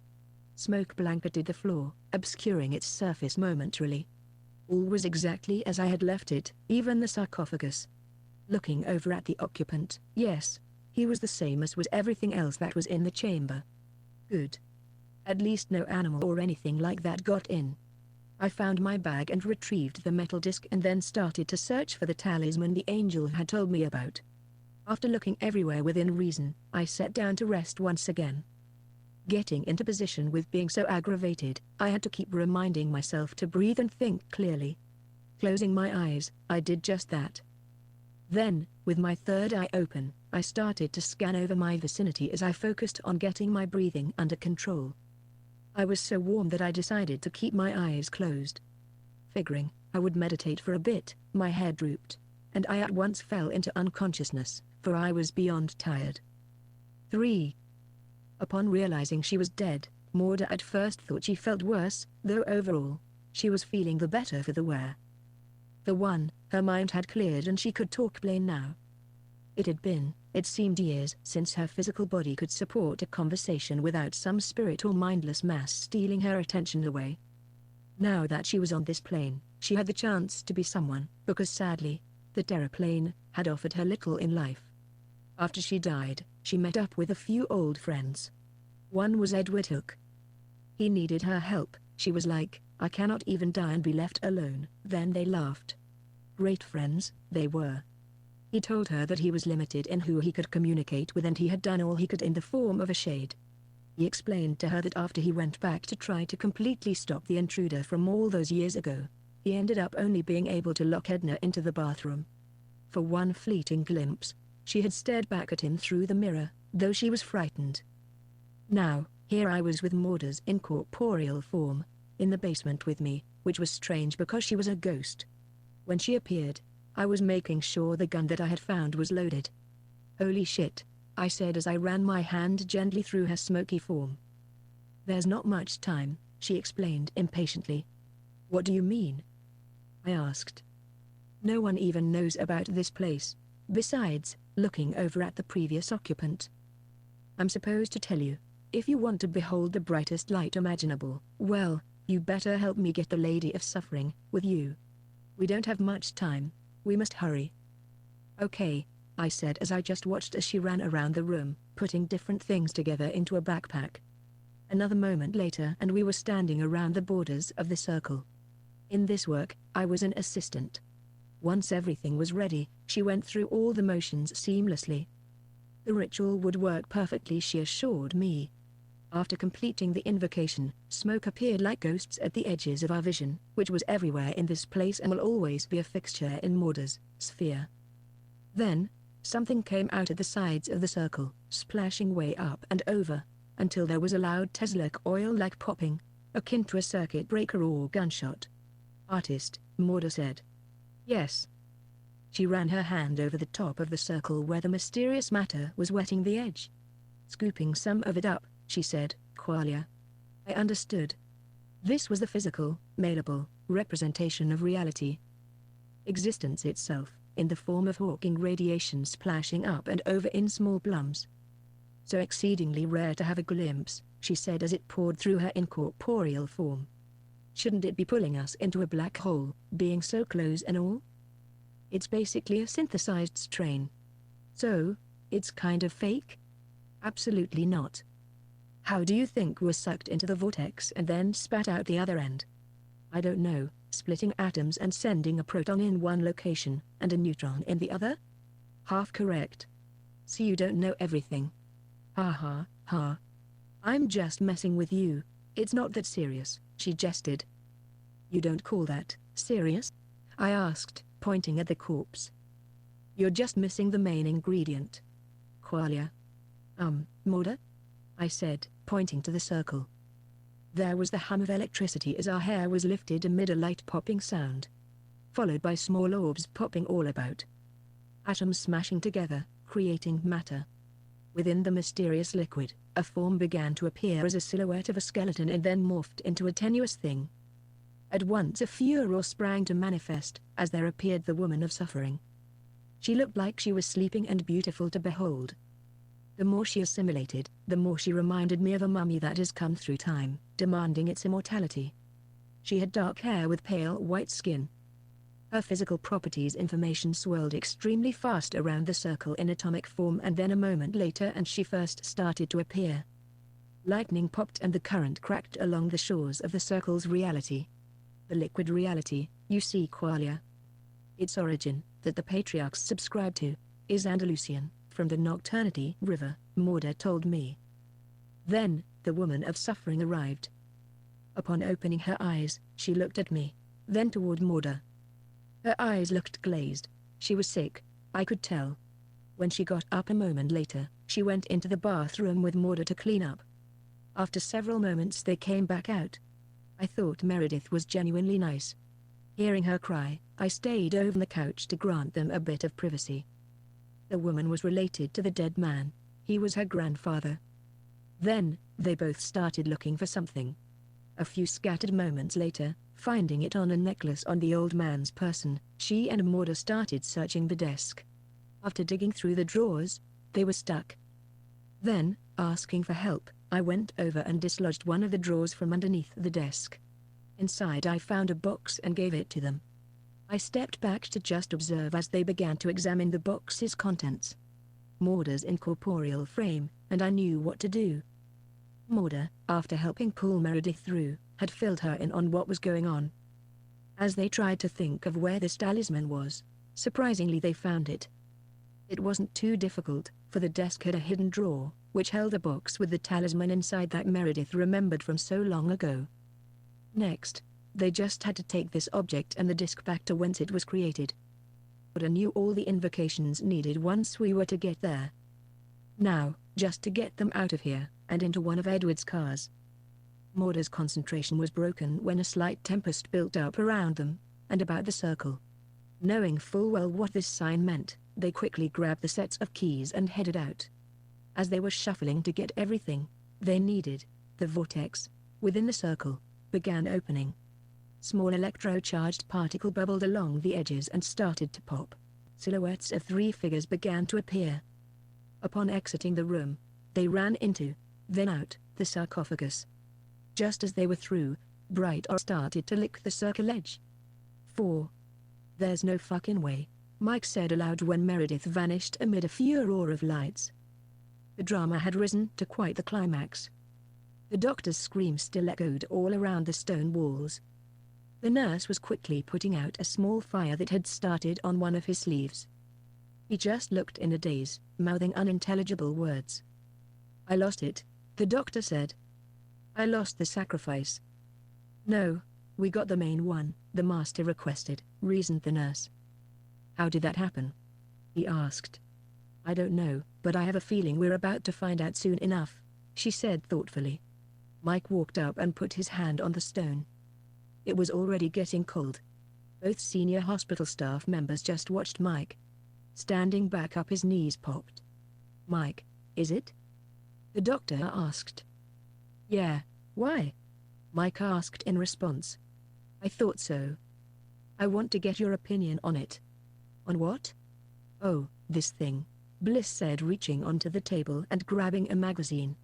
Smoke blanketed the floor, obscuring its surface momentarily. All was exactly as I had left it, even the sarcophagus. Looking over at the occupant, yes, he was the same as was everything else that was in the chamber. Good. At least no animal or anything like that got in. I found my bag and retrieved the metal disc and then started to search for the talisman the angel had told me about. After looking everywhere within reason, I sat down to rest once again. Getting into position with being so aggravated, I had to keep reminding myself to breathe and think clearly. Closing my eyes, I did just that. Then, with my third eye open, I started to scan over my vicinity as I focused on getting my breathing under control. I was so warm that I decided to keep my eyes closed. Figuring I would meditate for a bit, my head drooped, and I at once fell into unconsciousness, for I was beyond tired. 3. Upon realizing she was dead, Mauda at first thought she felt worse, though overall, she was feeling the better for the wear. For one, her mind had cleared and she could talk plain now. It seemed years since her physical body could support a conversation without some spirit or mindless mass stealing her attention away. Now that she was on this plane, she had the chance to be someone, because sadly, the Terra plane had offered her little in life. After she died, she met up with a few old friends. One was Edward Hook. He needed her help, she was like, I cannot even die and be left alone. Then they laughed. Great friends, they were. He told her that he was limited in who he could communicate with and he had done all he could in the form of a shade. He explained to her that after he went back to try to completely stop the intruder from all those years ago, he ended up only being able to lock Edna into the bathroom. For one fleeting glimpse, she had stared back at him through the mirror, though she was frightened. Now, here I was with Mauda's incorporeal form, in the basement with me, which was strange because she was a ghost. When she appeared, I was making sure the gun that I had found was loaded. Holy shit, I said as I ran my hand gently through her smoky form. There's not much time, she explained impatiently. What do you mean? I asked. No one even knows about this place. Besides, looking over at the previous occupant. I'm supposed to tell you, if you want to behold the brightest light imaginable, well, you better help me get the Lady of Suffering with you. We don't have much time, we must hurry. Okay, I said as I just watched as she ran around the room, putting different things together into a backpack. Another moment later and we were standing around the borders of the circle. In this work, I was an assistant. Once everything was ready, she went through all the motions seamlessly. The ritual would work perfectly, she assured me. After completing the invocation, smoke appeared like ghosts at the edges of our vision, which was everywhere in this place and will always be a fixture in Mauda's sphere. Then, something came out at the sides of the circle, splashing way up and over, until there was a loud Tesla oil-like popping, akin to a circuit breaker or gunshot. Artist, Mauda said. Yes. She ran her hand over the top of the circle where the mysterious matter was wetting the edge. Scooping some of it up, she said, Qualia. I understood. This was the physical, malleable, representation of reality. Existence itself, in the form of Hawking radiation splashing up and over in small plums. So exceedingly rare to have a glimpse, she said as it poured through her incorporeal form. Shouldn't it be pulling us into a black hole, being so close and all? It's basically a synthesized strain. So, it's kind of fake? Absolutely not. How do you think we're sucked into the vortex and then spat out the other end? I don't know, splitting atoms and sending a proton in one location, and a neutron in the other? Half correct. See, you don't know everything. Ha ha, ha. I'm just messing with you, it's not that serious, she jested. You don't call that serious? I asked, pointing at the corpse. You're just missing the main ingredient. Qualia. Mauda? I said, pointing to the circle. There was the hum of electricity as our hair was lifted amid a light popping sound, followed by small orbs popping all about. Atoms smashing together, creating matter. Within the mysterious liquid, a form began to appear as a silhouette of a skeleton and then morphed into a tenuous thing. At once a furor sprang to manifest, as there appeared the Woman of Suffering. She looked like she was sleeping and beautiful to behold. The more she assimilated, the more she reminded me of a mummy that has come through time, demanding its immortality. She had dark hair with pale white skin. Her physical properties information swirled extremely fast around the circle in atomic form, and then a moment later and she first started to appear. Lightning popped and the current cracked along the shores of the circle's reality. The liquid reality, you see, Qualia. Its origin, that the patriarchs subscribe to, is Andalusian, from the Nocturnity River, Mauda told me. Then, the woman of suffering arrived. Upon opening her eyes, she looked at me, then toward Morda. Her eyes looked glazed. She was sick, I could tell. When she got up a moment later, she went into the bathroom with Morda to clean up. After several moments they came back out. I thought Meredith was genuinely nice. Hearing her cry, I stayed over on the couch to grant them a bit of privacy. The woman was related to the dead man. He was her grandfather. Then, they both started looking for something. A few scattered moments later, finding it on a necklace on the old man's person, she and Morda started searching the desk. After digging through the drawers, they were stuck. Then, asking for help, I went over and dislodged one of the drawers from underneath the desk. Inside I found a box and gave it to them. I stepped back to just observe as they began to examine the box's contents. Morda's incorporeal frame, and I knew what to do. Morda, after helping pull Meredith through, had filled her in on what was going on. As they tried to think of where this talisman was, surprisingly they found it. It wasn't too difficult, for the desk had a hidden drawer, which held a box with the talisman inside that Meredith remembered from so long ago. Next, they just had to take this object and the disc back to whence it was created. Morda knew all the invocations needed once we were to get there. Now, just to get them out of here, and into one of Edward's cars. Morda's concentration was broken when a slight tempest built up around them, and about the circle. Knowing full well what this sign meant, they quickly grabbed the sets of keys and headed out. As they were shuffling to get everything they needed, the vortex, within the circle, began opening. Small electro-charged particle bubbled along the edges and started to pop. Silhouettes of 3 figures began to appear. Upon exiting the room, they ran into, then out, the sarcophagus. Just as they were through, Bright Or started to lick the circle edge. 4. There's no fucking way, Mike said aloud when Meredith vanished amid a furor of lights. The drama had risen to quite the climax. The doctor's scream still echoed all around the stone walls. The nurse was quickly putting out a small fire that had started on one of his sleeves. He just looked in a daze, mouthing unintelligible words. I lost it, the doctor said. I lost the sacrifice. No, we got the main one, the master requested, reasoned the nurse. How did that happen? He asked. I don't know, but I have a feeling we're about to find out soon enough, she said thoughtfully. Mike walked up and put his hand on the stone. It was already getting cold. Both senior hospital staff members just watched Mike. Standing back up, his knees popped. Mike, is it? The doctor asked. Yeah, why? Mike asked in response. I thought so. I want to get your opinion on it. On what? Oh, this thing, Bliss said, reaching onto the table and grabbing a magazine.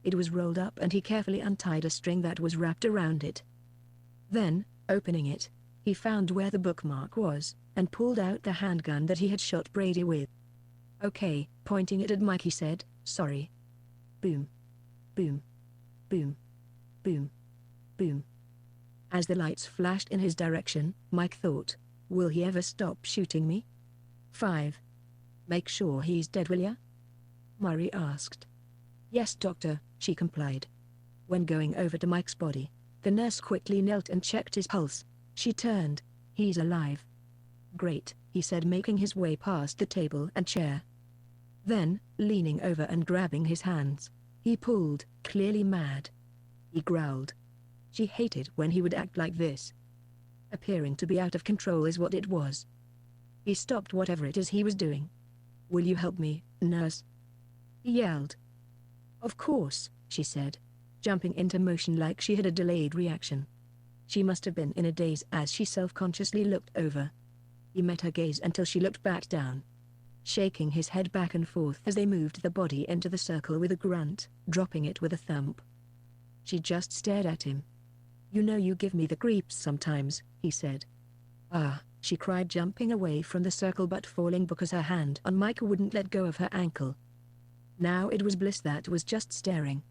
It was rolled up and he carefully untied a string that was wrapped around it. Then, opening it, he found where the bookmark was, and pulled out the handgun that he had shot Brady with. Okay, pointing it at Mike, he said, sorry. Boom. Boom. Boom. Boom. Boom. As the lights flashed in his direction, Mike thought, will he ever stop shooting me? 5. Make sure he's dead, will ya? Murray asked. Yes, doctor, she complied. When going over to Mike's body, the nurse quickly knelt and checked his pulse. She turned. He's alive. Great, he said, making his way past the table and chair. Then, leaning over and grabbing his hands, he pulled, clearly mad. He growled. She hated when he would act like this. Appearing to be out of control is what it was. He stopped whatever it is he was doing. Will you help me, nurse? He yelled. Of course, she said, jumping into motion like she had a delayed reaction. She must have been in a daze as she self-consciously looked over. He met her gaze until she looked back down. Shaking his head back and forth as they moved the body into the circle with a grunt, dropping it with a thump. She just stared at him. You know you give me the creeps sometimes, he said. Ah, she cried, jumping away from the circle but falling because her hand on Mike wouldn't let go of her ankle. Now it was Bliss that was just staring.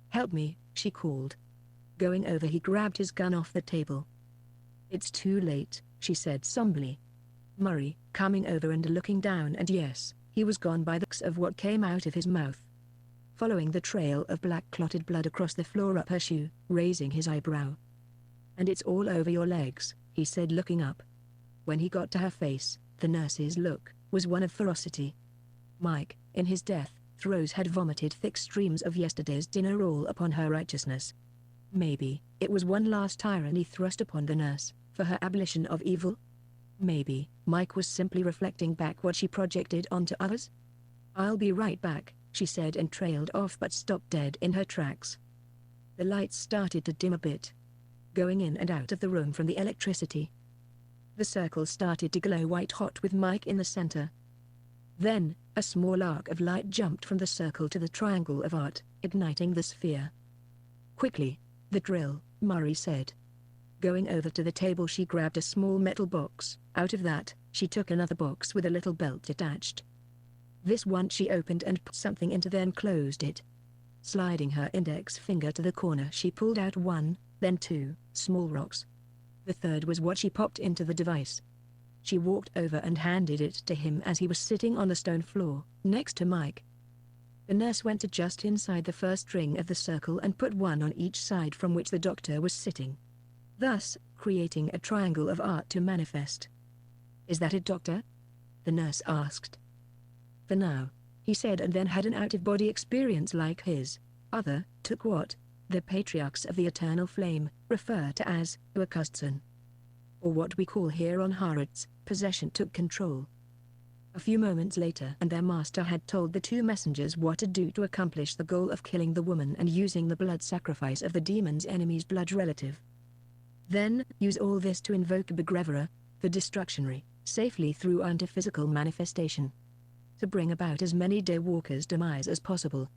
Help me, she called. Going over, he grabbed his gun off the table. It's too late, she said somberly. Murray, coming over and looking down, and yes, he was gone by the looks of what came out of his mouth. following the trail of black clotted blood across the floor up her shoe, raising his eyebrow. "And it's all over your legs," he said, looking up. When he got to her face, the nurse's look was one of ferocity. Mike, in his death throes, had vomited thick streams of yesterday's dinner all upon her righteousness. Maybe it was one last tyranny thrust upon the nurse, for her abolition of evil? Maybe Mike was simply reflecting back what she projected onto others? "I'll be right back," she said, and trailed off but stopped dead in her tracks. The lights started to dim a bit, going in and out of the room from the electricity. The circle started to glow white hot with Mike in the center. Then, a small arc of light jumped from the circle to the triangle of art, igniting the sphere. "Quickly, the drill," Murray said. Going over to the table, she grabbed a small metal box. Out of that, she took another box with a little belt attached. This one she opened and put something into, then closed it. Sliding her index finger to the corner, she pulled out one, then two, small rocks. The third was what she popped into the device. She walked over and handed it to him as he was sitting on the stone floor, next to Mike. The nurse went to just inside the first ring of the circle and put one on each side from which the doctor was sitting, thus creating a triangle of art to manifest. "Is that it, doctor?" the nurse asked. "For now," he said, and then had an out-of-body experience like his other took what the patriarchs of the Eternal Flame refer to as Wakustsan, or what we call here on Haaretz, possession took control. A few moments later, and their master had told the two messengers what to do to accomplish the goal of killing the woman and using the blood sacrifice of the demon's enemy's blood relative. Then, use all this to invoke Begrevera, the Destructionary, safely through anti-physical manifestation, to bring about as many Daywalkers' demise as possible.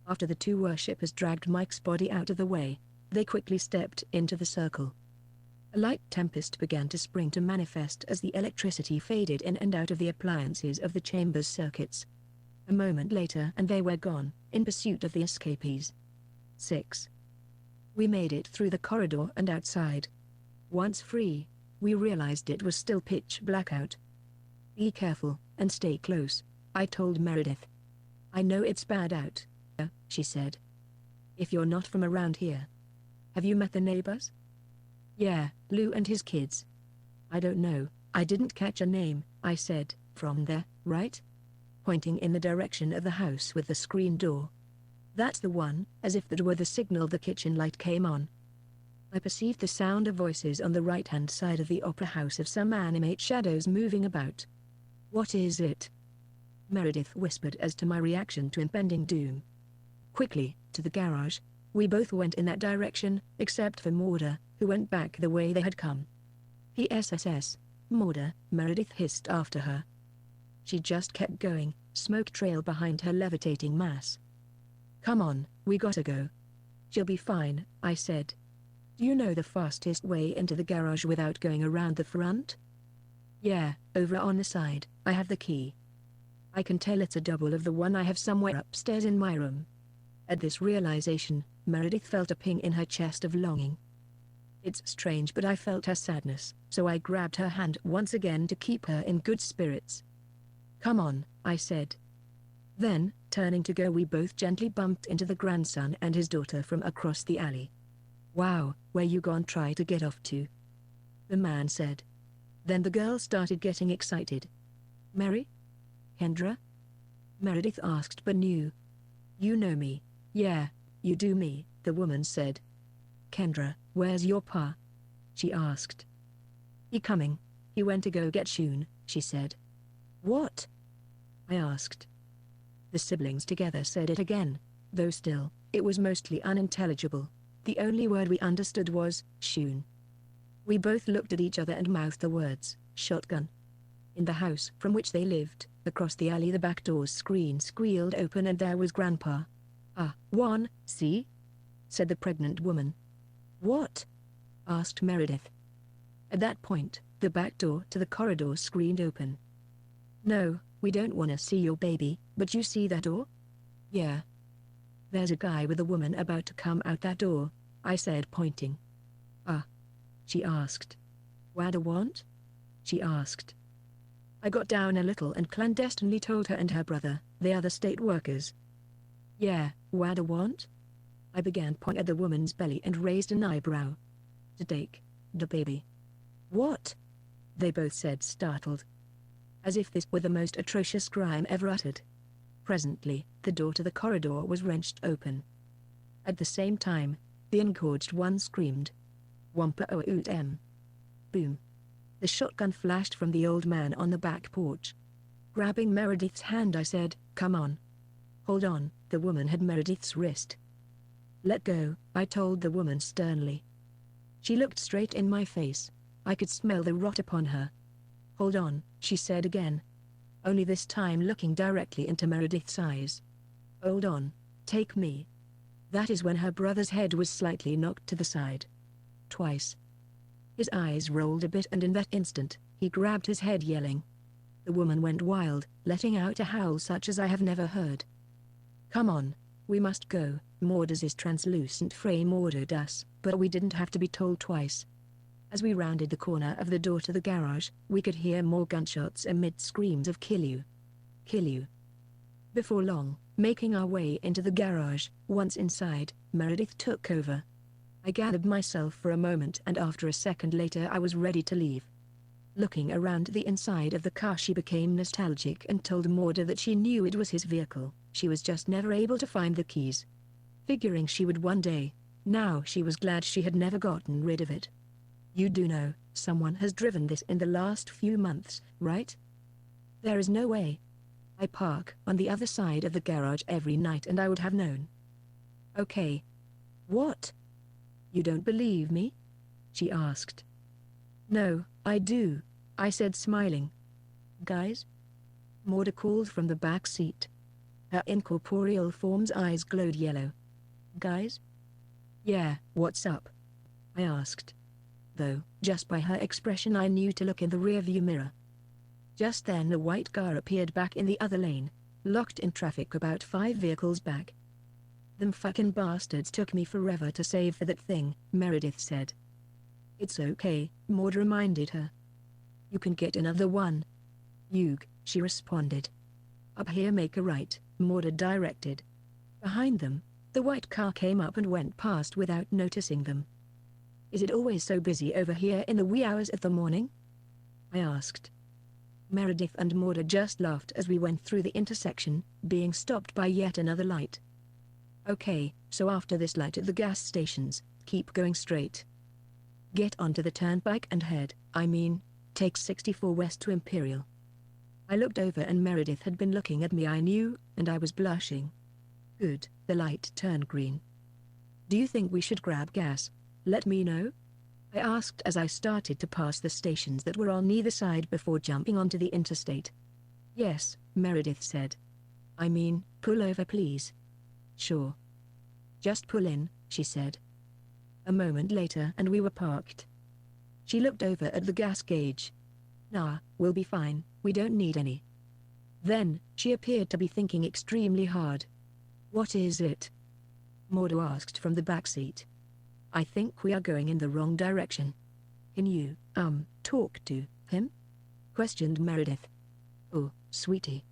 After the two worshippers dragged Mike's body out of the way, they quickly stepped into the circle. A light tempest began to spring to manifest as the electricity faded in and out of the appliances of the chamber's circuits. A moment later and they were gone, in pursuit of the escapees. 6. We made it through the corridor and outside. Once free, we realized it was still pitch black out. "Be careful, and stay close," I told Meredith. "I know it's bad out," she said. "If you're not from around here. Have you met the neighbors?" "Yeah, Lou and his kids." "I don't know, I didn't catch a name," I said. "From there, right?" Pointing in the direction of the house with the screen door. "That's the one." As if that were the signal, the kitchen light came on. I perceived the sound of voices on the right-hand side of the opera house, of some animate shadows moving about. "What is it?" Meredith whispered as to my reaction to impending doom. "Quickly, to the garage." We both went in that direction, except for Morda, who went back the way they had come. "PSSS, Morda," Meredith hissed after her. She just kept going, smoke trail behind her levitating mass. "Come on, we gotta go." "She'll be fine," I said. "Do you know the fastest way into the garage without going around the front?" "Yeah, over on the side. I have the key." "I can tell it's a double of the one I have somewhere upstairs in my room." At this realization, Meredith felt a ping in her chest of longing. It's strange, but I felt her sadness, so I grabbed her hand once again to keep her in good spirits. "Come on," I said. Then, turning to go, we both gently bumped into the grandson and his daughter from across the alley. "Wow, where you gone try to get off to?" the man said. Then the girl started getting excited. "Mary? Kendra?" Meredith asked but knew. "You know me." "Yeah, you do me," the woman said. "Kendra, where's your pa?" she asked. "He coming. He went to go get Shun," she said. "What?" I asked. The siblings together said it again, though still, it was mostly unintelligible. The only word we understood was, Shun. We both looked at each other and mouthed the words, shotgun. In the house from which they lived, across the alley, the back door's screen squealed open and there was Grandpa. "One, see?" said the pregnant woman. "What?" asked Meredith. At that point, the back door to the corridor screened open. "No, we don't want to see your baby, but you see that door?" "Yeah." "There's a guy with a woman about to come out that door," I said, pointing. She asked. "Wha'da want?" she asked. I got down a little and clandestinely told her and her brother, they are the state workers. "Yeah, What want? I began pointing at the woman's belly and raised an eyebrow. To take the baby. What? They both said, startled. As if this were the most atrocious crime ever uttered. Presently, the door to the corridor was wrenched open. At the same time, the engorged one screamed. Wampa o oot em. Boom. The shotgun flashed from the old man on the back porch. Grabbing Meredith's hand, I said, "Come on." "Hold on," the woman had Meredith's wrist. "Let go," I told the woman sternly. She looked straight in my face. I could smell the rot upon her. "Hold on," she said again. Only this time looking directly into Meredith's eyes. "Hold on, take me." That is when her brother's head was slightly knocked to the side. Twice. His eyes rolled a bit, and in that instant, he grabbed his head, yelling. The woman went wild, letting out a howl such as I have never heard. "Come on, we must go," Morda's translucent frame ordered us, but we didn't have to be told twice. As we rounded the corner of the door to the garage, we could hear more gunshots amid screams of "Kill you! Kill you!" Before long, making our way into the garage, once inside, Meredith took over. I gathered myself for a moment, and after a second later I was ready to leave. Looking around the inside of the car, she became nostalgic and told Morda that she knew it was his vehicle, she was just never able to find the keys. Figuring she would one day. Now she was glad she had never gotten rid of it. "You do know, someone has driven this in the last few months, right?" "There is no way. I park on the other side of the garage every night and I would have known." "Okay. What? You don't believe me?" she asked. "No, I do," I said, smiling. "Guys?" Morda called from the back seat. Her incorporeal form's eyes glowed yellow. "Guys?" "Yeah, what's up?" I asked. Though, just by her expression I knew to look in the rearview mirror. Just then the white car appeared back in the other lane, locked in traffic about 5 vehicles back. "Them fucking bastards took me forever to save for that thing," Meredith said. "It's okay," Maud reminded her. "You can get another one." "Yug," she responded. "Up here, make a right," Maud directed. Behind them, the white car came up and went past without noticing them. "Is it always so busy over here in the wee hours of the morning?" I asked. Meredith and Morda just laughed as we went through the intersection, being stopped by yet another light. "Okay, so after this light at the gas stations, keep going straight. Get onto the turnpike and take 64 west to Imperial." I looked over and Meredith had been looking at me, I knew, and I was blushing. Good, the light turned green. "Do you think we should grab gas? Let me know?" I asked as I started to pass the stations that were on either side before jumping onto the interstate. "Yes," Meredith said. "Pull over please." "Sure. Just pull in," she said. A moment later and we were parked. She looked over at the gas gauge. "Nah, we'll be fine, we don't need any." Then, she appeared to be thinking extremely hard. "What is it?" Mordo asked from the back seat. "I think we are going in the wrong direction." "Can you, talk to him?" questioned Meredith. "Oh, sweetie.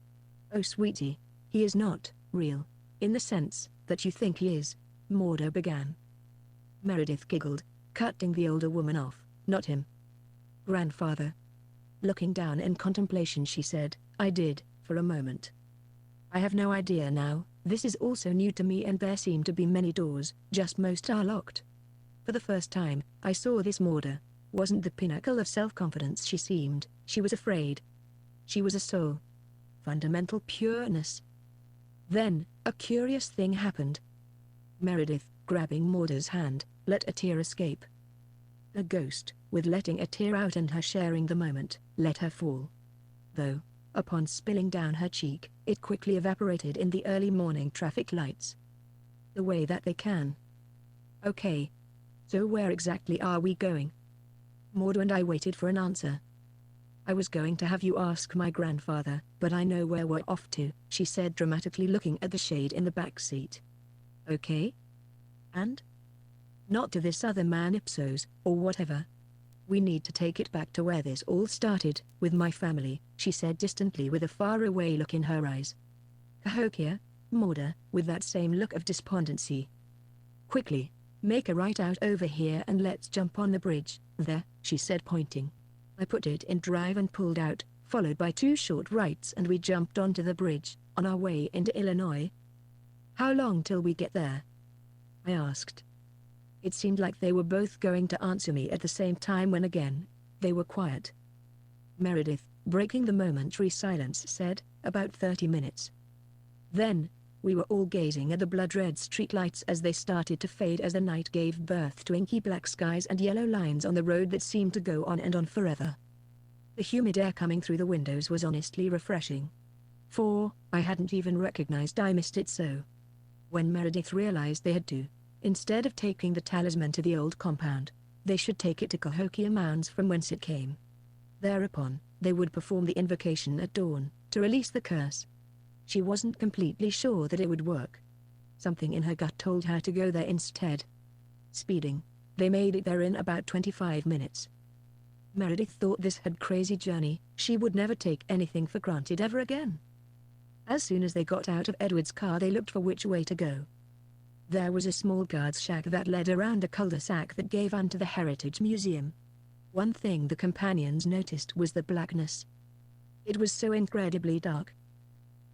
Oh, sweetie, he is not real, in the sense that you think he is," Mordo began. Meredith giggled, cutting the older woman off. "Not him. Grandfather." Looking down in contemplation, she said, "I did, for a moment. I have no idea now. This is also new to me and there seem to be many doors, just most are locked." For the first time, I saw this Morda. Wasn't the pinnacle of self-confidence she seemed, she was afraid. She was a soul. Fundamental pureness. Then, a curious thing happened. Meredith, grabbing Morda's hand, let a tear escape. A ghost, with letting a tear out and her sharing the moment, let her fall. Though, upon spilling down her cheek, it quickly evaporated in the early morning traffic lights. The way that they can. "Okay. So where exactly are we going?" Mordo and I waited for an answer. "I was going to have you ask my grandfather, but I know where we're off to," she said, dramatically looking at the shade in the back seat. "Okay? And?" "Not to this other man Ipsos, or whatever. We need to take it back to where this all started, with my family," she said distantly with a faraway look in her eyes. "Cahokia?" Maude, with that same look of despondency. "Quickly, make a right out over here and let's jump on the bridge, there," she said, pointing. I put it in drive and pulled out, followed by 2 short rights, and we jumped onto the bridge, on our way into Illinois. "How long till we get there?" I asked. It seemed like they were both going to answer me at the same time when again, they were quiet. Meredith, breaking the momentary silence, said, "About 30 minutes. Then, we were all gazing at the blood-red streetlights as they started to fade as the night gave birth to inky black skies and yellow lines on the road that seemed to go on and on forever. The humid air coming through the windows was honestly refreshing. For, I hadn't even recognized I missed it so. When Meredith realized they had to, instead of taking the talisman to the old compound, they should take it to Cahokia Mounds from whence it came. Thereupon, they would perform the invocation at dawn, to release the curse. She wasn't completely sure that it would work. Something in her gut told her to go there instead. Speeding, they made it there in about 25 minutes. Meredith thought this had crazy journey, she would never take anything for granted ever again. As soon as they got out of Edward's car, they looked for which way to go. There was a small guard's shack that led around a cul-de-sac that gave onto the Heritage Museum. One thing the companions noticed was the blackness. It was so incredibly dark.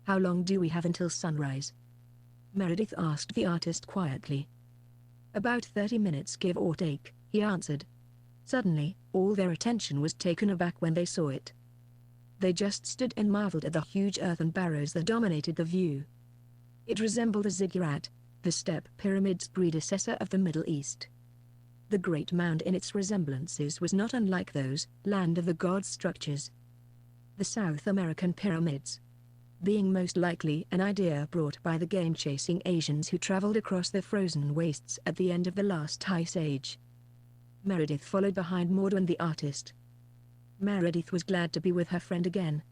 "How long do we have until sunrise?" Meredith asked the artist quietly. "About 30 minutes give or take," he answered. Suddenly, all their attention was taken aback when they saw it. They just stood and marveled at the huge earthen barrows that dominated the view. It resembled a ziggurat, the step pyramid's predecessor of the Middle East. The great mound in its resemblances was not unlike those land of the gods structures. The South American pyramids, being most likely an idea brought by the game-chasing Asians who traveled across the frozen wastes at the end of the last ice age. Meredith followed behind Maud and the artist. Meredith was glad to be with her friend again.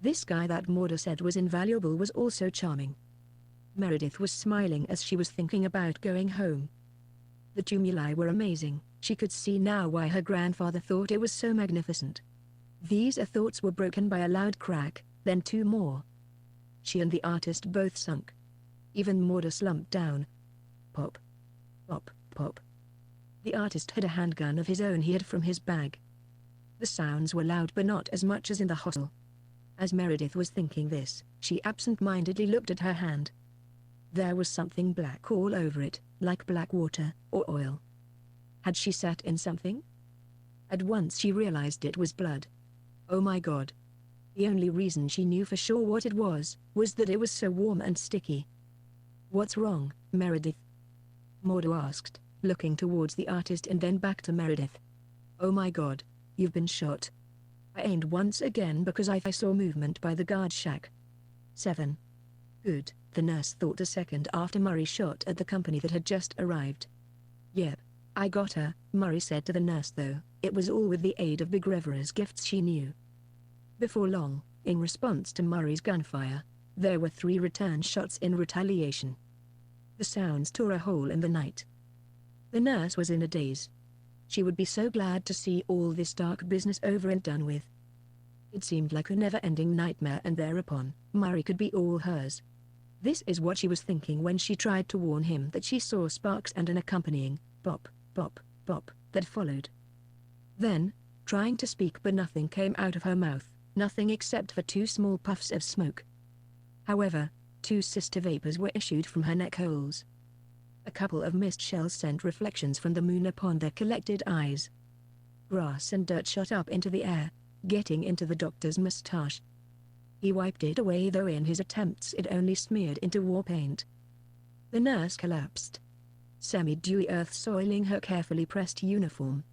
This guy that Maud said was invaluable was also charming. Meredith was smiling as she was thinking about going home. The tumuli were amazing, she could see now why her grandfather thought it was so magnificent. These thoughts were broken by a loud crack, then 2 more. She and the artist both sunk. Even Maud slumped down. Pop. Pop, pop. The artist had a handgun of his own he had from his bag. The sounds were loud but not as much as in the hostel. As Meredith was thinking this, she absent-mindedly looked at her hand. There was something black all over it, like black water, or oil. Had she sat in something? At once she realized it was blood. Oh my God. The only reason she knew for sure what it was that it was so warm and sticky. "What's wrong, Meredith?" Maud asked, looking towards the artist and then back to Meredith. "Oh my God, you've been shot." I aimed once again because I saw movement by the guard shack. 7. Good, the nurse thought a second after Murray shot at the company that had just arrived. "Yep, I got her," Murray said to the nurse, though it was all with the aid of Big Rivera's gifts she knew. Before long, in response to Murray's gunfire, there were 3 return shots in retaliation. The sounds tore a hole in the night. The nurse was in a daze. She would be so glad to see all this dark business over and done with. It seemed like a never-ending nightmare, and thereupon, Murray could be all hers. This is what she was thinking when she tried to warn him that she saw sparks and an accompanying pop, pop, pop that followed. Then, trying to speak but nothing came out of her mouth, nothing except for 2 small puffs of smoke. However, 2 sister vapors were issued from her neck holes. A couple of mist shells sent reflections from the moon upon their collected eyes. Grass and dirt shot up into the air, getting into the doctor's mustache. He wiped it away, though in his attempts it only smeared into war paint. The nurse collapsed. Semi-dewy earth soiling her carefully pressed uniform.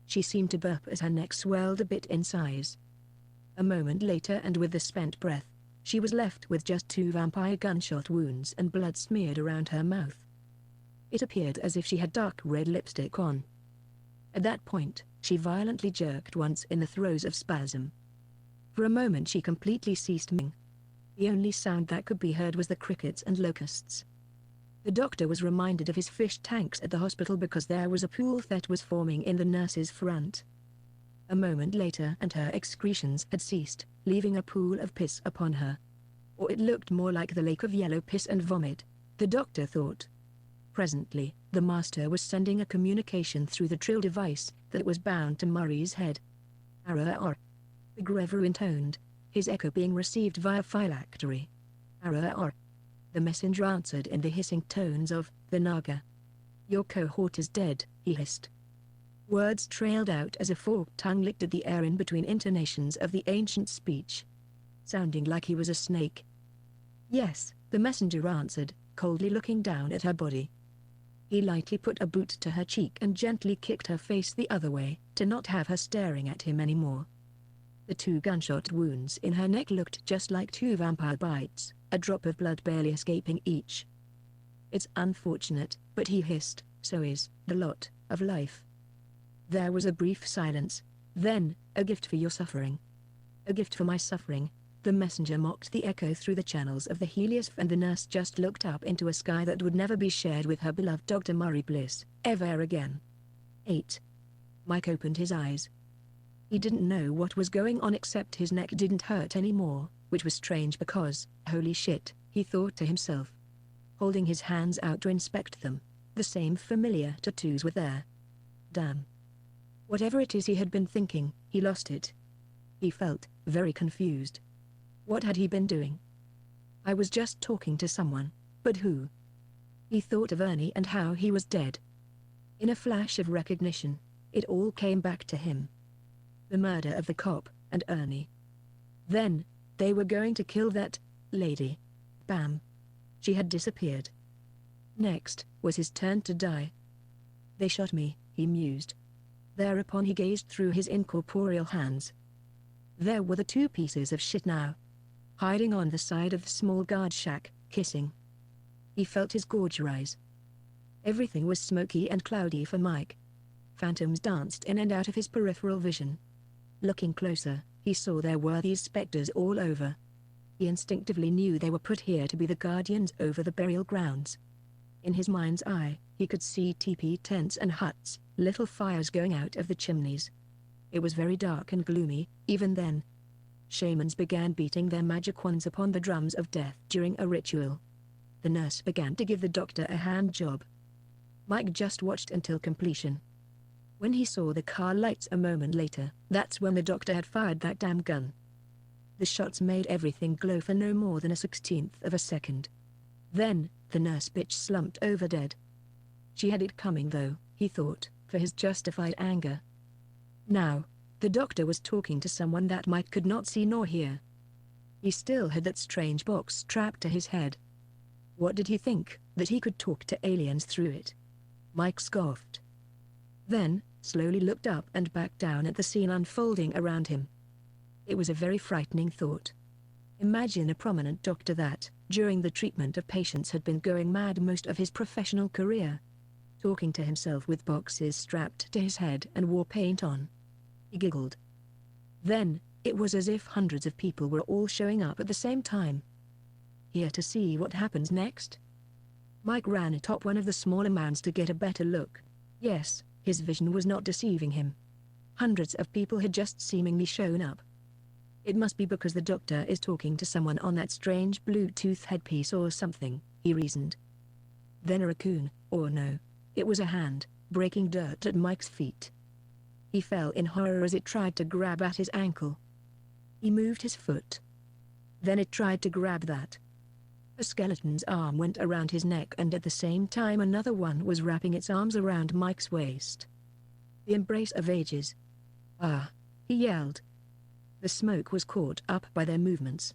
She seemed to burp as her neck swelled a bit in size. A moment later, and with the spent breath, she was left with just 2 vampire gunshot wounds and blood smeared around her mouth. It appeared as if she had dark red lipstick on. At that point, she violently jerked once in the throes of spasm. For a moment she completely ceased moving. The only sound that could be heard was the crickets and locusts. The doctor was reminded of his fish tanks at the hospital because there was a pool that was forming in the nurse's front. A moment later and her excretions had ceased, leaving a pool of piss upon her. Or it looked more like the lake of yellow piss and vomit, the doctor thought. Presently, the master was sending a communication through the trill device that was bound to Murray's head. Arr. The Grever intoned, his echo being received via phylactery. Arr. The messenger answered in the hissing tones of the Naga. Your cohort is dead, he hissed. Words trailed out as a forked tongue licked at the air in between intonations of the ancient speech, sounding like he was a snake. Yes, the messenger answered, coldly looking down at her body. He lightly put a boot to her cheek and gently kicked her face the other way, to not have her staring at him anymore. The 2 gunshot wounds in her neck looked just like 2 vampire bites, a drop of blood barely escaping each. It's unfortunate, but he hissed, so is the lot of life. There was a brief silence. Then, a gift for your suffering. A gift for my suffering. The messenger mocked the echo through the channels of the heliosphore, and the nurse just looked up into a sky that would never be shared with her beloved Dr. Murray Bliss, ever again. 8. Mike opened his eyes. He didn't know what was going on except his neck didn't hurt anymore, which was strange because, holy shit, he thought to himself. Holding his hands out to inspect them, the same familiar tattoos were there. Damn. Whatever it is he had been thinking, he lost it. He felt very confused. What had he been doing? I was just talking to someone, but who? He thought of Ernie and how he was dead. In a flash of recognition, it all came back to him. The murder of the cop, and Ernie. Then, they were going to kill that lady. Bam. She had disappeared. Next, was his turn to die. They shot me, he mused. Thereupon he gazed through his incorporeal hands. There were the 2 pieces of shit now, hiding on the side of the small guard shack, kissing. He felt his gorge rise. Everything was smoky and cloudy for Mike. Phantoms danced in and out of his peripheral vision. Looking closer, he saw there were these specters all over. He instinctively knew they were put here to be the guardians over the burial grounds. In his mind's eye, he could see teepee tents and huts, little fires going out of the chimneys. It was very dark and gloomy, even then. Shamans began beating their magic wands upon the drums of death during a ritual. The nurse began to give the doctor a hand job. Mike just watched until completion. When he saw the car lights a moment later, that's when the doctor had fired that damn gun. The shots made everything glow for no more than a 16th of a second. Then, the nurse bitch slumped over dead. She had it coming though, he thought, for his justified anger. Now, the doctor was talking to someone that Mike could not see nor hear. He still had that strange box strapped to his head. What did he think, that he could talk to aliens through it? Mike scoffed. Then, slowly looked up and back down at the scene unfolding around him. It was a very frightening thought. Imagine a prominent doctor that, during the treatment of patients, had been going mad most of his professional career, talking to himself with boxes strapped to his head and war paint on. He giggled. Then, it was as if hundreds of people were all showing up at the same time. Here to see what happens next? Mike ran atop one of the smaller mounds to get a better look. Yes, his vision was not deceiving him. Hundreds of people had just seemingly shown up. It must be because the doctor is talking to someone on that strange Bluetooth headpiece or something, he reasoned. Then a raccoon, or no, it was a hand, breaking dirt at Mike's feet. He fell in horror as it tried to grab at his ankle. He moved his foot. Then it tried to grab that. A skeleton's arm went around his neck, and at the same time another one was wrapping its arms around Mike's waist. The embrace of ages. Ah, he yelled. The smoke was caught up by their movements,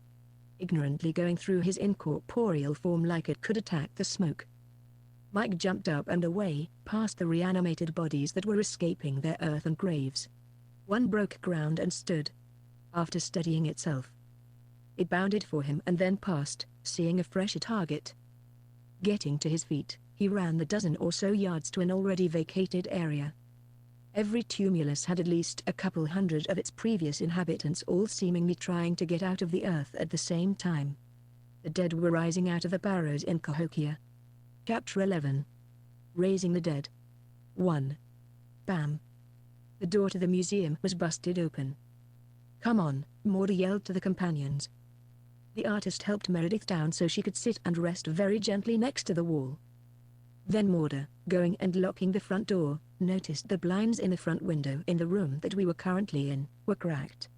ignorantly going through his incorporeal form like it could attack the smoke. Mike jumped up and away, past the reanimated bodies that were escaping their earthen graves. One broke ground and stood. After steadying itself, it bounded for him and then passed, seeing a fresh target. Getting to his feet, he ran the dozen or so yards to an already vacated area. Every tumulus had at least a couple hundred of its previous inhabitants, all seemingly trying to get out of the earth at the same time. The dead were rising out of the barrows in Cahokia. Chapter 11. Raising the Dead. 1. Bam. The door to the museum was busted open. Come on, Morty yelled to the companions. The artist helped Meredith down so she could sit and rest very gently next to the wall. Then Maude, going and locking the front door, noticed the blinds in the front window in the room that we were currently in were cracked.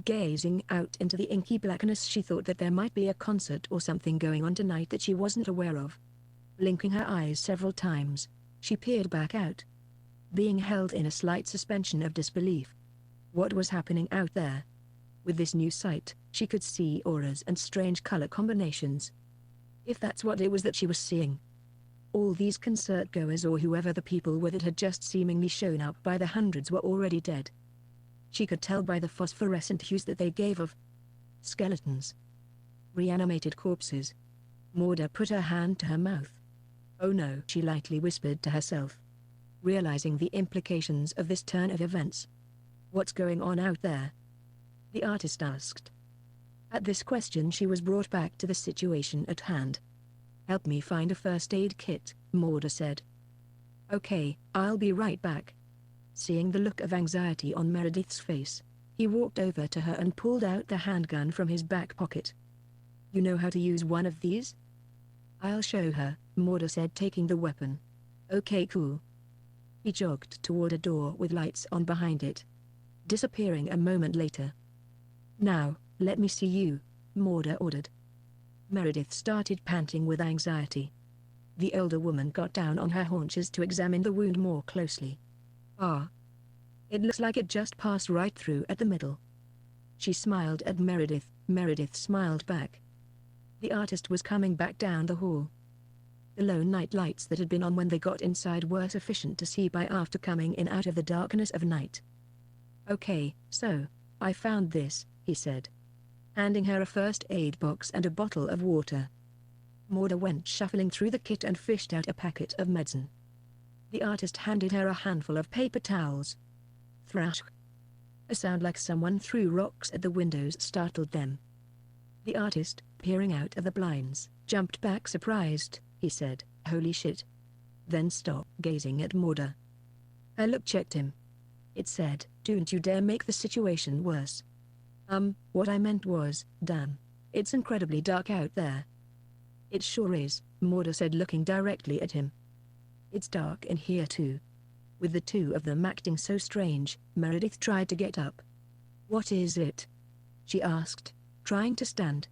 Gazing out into the inky blackness, she thought that there might be a concert or something going on tonight that she wasn't aware of. Blinking her eyes several times, she peered back out, being held in a slight suspension of disbelief. What was happening out there? With this new sight, she could see auras and strange color combinations. If that's what it was that she was seeing. All these concert goers or whoever the people were that had just seemingly shown up by the hundreds were already dead. She could tell by the phosphorescent hues that they gave of skeletons. Reanimated corpses. Maude put her hand to her mouth. "Oh no," she lightly whispered to herself, realizing the implications of this turn of events. "What's going on out there?" the artist asked. At this question she was brought back to the situation at hand. "Help me find a first aid kit," Maude said. "Okay, I'll be right back." Seeing the look of anxiety on Meredith's face, he walked over to her and pulled out the handgun from his back pocket. "You know how to use one of these?" "I'll show her," Maude said, taking the weapon. "Okay, cool." He jogged toward a door with lights on behind it, disappearing a moment later. "Now, let me see you," Maude ordered. Meredith started panting with anxiety. The older woman got down on her haunches to examine the wound more closely. "Ah. It looks like it just passed right through at the middle." She smiled at Meredith. Meredith smiled back. The artist was coming back down the hall. The low night lights that had been on when they got inside were sufficient to see by after coming in out of the darkness of night. "Okay, so, I found this," he said, handing her a first aid box and a bottle of water. Maude went shuffling through the kit and fished out a packet of medicine. The artist handed her a handful of paper towels. Thrash! A sound like someone threw rocks at the windows startled them. The artist, peering out of the blinds, jumped back surprised. He said, "Holy shit." Then stopped gazing at Maude. Her look checked him. It said, "Don't you dare make the situation worse." What I meant was, damn. It's incredibly dark out there." "It sure is," Maude said, looking directly at him. "It's dark in here too." With the two of them acting so strange, Meredith tried to get up. "What is it?" she asked, trying to stand.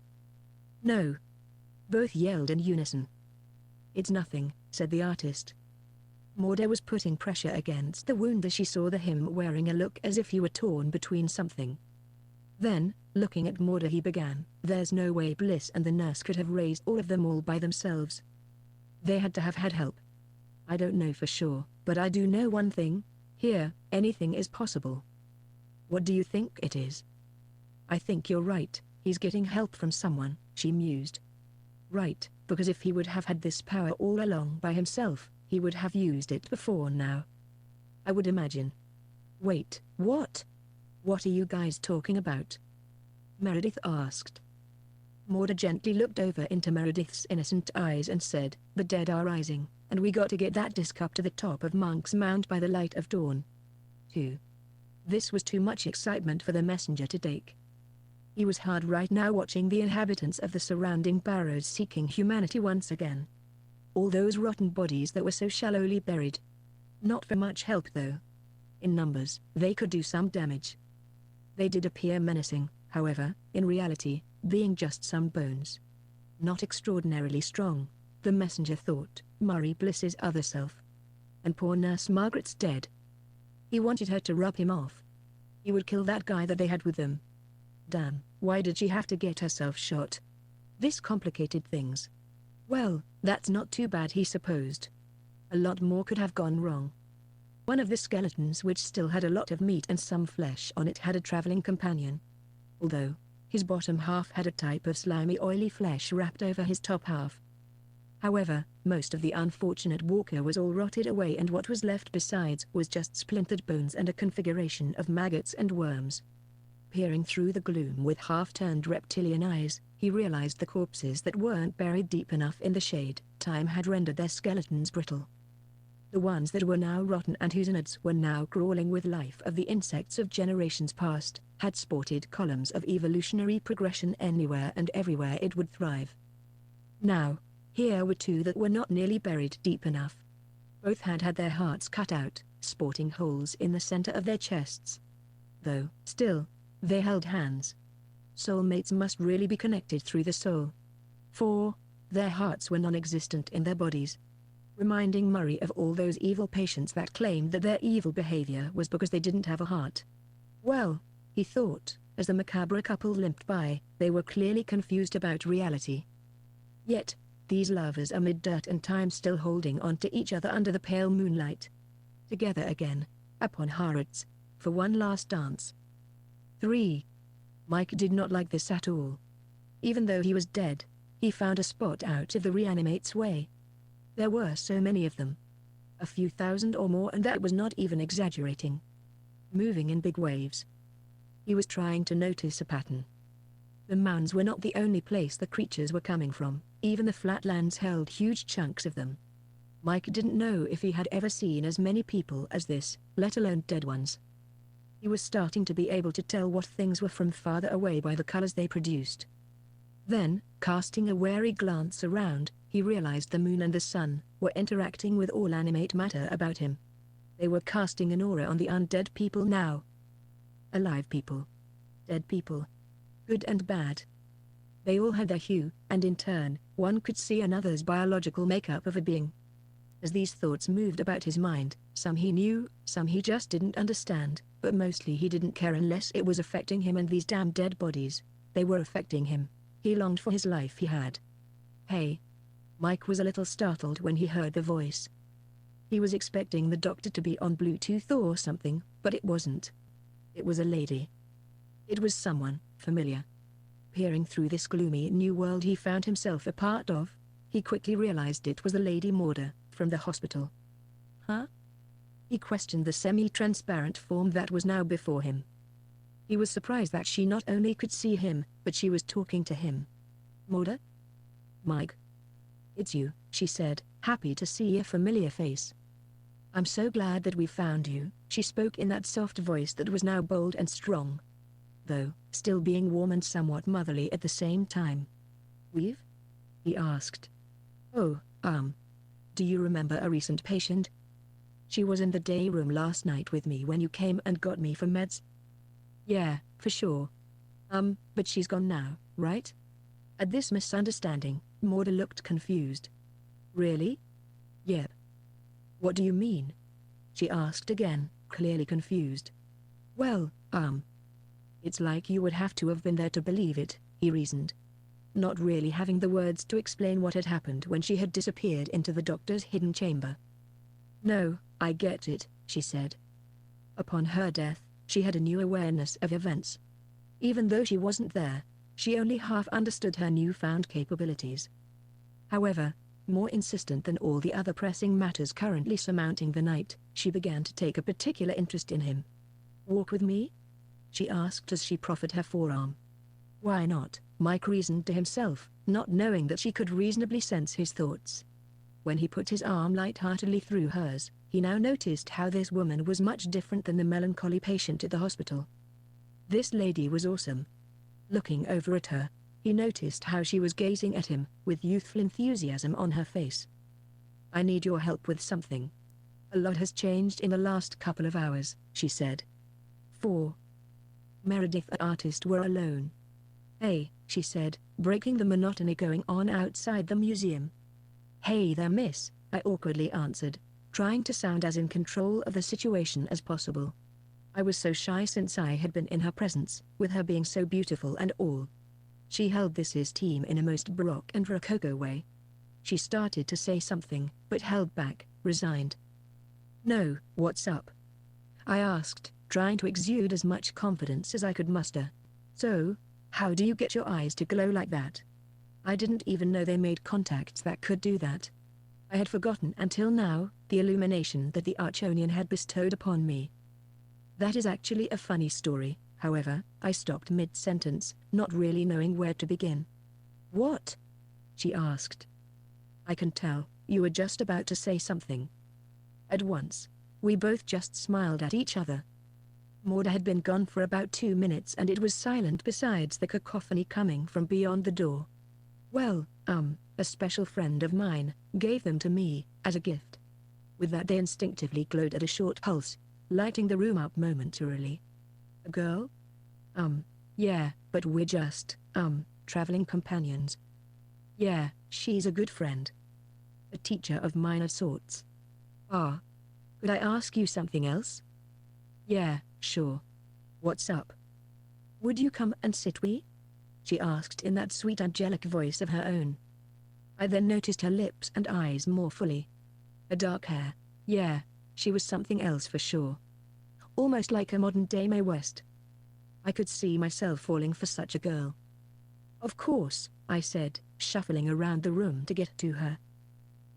"No." Both yelled in unison. "It's nothing," said the artist. Maude was putting pressure against the wound as she saw him wearing a look as if he were torn between something. Then, looking at Maude, he began, "There's no way Bliss and the nurse could have raised all of them all by themselves. They had to have had help. I don't know for sure, but I do know one thing. Here, anything is possible." "What do you think it is?" "I think you're right, he's getting help from someone," she mused. "Right, because if he would have had this power all along by himself, he would have used it before now. I would imagine." "Wait, what? What are you guys talking about?" Meredith asked. Maude gently looked over into Meredith's innocent eyes and said, "The dead are rising, and we got to get that disc up to the top of Monk's Mound by the light of dawn." 2. This was too much excitement for the messenger to take. He was hard right now watching the inhabitants of the surrounding barrows seeking humanity once again. All those rotten bodies that were so shallowly buried. Not for much help though. In numbers, they could do some damage. They did appear menacing, however, in reality, being just some bones. Not extraordinarily strong, the messenger thought, Murray Bliss's other self. And poor Nurse Margaret's dead. He wanted her to rub him off. He would kill that guy that they had with them. Damn, why did she have to get herself shot? This complicated things. Well, that's not too bad, he supposed. A lot more could have gone wrong. One of the skeletons, which still had a lot of meat and some flesh on it, had a traveling companion. Although, his bottom half had a type of slimy oily flesh wrapped over his top half. However, most of the unfortunate walker was all rotted away, and what was left besides was just splintered bones and a configuration of maggots and worms. Peering through the gloom with half-turned reptilian eyes, he realized the corpses that weren't buried deep enough in the shade. Time had rendered their skeletons brittle. The ones that were now rotten and whose innards were now crawling with life of the insects of generations past, had sported columns of evolutionary progression anywhere and everywhere it would thrive. Now, here were two that were not nearly buried deep enough. Both had had their hearts cut out, sporting holes in the center of their chests. Though, still, they held hands. Soulmates must really be connected through the soul. For, their hearts were non-existent in their bodies. Reminding Murray of all those evil patients that claimed that their evil behavior was because they didn't have a heart. Well, he thought, as the macabre couple limped by, they were clearly confused about reality. Yet, these lovers amid dirt and time still holding on to each other under the pale moonlight. Together again, upon Harrods, for one last dance. 3. Mike did not like this at all. Even though he was dead, he found a spot out of the reanimate's way. There were so many of them. A few thousand or more, and that was not even exaggerating. Moving in big waves. He was trying to notice a pattern. The mounds were not the only place the creatures were coming from, even the flatlands held huge chunks of them. Mike didn't know if he had ever seen as many people as this, let alone dead ones. He was starting to be able to tell what things were from farther away by the colors they produced. Then, casting a wary glance around, he realized the moon and the sun were interacting with all animate matter about him. They were casting an aura on the undead people now. Alive people. Dead people. Good and bad. They all had their hue, and in turn, one could see another's biological makeup of a being. As these thoughts moved about his mind, some he knew, some he just didn't understand, but mostly he didn't care unless it was affecting him and these damn dead bodies. They were affecting him. He longed for his life he had. Hey. Mike was a little startled when he heard the voice. He was expecting the doctor to be on Bluetooth or something, but it wasn't. It was a lady. It was someone familiar. Peering through this gloomy new world he found himself a part of, he quickly realized it was the Lady Morda, from the hospital. Huh? He questioned the semi-transparent form that was now before him. He was surprised that she not only could see him, but she was talking to him. Morda? Mike. It's you, she said, happy to see a familiar face. I'm so glad that we found you, she spoke in that soft voice that was now bold and strong. Though, still being warm and somewhat motherly at the same time. We've? He asked. Oh, do you remember a recent patient? She was in the day room last night with me when you came and got me for meds. Yeah, for sure. But she's gone now, right? At this misunderstanding, Morda looked confused. Really? Yep. What do you mean? She asked again, clearly confused. Well, it's like you would have to have been there to believe it, he reasoned. Not really having the words to explain what had happened when she had disappeared into the doctor's hidden chamber. No, I get it, she said. Upon her death, she had a new awareness of events. Even though she wasn't there, she only half understood her newfound capabilities. However, more insistent than all the other pressing matters currently surmounting the night, she began to take a particular interest in him. Walk with me? She asked as she proffered her forearm. Why not? Mike reasoned to himself, not knowing that she could reasonably sense his thoughts. When he put his arm light-heartedly through hers, he now noticed how this woman was much different than the melancholy patient at the hospital. This lady was awesome. Looking over at her, he noticed how she was gazing at him, with youthful enthusiasm on her face. I need your help with something. A lot has changed in the last couple of hours, she said. 4. Meredith and the artist were alone. Hey, she said, breaking the monotony going on outside the museum. Hey there, miss, I awkwardly answered, trying to sound as in control of the situation as possible. I was so shy since I had been in her presence, with her being so beautiful and all. She held this his team in a most baroque and rococo way. She started to say something, but held back, resigned. No, what's up? I asked, trying to exude as much confidence as I could muster. So, how do you get your eyes to glow like that? I didn't even know they made contacts that could do that. I had forgotten until now, the illumination that the Archonian had bestowed upon me. That is actually a funny story, however, I stopped mid-sentence, not really knowing where to begin. What? She asked. I can tell, you were just about to say something. At once, we both just smiled at each other. Morda had been gone for about 2 minutes and it was silent besides the cacophony coming from beyond the door. Well, a special friend of mine gave them to me as a gift. With that they instinctively glowed at a short pulse, lighting the room up momentarily. A girl? Yeah, but we're just, traveling companions. Yeah, she's a good friend. A teacher of mine of sorts. Ah. Could I ask you something else? Yeah, sure. What's up? Would you come and sit with me? She asked in that sweet angelic voice of her own. I then noticed her lips and eyes more fully. Her dark hair. Yeah, she was something else for sure. Almost like a modern-day Mae West. I could see myself falling for such a girl. Of course, I said, shuffling around the room to get to her.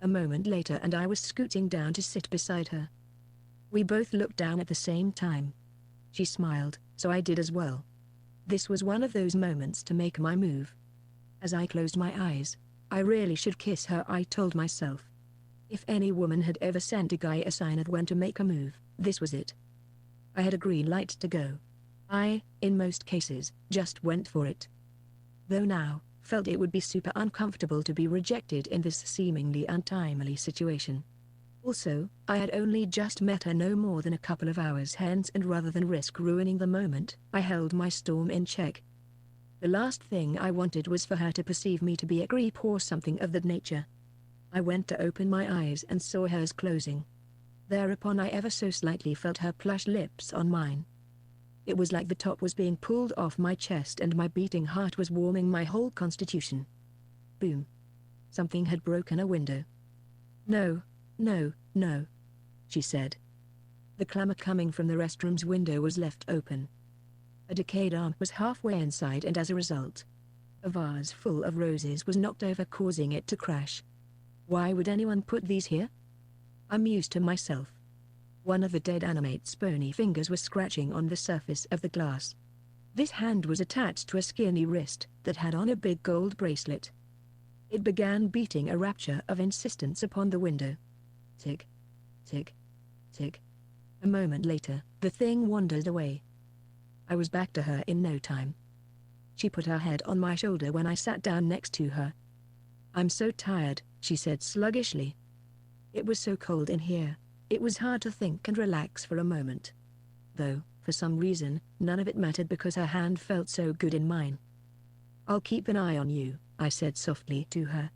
A moment later and I was scooting down to sit beside her. We both looked down at the same time. She smiled, so I did as well. This was one of those moments to make my move. As I closed my eyes, I really should kiss her, I told myself. If any woman had ever sent a guy a sign of when to make a move, this was it. I had a green light to go. I, in most cases, just went for it. Though now, felt it would be super uncomfortable to be rejected in this seemingly untimely situation. Also, I had only just met her no more than a couple of hours hence and rather than risk ruining the moment, I held my storm in check. The last thing I wanted was for her to perceive me to be a creep or something of that nature. I went to open my eyes and saw hers closing. Thereupon I ever so slightly felt her plush lips on mine. It was like the top was being pulled off my chest and my beating heart was warming my whole constitution. Boom. Something had broken a window. No, she said. The clamor coming from the restroom's window was left open. A decayed arm was halfway inside and as a result, a vase full of roses was knocked over causing it to crash. Why would anyone put these here? I mused to myself. One of the dead animate's bony fingers was scratching on the surface of the glass. This hand was attached to a skinny wrist that had on a big gold bracelet. It began beating a rapture of insistence upon the window. Tick, tick, tick. A moment later, the thing wandered away. I was back to her in no time. She put her head on my shoulder when I sat down next to her. I'm so tired, she said sluggishly. It was so cold in here. It was hard to think and relax for a moment. Though, for some reason, none of it mattered because her hand felt so good in mine. I'll keep an eye on you, I said softly to her.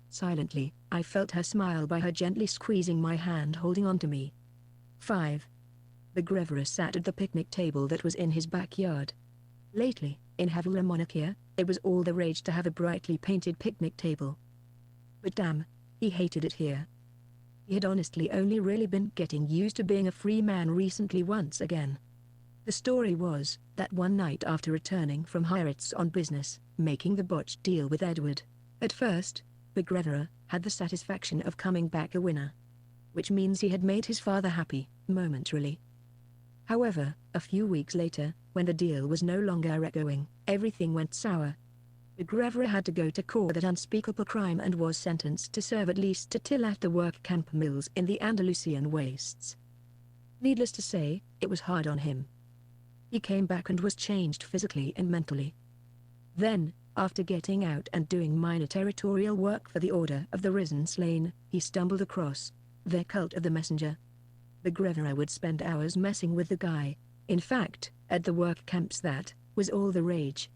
Silently, I felt her smile by her gently squeezing my hand holding on to me. 5. The Grevera sat at the picnic table that was in his backyard. Lately, in Havila Monarchia, it was all the rage to have a brightly painted picnic table. But damn, he hated it here. He had honestly only really been getting used to being a free man recently once again. The story was, that one night after returning from Heiratz on business, making the botched deal with Edward, at first, the Grevera had the satisfaction of coming back a winner. Which means he had made his father happy, momentarily. However, a few weeks later, when the deal was no longer going, everything went sour. The Grevera had to go to court that unspeakable crime and was sentenced to serve at least a till at the work camp mills in the Andalusian wastes. Needless to say, it was hard on him. He came back and was changed physically and mentally. Then, after getting out and doing minor territorial work for the Order of the Risen Slain, he stumbled across their cult of the messenger. The Grevera would spend hours messing with the guy. In fact, at the work camps that was all the rage.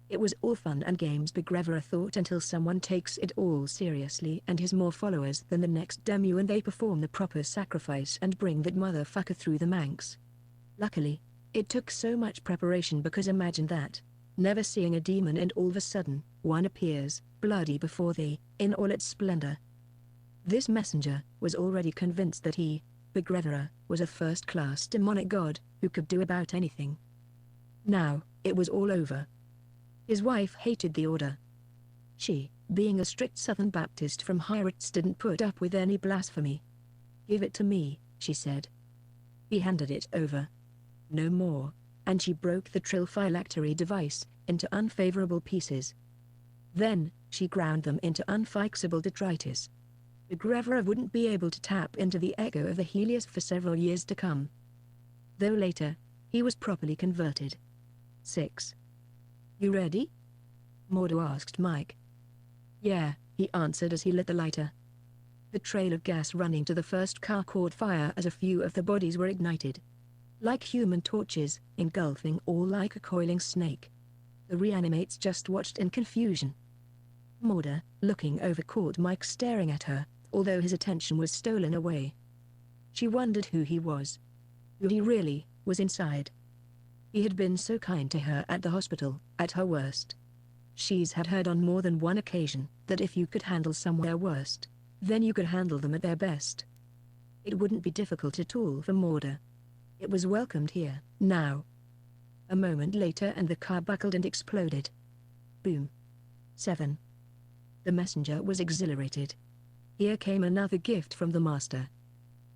It was all fun and games, the Grevera thought, until someone takes it all seriously and has more followers than the next demu and they perform the proper sacrifice and bring that motherfucker through the Manx. Luckily, it took so much preparation because imagine that. Never seeing a demon and all of a sudden, one appears, bloody before thee, in all its splendor. This messenger was already convinced that he, the Grevera, was a first-class demonic god, who could do about anything. Now, it was all over. His wife hated the order. She, being a strict Southern Baptist from Heiratz, didn't put up with any blasphemy. Give it to me, she said. He handed it over. No more, and she broke the trill phylactery device into unfavorable pieces. Then, she ground them into unfixable detritus. The Grevera wouldn't be able to tap into the echo of the Helios for several years to come. Though later, he was properly converted. 6. You ready? Mordo asked Mike. Yeah, he answered as he lit the lighter. The trail of gas running to the first car caught fire as a few of the bodies were ignited. Like human torches, engulfing all like a coiling snake. The reanimates just watched in confusion. Morda, looking over, caught Mike staring at her, although his attention was stolen away. She wondered who he was. Who he really was inside. He had been so kind to her at the hospital, at her worst. She's had heard on more than one occasion that if you could handle someone at their worst, then you could handle them at their best. It wouldn't be difficult at all for Morda. It was welcomed here, now. A moment later and the car buckled and exploded. Boom. 7. The messenger was exhilarated. Here came another gift from the master.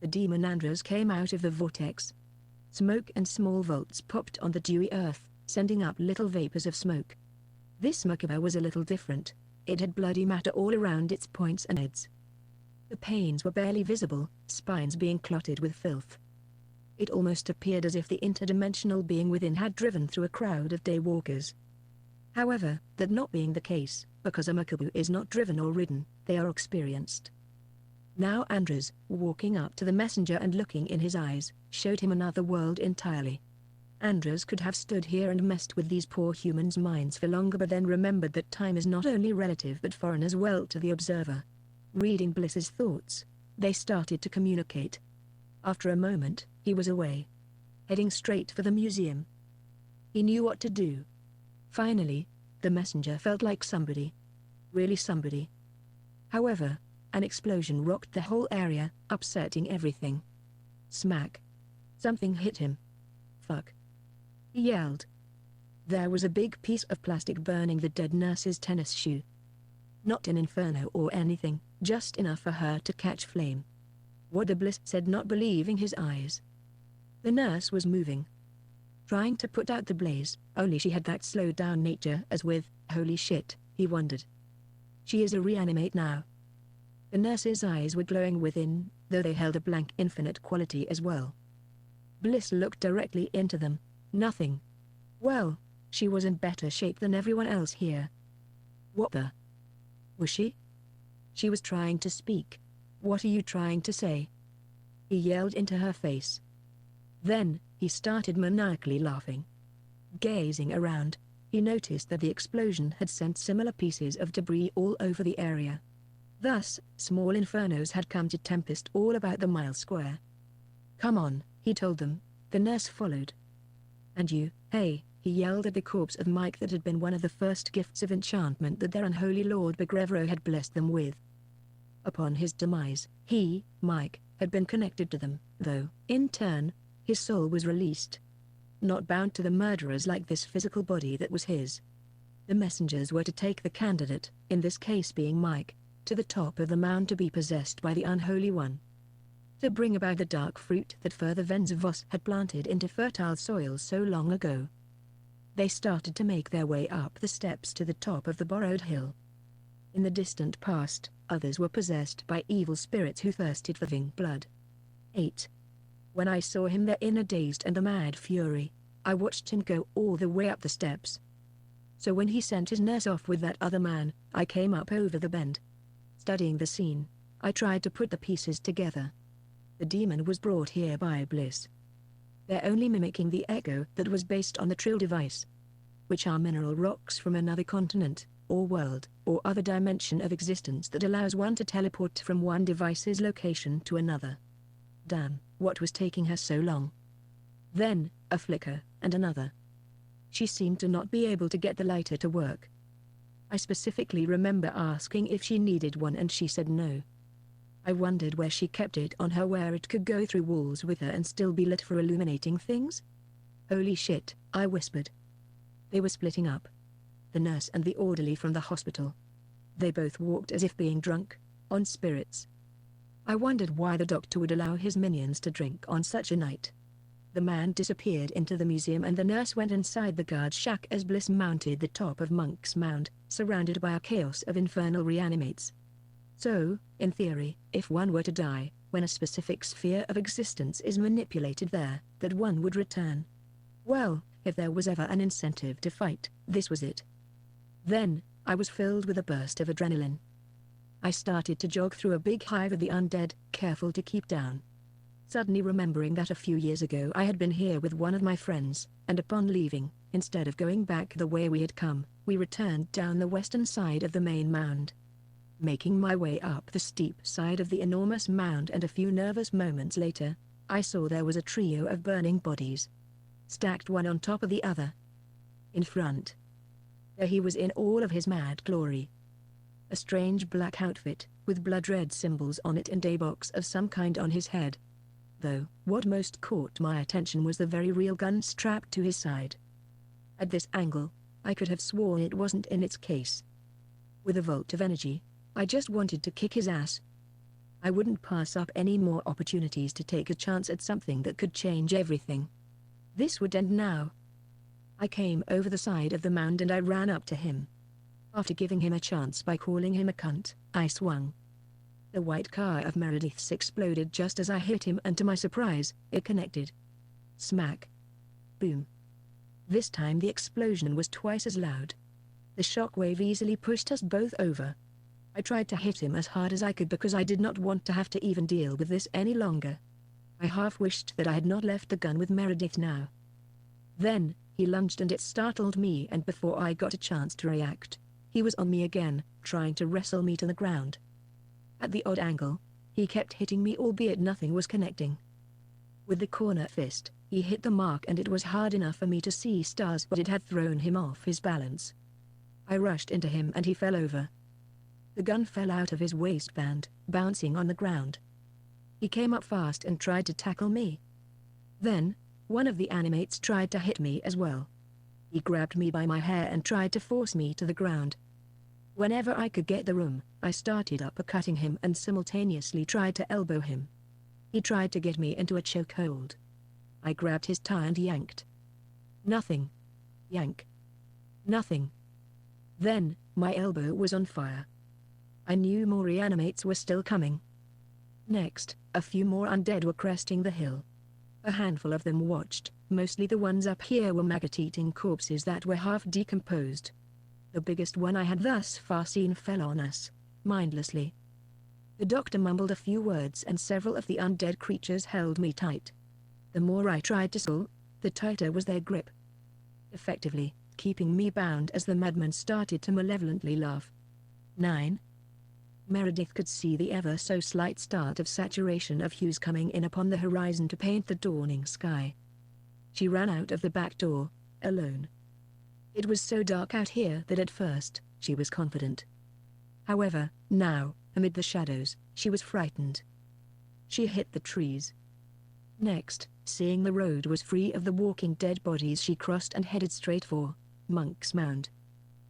The demon Andros came out of the vortex. Smoke and small volts popped on the dewy earth, sending up little vapors of smoke. This Merkaba was a little different. It had bloody matter all around its points and heads. The panes were barely visible, spines being clotted with filth. It almost appeared as if the interdimensional being within had driven through a crowd of daywalkers. However, that not being the case, because a Merkaba is not driven or ridden, they are experienced. Now Andros, walking up to the messenger and looking in his eyes, showed him another world entirely. Andros could have stood here and messed with these poor humans' minds for longer, but then remembered that time is not only relative but foreign as well to the observer. Reading Bliss's thoughts, they started to communicate. After a moment, he was away. Heading straight for the museum. He knew what to do. Finally, the messenger felt like somebody. Really somebody. However, an explosion rocked the whole area, upsetting everything. Smack. Something hit him. Fuck. He yelled. There was a big piece of plastic burning the dead nurse's tennis shoe. Not an inferno or anything, just enough for her to catch flame. What the Bliss said, not believing his eyes. The nurse was moving. Trying to put out the blaze, only she had that slowed down nature as with, holy shit, he wondered. She is a reanimate now. The nurse's eyes were glowing within, though they held a blank infinite quality as well. Bliss looked directly into them. Nothing. Well, she was in better shape than everyone else here. What the? Was she? She was trying to speak. What are you trying to say? He yelled into her face. Then, he started maniacally laughing. Gazing around, he noticed that the explosion had sent similar pieces of debris all over the area. Thus, small infernos had come to tempest all about the mile square. Come on, he told them. The nurse followed. And you, hey, he yelled at the corpse of Mike that had been one of the first gifts of enchantment that their unholy Lord Begrevero had blessed them with. Upon his demise, he, Mike, had been connected to them, though, in turn, his soul was released. Not bound to the murderers like this physical body that was his. The messengers were to take the candidate, in this case being Mike, to the top of the mound to be possessed by the Unholy One. To bring about the dark fruit that further Venzavos had planted into fertile soil so long ago. They started to make their way up the steps to the top of the borrowed hill. In the distant past, others were possessed by evil spirits who thirsted for living blood. 8. When I saw him there in a dazed and a mad fury, I watched him go all the way up the steps. So when he sent his nurse off with that other man, I came up over the bend. Studying the scene, I tried to put the pieces together. The demon was brought here by Bliss. They're only mimicking the echo that was based on the Trill device, which are mineral rocks from another continent, or world, or other dimension of existence that allows one to teleport from one device's location to another. Damn, what was taking her so long? Then, a flicker, and another. She seemed to not be able to get the lighter to work. I specifically remember asking if she needed one and she said no. I wondered where she kept it on her, where it could go through walls with her and still be lit for illuminating things. Holy shit, I whispered. They were splitting up. The nurse and the orderly from the hospital. They both walked as if being drunk, on spirits. I wondered why the doctor would allow his minions to drink on such a night. The man disappeared into the museum and the nurse went inside the guard shack as Bliss mounted the top of Monk's Mound, surrounded by a chaos of infernal reanimates. So, in theory, if one were to die, when a specific sphere of existence is manipulated there, that one would return. Well, if there was ever an incentive to fight, this was it. Then, I was filled with a burst of adrenaline. I started to jog through a big hive of the undead, careful to keep down. Suddenly remembering that a few years ago I had been here with one of my friends, and upon leaving, instead of going back the way we had come, we returned down the western side of the main mound. Making my way up the steep side of the enormous mound, and a few nervous moments later, I saw there was a trio of burning bodies, stacked one on top of the other. In front, there he was in all of his mad glory. A strange black outfit, with blood-red symbols on it and a box of some kind on his head. Though, what most caught my attention was the very real gun strapped to his side. At this angle, I could have sworn it wasn't in its case. With a volt of energy, I just wanted to kick his ass. I wouldn't pass up any more opportunities to take a chance at something that could change everything. This would end now. I came over the side of the mound and I ran up to him. After giving him a chance by calling him a cunt, I swung. The white car of Meredith's exploded just as I hit him, and to my surprise, it connected. Smack. Boom. This time the explosion was twice as loud. The shockwave easily pushed us both over. I tried to hit him as hard as I could because I did not want to have to even deal with this any longer. I half wished that I had not left the gun with Meredith now. Then, he lunged and it startled me, and before I got a chance to react, he was on me again, trying to wrestle me to the ground. At the odd angle, he kept hitting me, albeit nothing was connecting. With the corner fist, he hit the mark and it was hard enough for me to see stars, but it had thrown him off his balance. I rushed into him and he fell over. The gun fell out of his waistband, bouncing on the ground. He came up fast and tried to tackle me. Then, one of the animates tried to hit me as well. He grabbed me by my hair and tried to force me to the ground. Whenever I could get the room, I started uppercutting him and simultaneously tried to elbow him. He tried to get me into a chokehold. I grabbed his tie and yanked. Nothing. Yank. Nothing. Then, my elbow was on fire. I knew more reanimates were still coming. Next, a few more undead were cresting the hill. A handful of them watched. Mostly the ones up here were maggot-eating corpses that were half decomposed. The biggest one I had thus far seen fell on us, mindlessly. The doctor mumbled a few words and several of the undead creatures held me tight. The more I tried to pull, the tighter was their grip, effectively keeping me bound as the madman started to malevolently laugh. 9. Meredith could see the ever-so-slight start of saturation of hues coming in upon the horizon to paint the dawning sky. She ran out of the back door, alone. It was so dark out here that at first, she was confident. However, now, amid the shadows, she was frightened. She hit the trees. Next, seeing the road was free of the walking dead bodies, she crossed and headed straight for Monk's Mound.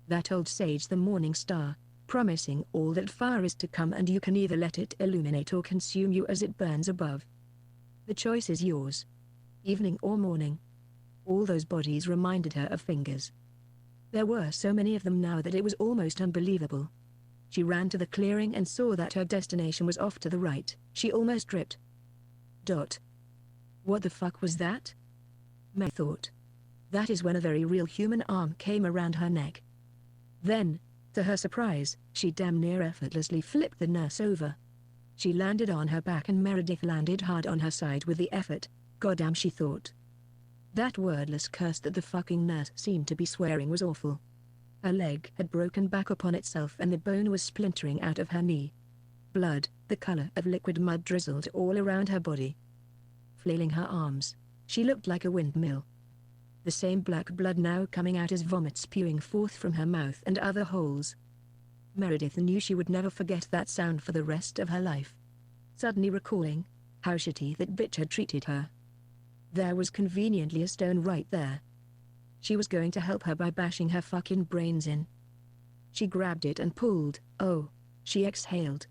That old sage, the morning star, promising all that fire is to come, and you can either let it illuminate or consume you as it burns above. The choice is yours. Evening or morning. All those bodies reminded her of fingers. There were so many of them now that it was almost unbelievable. She ran to the clearing and saw that her destination was off to the right. She almost tripped. What the fuck was that? May thought. That is when a very real human arm came around her neck. Then, to her surprise, she damn near effortlessly flipped the nurse over. She landed on her back and Meredith landed hard on her side with the effort. Goddamn, she thought. That wordless curse that the fucking nurse seemed to be swearing was awful. Her leg had broken back upon itself and the bone was splintering out of her knee. Blood, the color of liquid mud, drizzled all around her body. Flailing her arms, she looked like a windmill. The same black blood now coming out as vomit spewing forth from her mouth and other holes. Meredith knew she would never forget that sound for the rest of her life. Suddenly recalling how shitty that bitch had treated her. There was conveniently a stone right there. She was going to help her by bashing her fucking brains in. She grabbed it and pulled. Oh, she exhaled,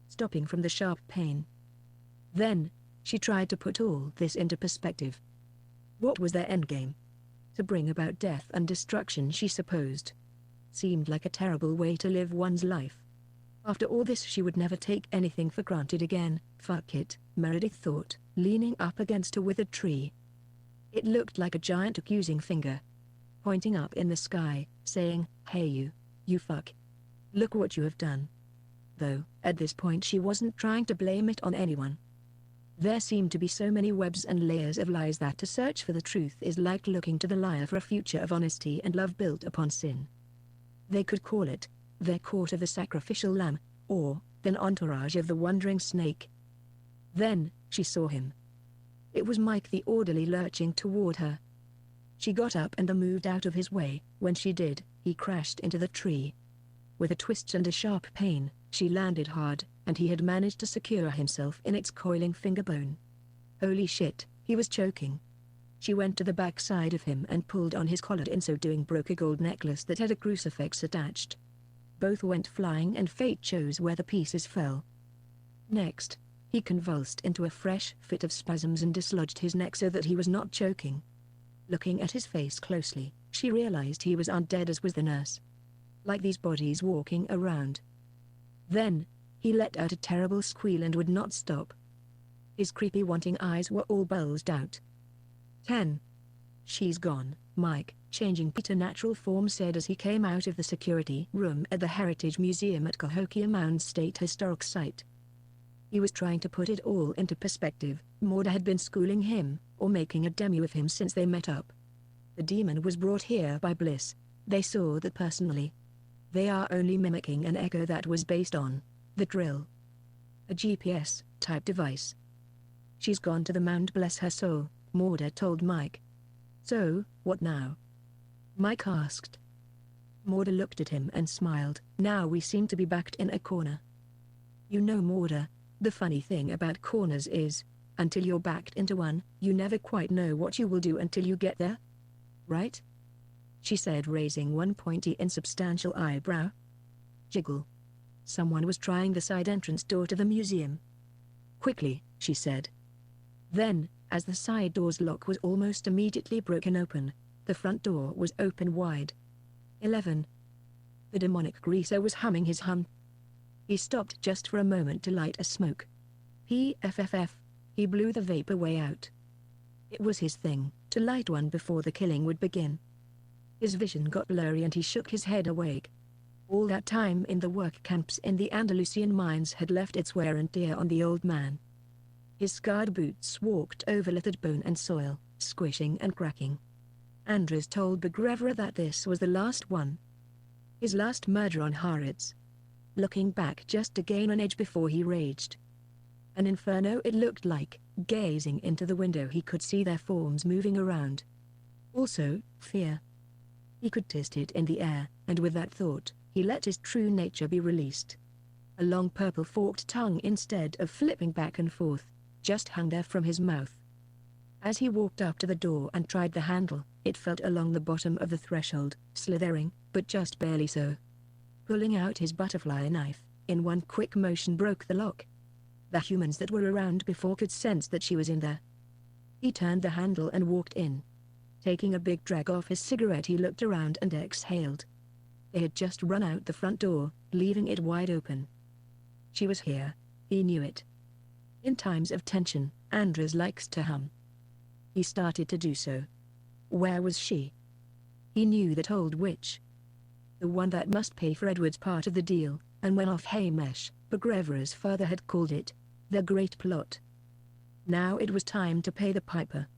stopping from the sharp pain. Then, she tried to put all this into perspective. What was their endgame? To bring about death and destruction, she supposed. Seemed like a terrible way to live one's life. After all this, she would never take anything for granted again. Fuck it, Meredith thought, leaning up against a withered tree. It looked like a giant accusing finger, pointing up in the sky, saying, "Hey you fuck. Look what you have done." Though, at this point she wasn't trying to blame it on anyone. There seemed to be so many webs and layers of lies that to search for the truth is like looking to the liar for a future of honesty and love built upon sin. They could call it their court of the sacrificial lamb, or an entourage of the wandering snake. Then, she saw him. It was Mike, the orderly, lurching toward her. She got up and moved out of his way. When she did, he crashed into the tree. With a twist and a sharp pain, she landed hard, and he had managed to secure himself in its coiling finger bone. Holy shit, he was choking. She went to the back side of him and pulled on his collar, in so doing broke a gold necklace that had a crucifix attached. Both went flying, and fate chose where the pieces fell. Next, he convulsed into a fresh fit of spasms and dislodged his neck so that he was not choking. Looking at his face closely, she realized he was undead, as was the nurse. Like these bodies walking around. Then, he let out a terrible squeal and would not stop. His creepy wanting eyes were all bulged out. 10. "She's gone," Mike, changing to natural form, said as he came out of the security room at the Heritage Museum at Cahokia Mound State Historic Site. He was trying to put it all into perspective. Morda had been schooling him, or making a demo of him, since they met up. The demon was brought here by Bliss. They saw that personally. They are only mimicking an echo that was based on the drill. A GPS-type device. "She's gone to the mound, bless her soul," Morda told Mike. "So, what now?" Mike asked. Morda looked at him and smiled. "Now we seem to be backed in a corner." "You know, Morda, the funny thing about corners is, until you're backed into one, you never quite know what you will do until you get there. Right?" she said, raising one pointy, insubstantial eyebrow. Jiggle. Someone was trying the side entrance door to the museum. "Quickly," she said. Then, as the side door's lock was almost immediately broken open, the front door was open wide. 11. The demonic greaser was humming his hum. He stopped just for a moment to light a smoke. Pfff. He blew the vapor way out. It was his thing, to light one before the killing would begin. His vision got blurry and he shook his head awake. All that time in the work camps in the Andalusian mines had left its wear and tear on the old man. His scarred boots walked over littered bone and soil, squishing and cracking. Andres told Begrevera that this was the last one. His last murder on Haaretz. Looking back just to gain an edge before he raged. An inferno it looked like. Gazing into the window he could see their forms moving around. Also, fear. He could taste it in the air, and with that thought, he let his true nature be released. A long purple forked tongue, instead of flipping back and forth, just hung there from his mouth. As he walked up to the door and tried the handle, it felt along the bottom of the threshold, slithering, but just barely so. Pulling out his butterfly knife, in one quick motion broke the lock. The humans that were around before could sense that she was in there. He turned the handle and walked in. Taking a big drag off his cigarette, he looked around and exhaled. They had just run out the front door, leaving it wide open. She was here. He knew it. In times of tension, Andres likes to hum. He started to do so. Where was she? He knew that old witch. The one that must pay for Edward's part of the deal, and when off Hamish, Begrevera's father had called it the Great Plot. Now it was time to pay the piper.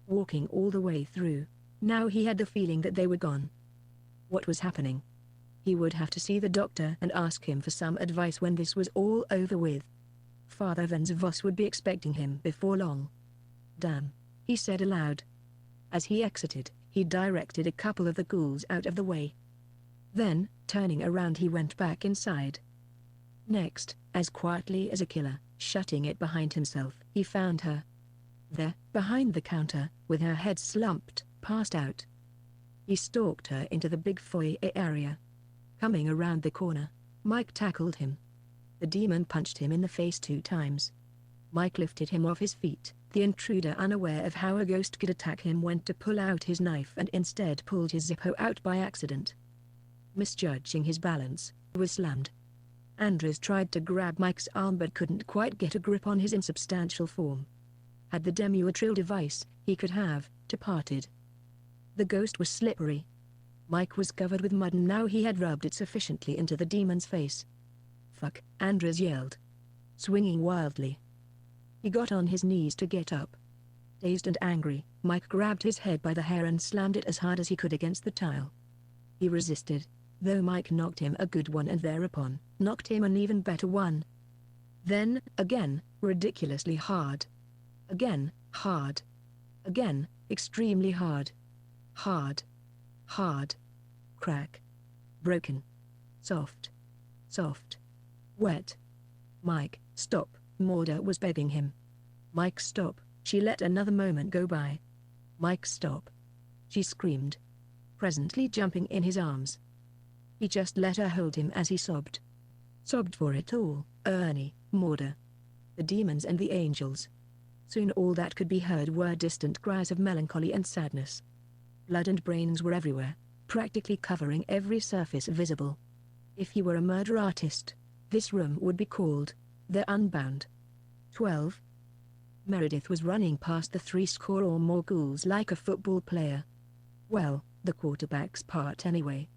Walking all the way through, now he had the feeling that they were gone. What was happening? He would have to see the doctor and ask him for some advice when this was all over with. Father Van Voss would be expecting him before long. Damn, he said aloud. As he exited, he directed a couple of the ghouls out of the way. Then, turning around, he went back inside. Next, as quietly as a killer, shutting it behind himself, he found her. There, behind the counter, with her head slumped, passed out. He stalked her into the big foyer area. Coming around the corner, Mike tackled him. The demon punched him in the face 2 times. Mike lifted him off his feet. The intruder, unaware of how a ghost could attack him, went to pull out his knife and instead pulled his Zippo out by accident. Misjudging his balance, he was slammed. Andres tried to grab Mike's arm but couldn't quite get a grip on his insubstantial form. Had the Demuatril device, he could have departed. The ghost was slippery. Mike was covered with mud and now he had rubbed it sufficiently into the demon's face. "Fuck," Andres yelled, swinging wildly. He got on his knees to get up. Dazed and angry, Mike grabbed his head by the hair and slammed it as hard as he could against the tile. He resisted, though Mike knocked him a good one and thereupon knocked him an even better one. Then, again, ridiculously hard. Again, hard. Again, extremely hard. Hard. Hard. Crack. Broken. Soft. Soft. Wet. "Mike, stop," Mauda was begging him. "Mike, stop." She let another moment go by. "Mike, stop," she screamed, presently jumping in his arms. He just let her hold him as he sobbed. Sobbed for it all, Ernie, Mauda, the demons and the angels. Soon all that could be heard were distant cries of melancholy and sadness. Blood and brains were everywhere, practically covering every surface visible. If he were a murder artist, this room would be called The Unbound. 12. Meredith was running past the 30 or more ghouls like a football player. Well, the quarterback's part anyway.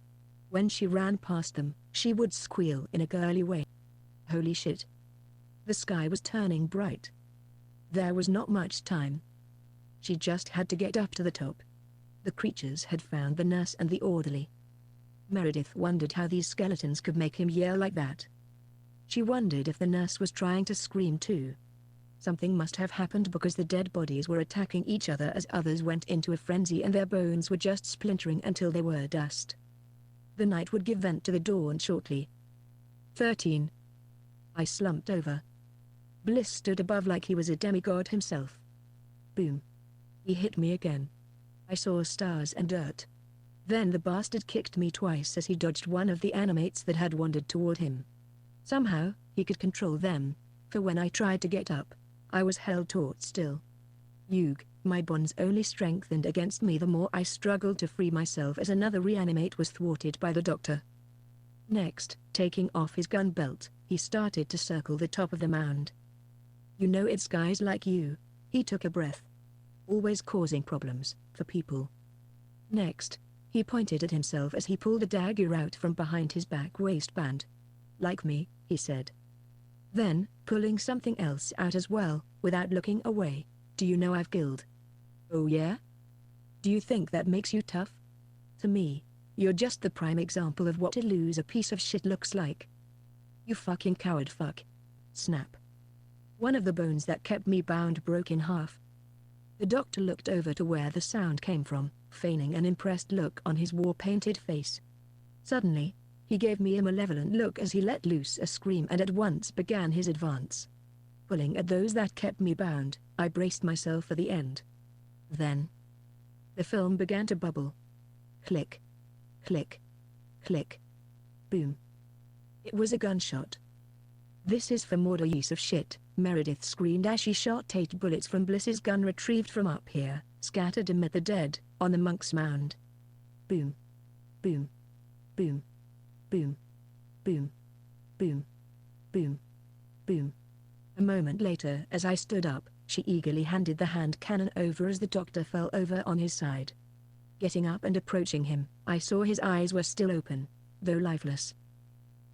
When she ran past them, she would squeal in a girly way. Holy shit. The sky was turning bright. There was not much time. She just had to get up to the top. The creatures had found the nurse and the orderly. Meredith wondered how these skeletons could make him yell like that. She wondered if the nurse was trying to scream too. Something must have happened because the dead bodies were attacking each other as others went into a frenzy and their bones were just splintering until they were dust. The night would give vent to the dawn shortly. 13. I slumped over. Bliss stood above like he was a demigod himself. Boom. He hit me again. I saw stars and dirt. Then the bastard kicked me twice as he dodged one of the animates that had wandered toward him. Somehow, he could control them, for when I tried to get up, I was held taut still. Yug, my bonds only strengthened against me the more I struggled to free myself as another reanimate was thwarted by the doctor. Next, taking off his gun belt, he started to circle the top of the mound. You know it's guys like you. He took a breath. Always causing problems, for people. Next, he pointed at himself as he pulled a dagger out from behind his back waistband. Like me, he said. Then, pulling something else out as well, without looking away, do you know I've killed? Oh yeah? Do you think that makes you tough? To me, you're just the prime example of what to lose a piece of shit looks like. You fucking coward fuck. Snap. One of the bones that kept me bound broke in half. The doctor looked over to where the sound came from, feigning an impressed look on his war-painted face. Suddenly, he gave me a malevolent look as he let loose a scream and at once began his advance. Pulling at those that kept me bound, I braced myself for the end. Then, the film began to bubble. Click. Click. Click. Boom. It was a gunshot. This is for more use of shit, Meredith screamed as she shot 8 bullets from Bliss's gun retrieved from up here, scattered amid the dead, on the monk's mound. Boom. Boom. Boom. Boom. Boom. Boom. Boom. Boom. A moment later, as I stood up, she eagerly handed the hand cannon over as the doctor fell over on his side. Getting up and approaching him, I saw his eyes were still open, though lifeless.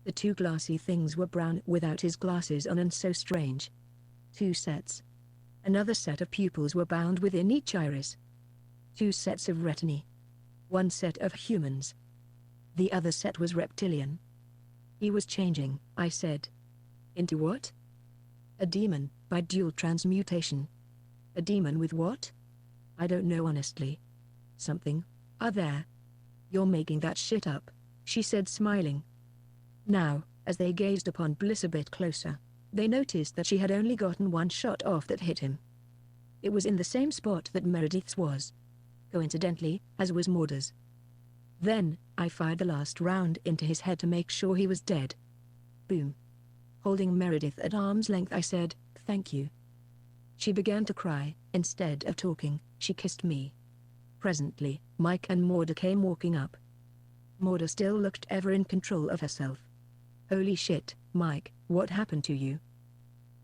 The 2 glassy things were brown without his glasses on and so strange. 2 sets. Another set of pupils were bound within each iris. 2 sets of retinae. 1 set of humans. The other set was reptilian. He was changing, I said. Into what? A demon, by dual transmutation. A demon with what? I don't know honestly. Something. There. You're making that shit up, she said smiling. Now, as they gazed upon Bliss a bit closer, they noticed that she had only gotten 1 shot off that hit him. It was in the same spot that Meredith's was. Coincidentally, as was Mauda's. Then, I fired the last round into his head to make sure he was dead. Boom. Holding Meredith at arm's length I said, "Thank you." She began to cry. Instead of talking, she kissed me. Presently, Mike and Mauda came walking up. Mauda still looked ever in control of herself. Holy shit, Mike, what happened to you?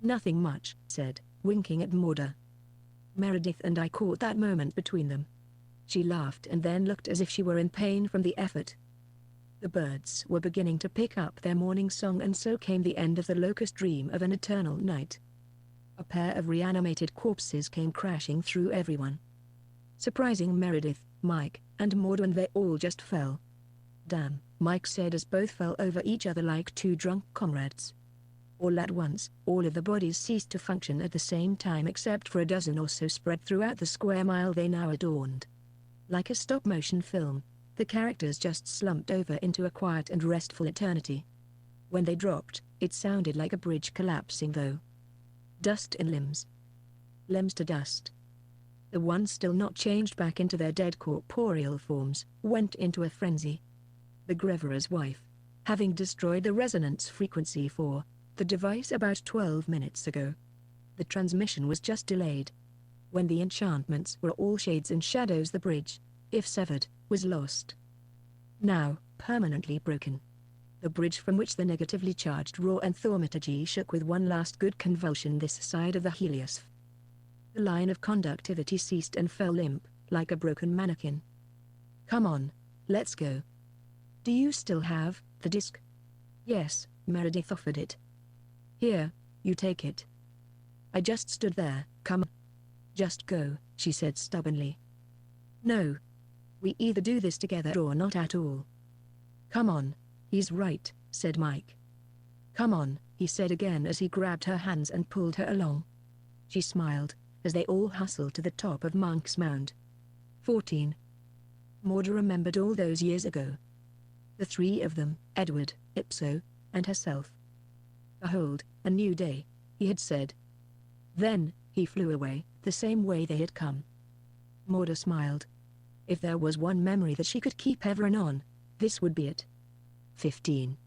Nothing much, said, winking at Maude. Meredith and I caught that moment between them. She laughed and then looked as if she were in pain from the effort. The birds were beginning to pick up their morning song, and so came the end of the locust dream of an eternal night. A pair of reanimated corpses came crashing through everyone, surprising Meredith, Mike, and Maude, and they all just fell. Damn, Mike said as both fell over each other like two drunk comrades. All at once, all of the bodies ceased to function at the same time except for a dozen or so spread throughout the square mile they now adorned. Like a stop-motion film, the characters just slumped over into a quiet and restful eternity. When they dropped, it sounded like a bridge collapsing though. Dust in limbs. Limbs to dust. The ones still not changed back into their dead corporeal forms, went into a frenzy. The Grevera's wife, having destroyed the resonance frequency for the device about 12 minutes ago. The transmission was just delayed. When the enchantments were all shades and shadows, the bridge, if severed, was lost. Now, permanently broken. The bridge from which the negatively charged raw and thaumaturgy shook with one last good convulsion this side of the heliosphere. The line of conductivity ceased and fell limp, like a broken mannequin. Come on, let's go. Do you still have the disc? Yes, Meredith offered it. Here, you take it. I just stood there. Come on. Just go, she said stubbornly. No. We either do this together or not at all. Come on, he's right, said Mike. Come on, he said again as he grabbed her hands and pulled her along. She smiled, as they all hustled to the top of Monk's Mound. 14. Maude remembered all those years ago. The three of them, Edward, Ipso, and herself. Behold, a new day, he had said. Then, he flew away, the same way they had come. Maude smiled. If there was one memory that she could keep ever and on, this would be it. 15.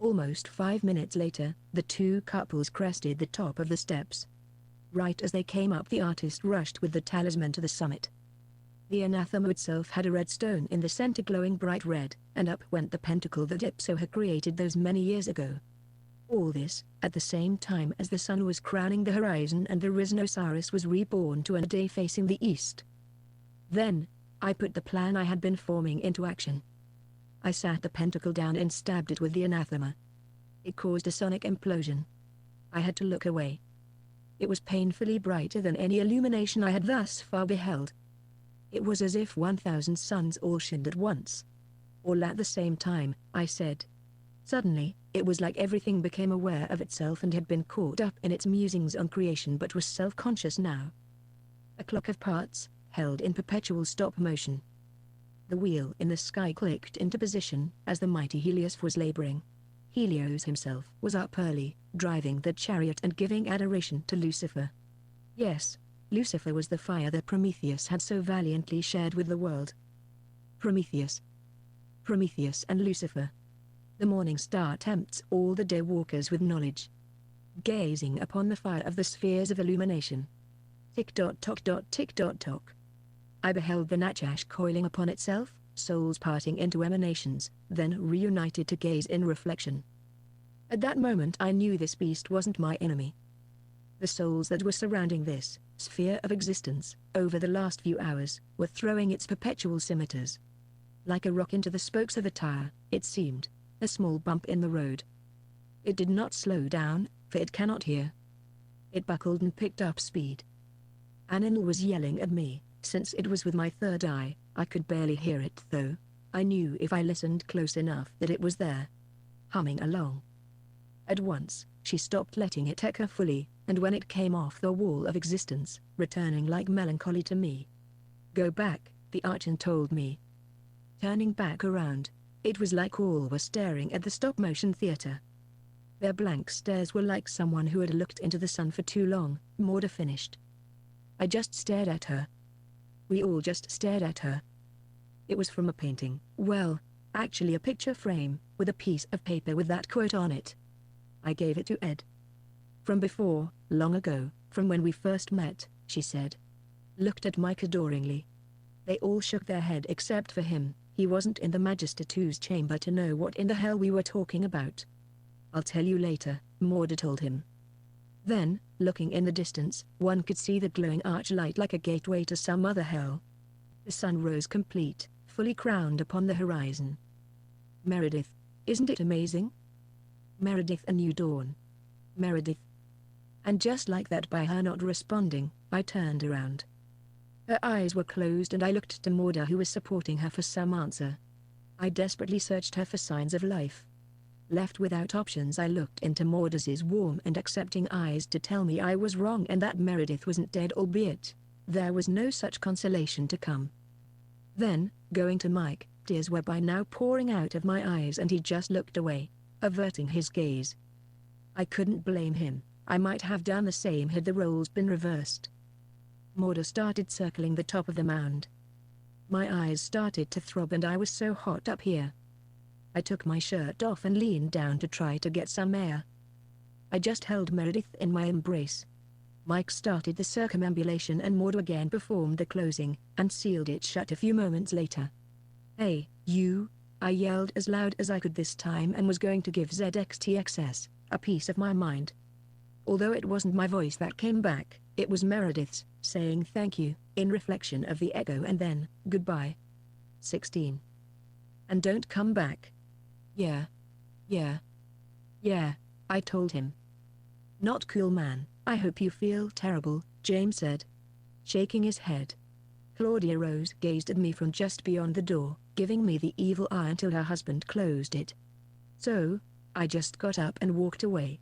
Almost 5 minutes later, the two couples crested the top of the steps. Right as they came up, the artist rushed with the talisman to the summit. The anathema itself had a red stone in the center glowing bright red, and up went the pentacle that Ipso had created those many years ago. All this, at the same time as the sun was crowning the horizon and the risen Osiris was reborn to a day facing the east. Then, I put the plan I had been forming into action. I sat the pentacle down and stabbed it with the anathema. It caused a sonic implosion. I had to look away. It was painfully brighter than any illumination I had thus far beheld. It was as if 1,000 suns all shined at once. All at the same time, I said. Suddenly, it was like everything became aware of itself and had been caught up in its musings on creation but was self-conscious now. A clock of parts, held in perpetual stop motion. The wheel in the sky clicked into position as the mighty Helios was laboring. Helios himself was up early, driving the chariot and giving adoration to Lucifer. Yes, Lucifer was the fire that Prometheus had so valiantly shared with the world. Prometheus and Lucifer. The morning star tempts all the day walkers with knowledge. Gazing upon the fire of the spheres of illumination. Tick-tock-tock, tick-tock-tock. I beheld the Natchash coiling upon itself, souls parting into emanations, then reunited to gaze in reflection. At that moment I knew this beast wasn't my enemy. The souls that were surrounding this sphere of existence, over the last few hours, were throwing its perpetual scimitars. Like a rock into the spokes of a tire, it seemed, a small bump in the road. It did not slow down, for it cannot hear. It buckled and picked up speed. Aninal was yelling at me. Since it was with my third eye, I could barely hear it though. I knew if I listened close enough that it was there. Humming along. At once, she stopped letting it echo fully, and when it came off the wall of existence, returning like melancholy to me. Go back, the Archon told me. Turning back around, it was like all were staring at the stop-motion theater. Their blank stares were like someone who had looked into the sun for too long, Maude finished. I just stared at her. We all just stared at her. It was from a painting, well, actually a picture frame, with a piece of paper with that quote on it. I gave it to Ed. From before, long ago, from when we first met, she said. Looked at Mike adoringly. They all shook their head except for him. He wasn't in the Magister II's chamber to know what in the hell we were talking about. I'll tell you later, Morda told him. Then, looking in the distance, one could see the glowing archlight like a gateway to some other hell. The sun rose complete, fully crowned upon the horizon. Meredith, isn't it amazing? Meredith, a new dawn. Meredith. And just like that, by her not responding, I turned around. Her eyes were closed and I looked to Morda, who was supporting her, for some answer. I desperately searched her for signs of life. Left without options, I looked into Morda's warm and accepting eyes to tell me I was wrong and that Meredith wasn't dead, albeit there was no such consolation to come. Then, going to Mike, tears were by now pouring out of my eyes and he just looked away, averting his gaze. I couldn't blame him. I might have done the same had the roles been reversed. Morda started circling the top of the mound. My eyes started to throb and I was so hot up here. I took my shirt off and leaned down to try to get some air. I just held Meredith in my embrace. Mike started the circumambulation and Morda again performed the closing, and sealed it shut a few moments later. "Hey, you!" I yelled as loud as I could this time, and was going to give ZXTXS a piece of my mind. Although it wasn't my voice that came back, it was Meredith's, saying thank you, in reflection of the echo, and then, goodbye. 16. And don't come back. Yeah. Yeah, I told him. Not cool, man. I hope you feel terrible, James said, shaking his head. Claudia Rose gazed at me from just beyond the door, giving me the evil eye until her husband closed it. So, I just got up and walked away.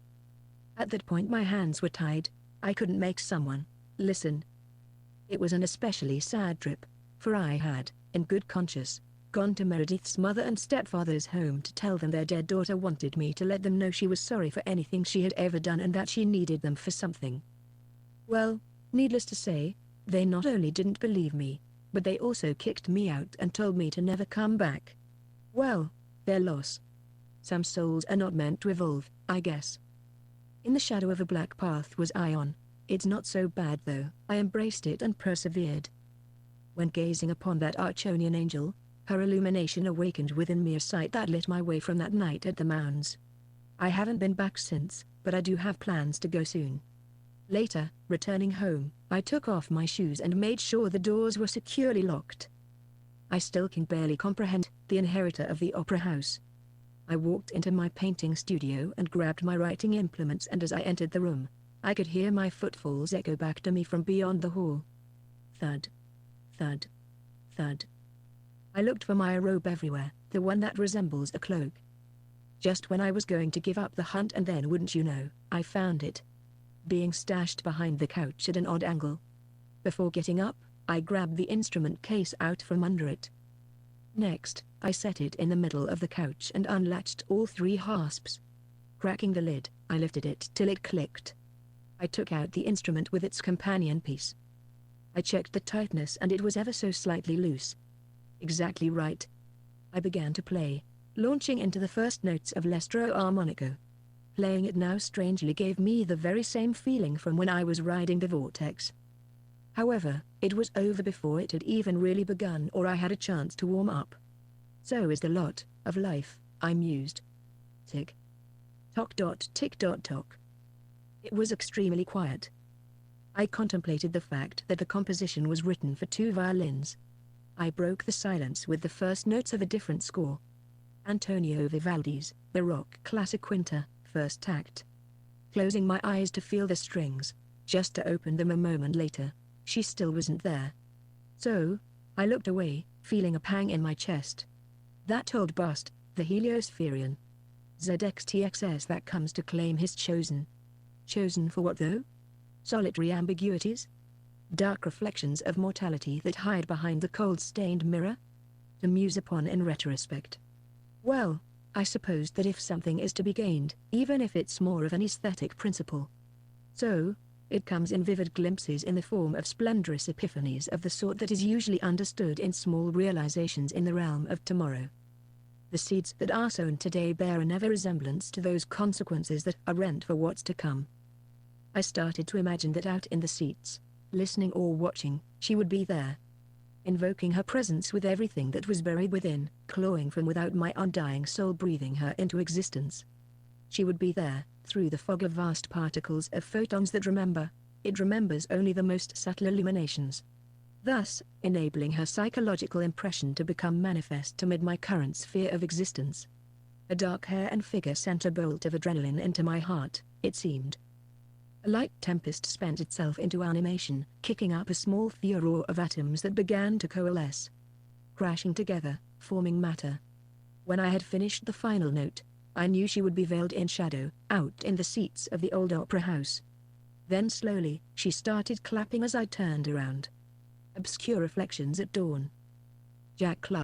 At that point my hands were tied. I couldn't make someone listen. It was an especially sad trip, for I had, in good conscience, gone to Meredith's mother and stepfather's home to tell them their dead daughter wanted me to let them know she was sorry for anything she had ever done and that she needed them for something. Well, needless to say, they not only didn't believe me, but they also kicked me out and told me to never come back. Well, their loss. Some souls are not meant to evolve, I guess. In the shadow of a black path was I on. It's not so bad though. I embraced it and persevered. When gazing upon that Archonian angel, her illumination awakened within me, a sight that lit my way from that night at the mounds. I haven't been back since, but I do have plans to go soon. Later, returning home, I took off my shoes and made sure the doors were securely locked. I still can barely comprehend the inheritor of the opera house. I walked into my painting studio and grabbed my writing implements, and as I entered the room, I could hear my footfalls echo back to me from beyond the hall. Thud. Thud. Thud. I looked for my robe everywhere, the one that resembles a cloak. Just when I was going to give up the hunt, and then wouldn't you know, I found it. Being stashed behind the couch at an odd angle. Before getting up, I grabbed the instrument case out from under it. Next, I set it in the middle of the couch and unlatched all 3 hasps. Cracking the lid, I lifted it till it clicked. I took out the instrument with its companion piece. I checked the tightness and it was ever so slightly loose. Exactly right. I began to play, launching into the first notes of L'Estro Armonico. Playing it now strangely gave me the very same feeling from when I was riding the vortex. However, it was over before it had even really begun or I had a chance to warm up. So is the lot of life, I mused. Tick. Tock dot tick dot tock. It was extremely quiet. I contemplated the fact that the composition was written for 2 violins. I broke the silence with the first notes of a different score. Antonio Vivaldi's Baroque Classic Quinta, first tact. Closing my eyes to feel the strings, just to open them a moment later, she still wasn't there. So, I looked away, feeling a pang in my chest. That old bust, the Heliospherian. ZXTXS that comes to claim his chosen. Chosen for what though? Solitary ambiguities? Dark reflections of mortality that hide behind the cold-stained mirror? To muse upon in retrospect. Well, I suppose that if something is to be gained, even if it's more of an aesthetic principle, so, it comes in vivid glimpses in the form of splendorous epiphanies of the sort that is usually understood in small realizations in the realm of tomorrow. The seeds that are sown today bear a never resemblance to those consequences that are rent for what's to come. I started to imagine that out in the seats, listening or watching, she would be there. Invoking her presence with everything that was buried within, clawing from without my undying soul, breathing her into existence. She would be there, through the fog of vast particles of photons that remember. It remembers only the most subtle illuminations, thus enabling her psychological impression to become manifest amid my current sphere of existence. A dark hair and figure sent a bolt of adrenaline into my heart, it seemed. A light tempest spent itself into animation, kicking up a small furor of atoms that began to coalesce, crashing together, forming matter. When I had finished the final note, I knew she would be veiled in shadow, out in the seats of the old opera house. Then slowly, she started clapping as I turned around. Obscure reflections at dawn. Jack Clark.